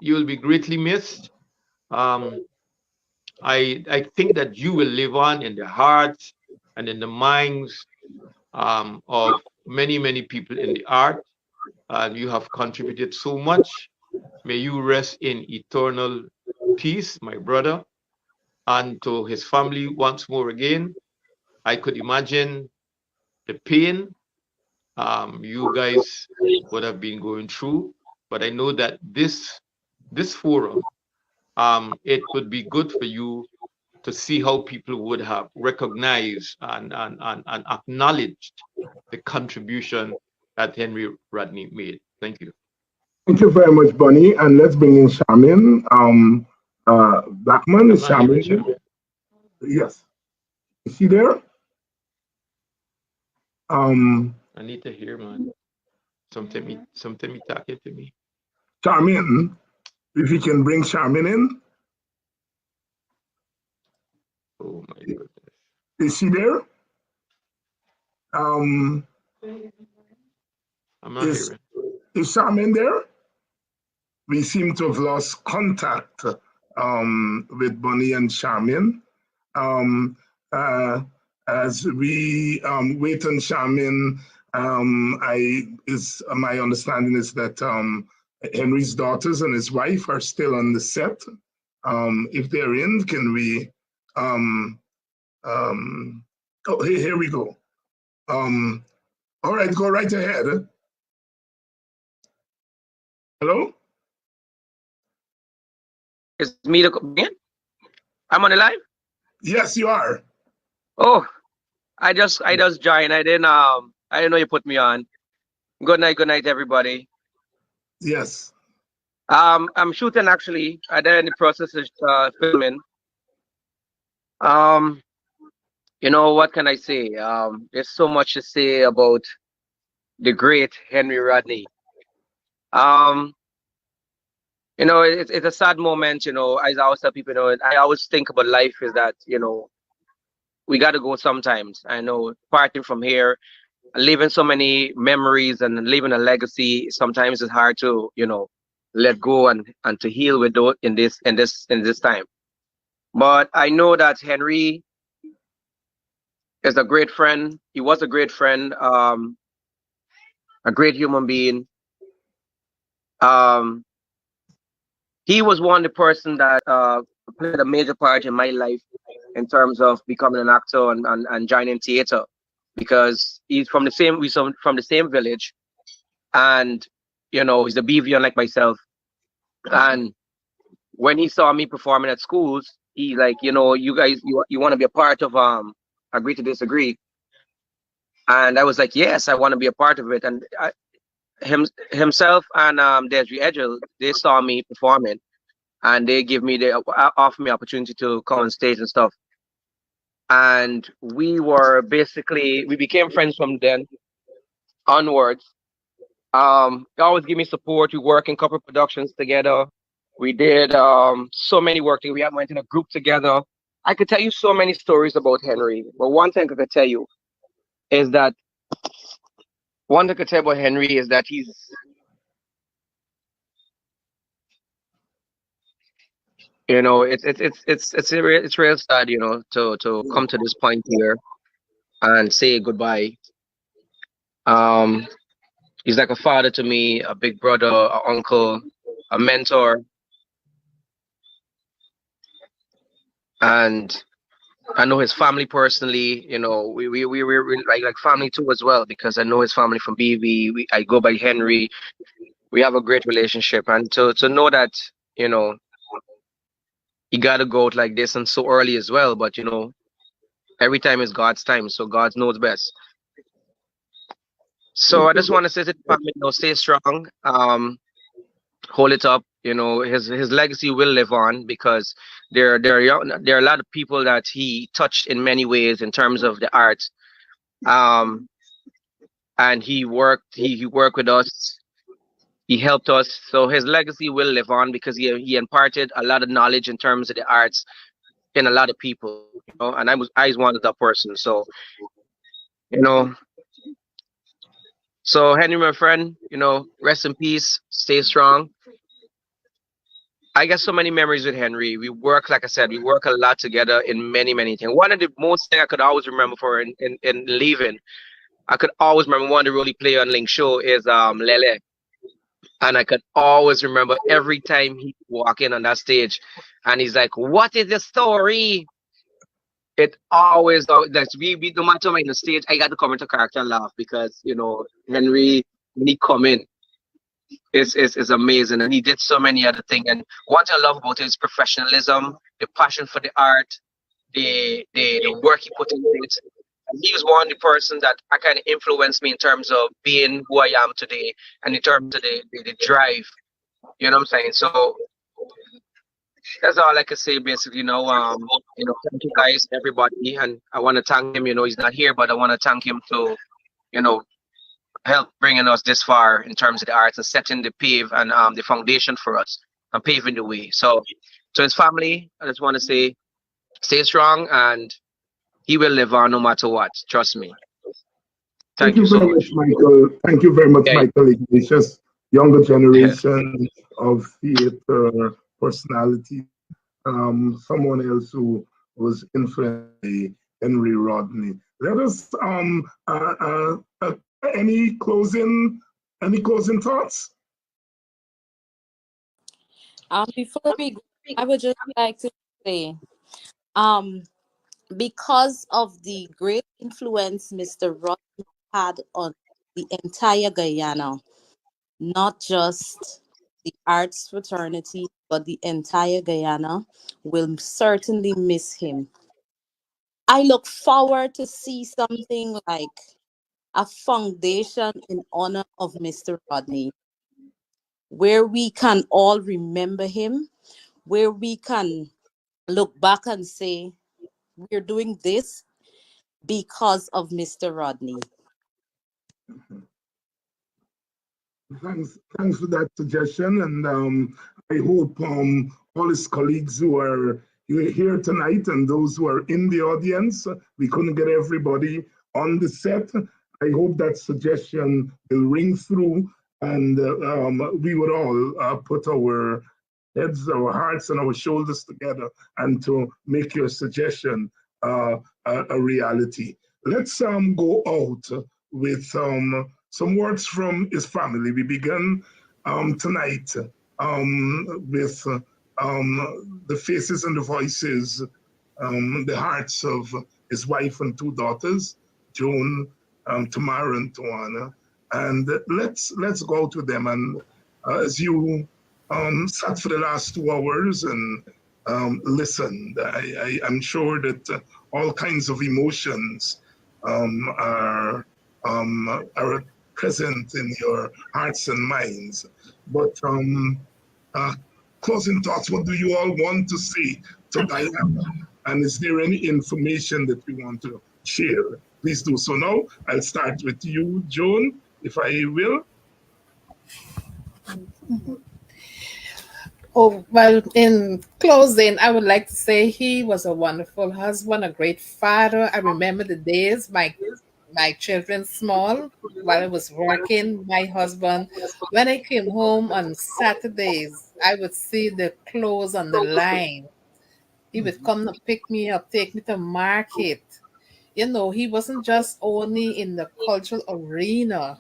you will be greatly missed. Um, I think that you will live on in the hearts and in the minds of many, many people in the art. And you have contributed so much. May you rest in eternal peace, my brother. And to his family, once more again, I could imagine the pain you guys would have been going through. But I know that this forum, it would be good for you to see how people would have recognized and acknowledged the contribution that Henry Rodney made. Thank you. Thank you very much, Bunny. And let's bring in Shamin. Blackman, I'm is not hearing Shamin? Shaman. Yes. Is he there? I need to hear, man. Something me talking to me. Shamin, if you can bring Shamin in. Oh my goodness. Is she there? I'm not Is hearing. Shamin there? We seem to have lost contact with Bunny and Shamin. Um, as we wait on Shamin, my understanding is that Henry's daughters and his wife are still on the set. If they're in, can we? Oh, here we go. All right, go right ahead. Hello? It's me to begin? I'm on the live? Yes, you are. Oh, I just joined. I didn't know you put me on. Good night, everybody. Yes. I'm shooting actually. I'm in the process of filming. Um, what can I say? There's so much to say about the great Henry Rodney. Um, it's a sad moment. As I always tell people, I always think about life is that we got to go sometimes. I know parting from here, leaving so many memories and leaving a legacy. Sometimes it's hard to let go and to heal with those in this time. But I know that Henry is a great friend. He was a great friend, a great human being. Um, he was one of the person that played a major part in my life in terms of becoming an actor and joining theater because he's from the same from the same village, and he's a BVN like myself. And when he saw me performing at schools, he like, you guys, you want to be a part of Agree to Disagree. And I was like, yes, I want to be a part of it. And himself and Desiree Edgel, they saw me performing, and they offer me opportunity to come on stage and stuff. And we became friends from then onwards. He always give me support. We work in corporate productions together. We did so many work. We went in a group together. I could tell you so many stories about Henry, but one thing I could tell about Henry is that it's real sad, to come to this point here and say goodbye. Um, he's like a father to me, a big brother, an uncle, a mentor, and I know his family personally. We're like family too as well because I know his family from BV. I go by Henry. We have a great relationship, and to know that you know he got to go out like this and so early as well. But every time is God's time, so God knows best. So I just want to say to the family, stay strong. Hold it up. His legacy will live on because there are a lot of people that he touched in many ways in terms of the art. Um, and he worked with us. He helped us. So his legacy will live on because he imparted a lot of knowledge in terms of the arts. in a lot of people, and I was one of that person. So, you know, so Henry, my friend, rest in peace, stay strong. I got so many memories with Henry. We work, like I said, we work a lot together in many, many things. One of the most thing I could always remember for in leaving, I could always remember one of the role he played on Link Show is Lele. And I could always remember every time he walk in on that stage and he's like, "What is the story?" It always like we no matter in the stage, I got to come into character and laugh because Henry, when he come in, is amazing, and he did so many other things. And what I love about his professionalism, the passion for the art, the work he put into it. He was one of the person that I kind of influenced me in terms of being who I am today, and in terms of the drive. You know what I'm saying? So that's all I can say basically. Thank you guys, everybody, and I want to thank him. He's not here, but I want to thank him to, you know, help bringing us this far in terms of the arts and setting the foundation for us and paving the way. So to his family, I just want to say, stay strong, and he will live on no matter what. Trust me. Thank you so very much. much, Michael. Thank you very much, Yeah. Michael Ignatius, younger generation of theater personality. Someone else who was influenced by Henry Rodney. Let us any closing thoughts? Before we go, I would just like to say, because of the great influence Mr. Rodney had on the entire Guyana, not just the arts fraternity, but the entire Guyana, will certainly miss him. I look forward to see something like a foundation in honor of Mr. Rodney, where we can all remember him, where we can look back and say, we're doing this because of Mr. Rodney. Thanks for that suggestion, and I hope all his colleagues who are here tonight and those who are in the audience, we couldn't get everybody on the set. I hope that suggestion will ring through, and we would all put our heads, our hearts, and our shoulders together and to make your suggestion a reality. Let's go out with some words from his family. We begin tonight with the faces and the voices, the hearts of his wife and two daughters, Joan, Tamara, and Tawana. And let's go out with them. And as you sat for the last 2 hours and listened, I'm sure that all kinds of emotions are present in your hearts and minds. But closing thoughts, what do you all want to say to Guyana? And is there any information that you want to share? Please do so now. I'll start with you, Joan, if I will. Oh, well, in closing, I would like to say he was a wonderful husband, a great father. I remember the days my children small while I was working, my husband, when I came home on Saturdays, I would see the clothes on the line. He would come to pick me up, take me to market. He wasn't just only in the cultural arena,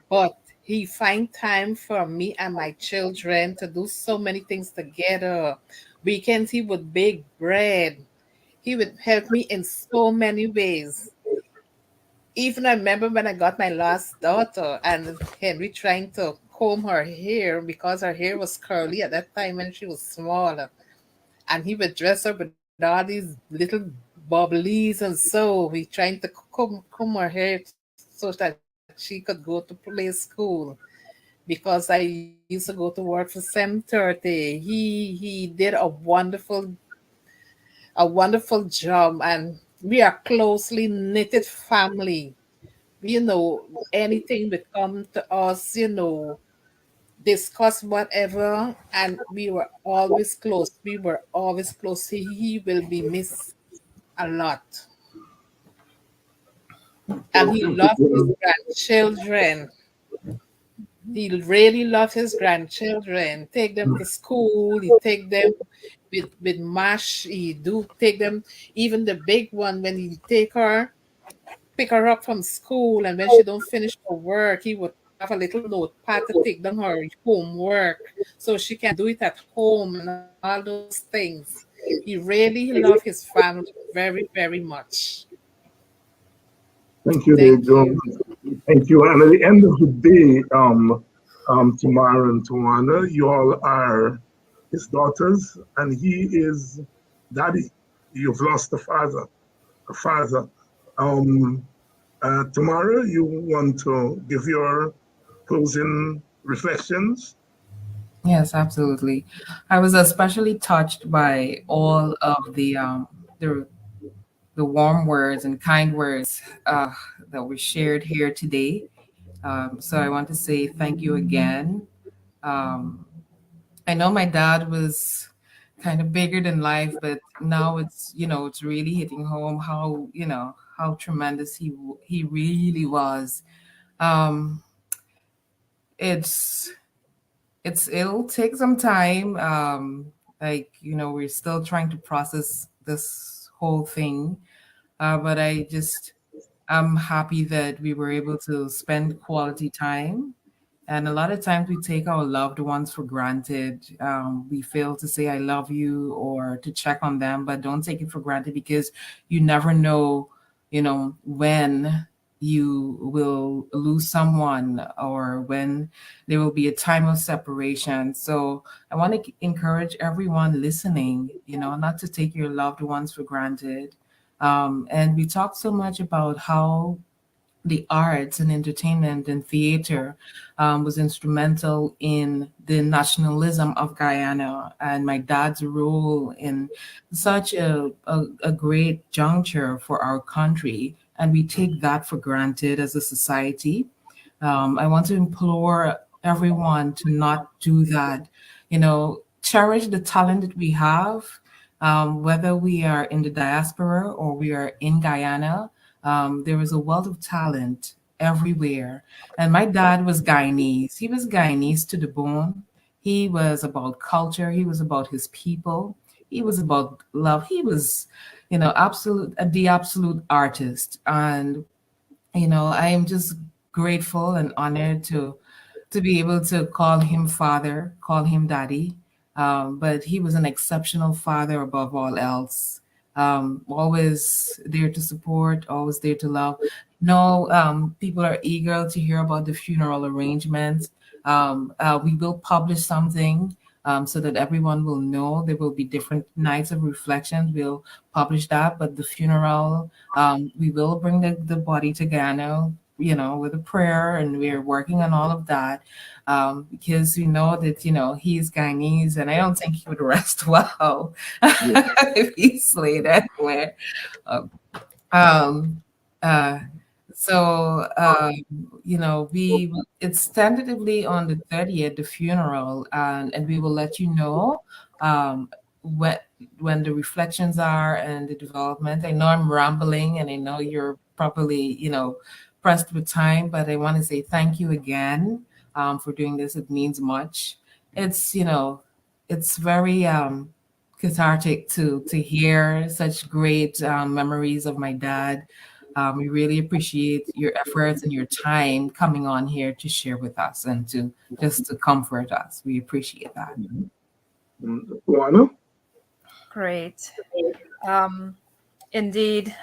but he find time for me and my children to do so many things together. Weekends he would bake bread. He would help me in so many ways. Even I remember when I got my last daughter and Henry trying to comb her hair because her hair was curly at that time when she was small. And he would dress her with all these little bubblies and so he trying to comb her hair so that she could go to play school because I used to go to work for 7:30. He did a wonderful job, and we are closely knitted family. Anything would come to us, discuss whatever, and we were always close. We were always close. He will be missed a lot. And he loved his grandchildren. He really loved his grandchildren. Take them to school. He take them with mash. He do take them, even the big one, when he pick her up from school, and when she don't finish her work, he would have a little notepad to take down her homework so she can do it at home and all those things. He really loved his family very, very much. Thank you, Thank Dejo. you. Thank you. And at the end of the day, Tamara and Tawana, you all are his daughters, and he is daddy. You've lost a father. A father. Tamara, you want to give your closing reflections? Yes, absolutely. I was especially touched by all of the the warm words and kind words that were shared here today. So I want to say thank you again. Um, I know my dad was kind of bigger than life, but now it's really hitting home how how tremendous he really was. Um, it's it'll take some time. We're still trying to process this whole thing, but I'm happy that we were able to spend quality time. And a lot of times we take our loved ones for granted. We fail to say, I love you, or to check on them, but don't take it for granted because you never know, when you will lose someone or when there will be a time of separation. So I want to encourage everyone listening, not to take your loved ones for granted. And we talked so much about how the arts and entertainment and theater was instrumental in the nationalism of Guyana and my dad's role in such a great juncture for our country. And we take that for granted as a society. I want to implore everyone to not do that. Cherish the talent that we have, whether we are in the diaspora or we are in Guyana. There is a wealth of talent everywhere. And my dad was Guyanese. He was Guyanese to the bone. He was about culture. He was about his people. He was about love. He was, the absolute artist. And I am just grateful and honored to be able to call him father, call him daddy. But he was an exceptional father above all else. Always there to support, always there to love. No, people are eager to hear about the funeral arrangements. We will publish something so that everyone will know. There will be different nights of reflections. We'll publish that, but the funeral, we will bring the body to Ghana, with a prayer, and we're working on all of that because we know that, he's Guyanese, and I don't think he would rest well if he's laid anywhere. Um, uh, so, it's tentatively on the 30th, the funeral, and we will let you know um, when when the reflections are and the development. I know I'm rambling, and I know you're probably, pressed with time, but I want to say thank you again for doing this. It means much. It's very cathartic to hear such great memories of my dad. We really appreciate your efforts and your time coming on here to share with us and to just to comfort us. We appreciate that. Tawana? Great. Um, Indeed,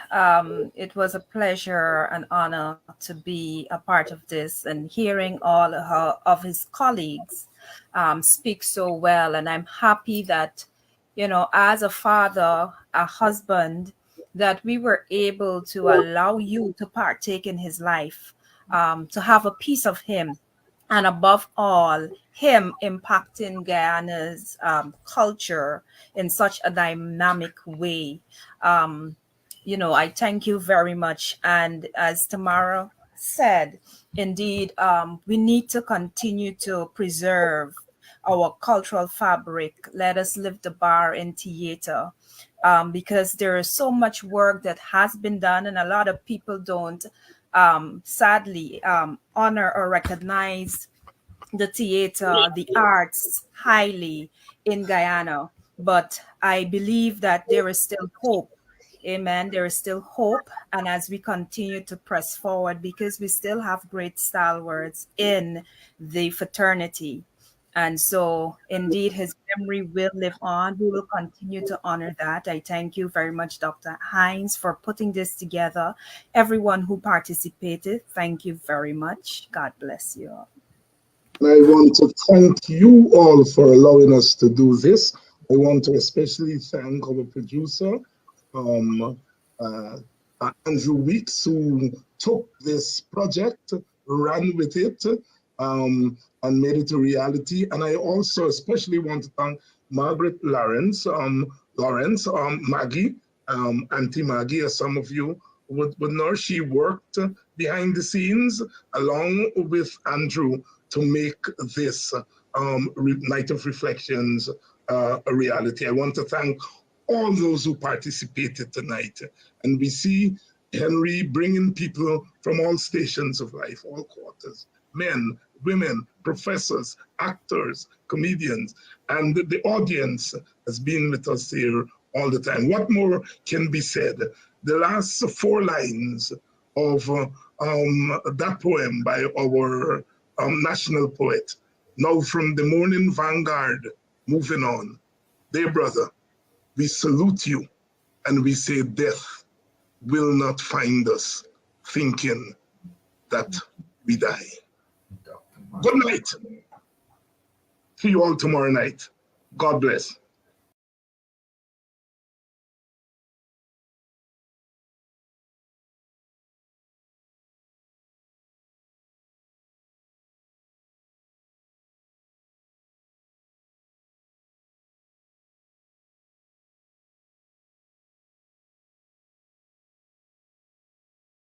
it was a pleasure and honor to be a part of this and hearing all of his colleagues speak so well. And I'm happy that, as a father, a husband, that we were able to allow you to partake in his life, to have a piece of him, and above all, him impacting Guyana's culture in such a dynamic way. I thank you very much. And as Tamara said, indeed, we need to continue to preserve our cultural fabric. Let us lift the bar in theater, because there is so much work that has been done, and a lot of people don't, sadly, honor or recognize the theater, the arts highly in Guyana. But I believe that there is still hope. Amen. There is still hope. And as we continue to press forward, because we still have great stalwarts in the fraternity. And so, indeed, his memory will live on. We will continue to honor that. I thank you very much, Dr. Hines, for putting this together. Everyone who participated, thank you very much. God bless you all. I want to thank you all for allowing us to do this. I want to especially thank our producer, um, uh, Andrew Weeks, who took this project, ran with it, and made it a reality. And I also especially want to thank Margaret Lawrence, Maggie, Auntie Maggie, as some of you would know. She worked behind the scenes along with Andrew to make this Night of Reflections a reality. I want to thank all those who participated tonight. And we see Henry bringing people from all stations of life, all quarters, men, women, professors, actors, comedians, and the audience has been with us here all the time. What more can be said? The last 4 lines of that poem by our national poet. Now from the morning vanguard, moving on. Dear brother, we salute you and we say death will not find us thinking that we die. Good night. See you all tomorrow night. God bless.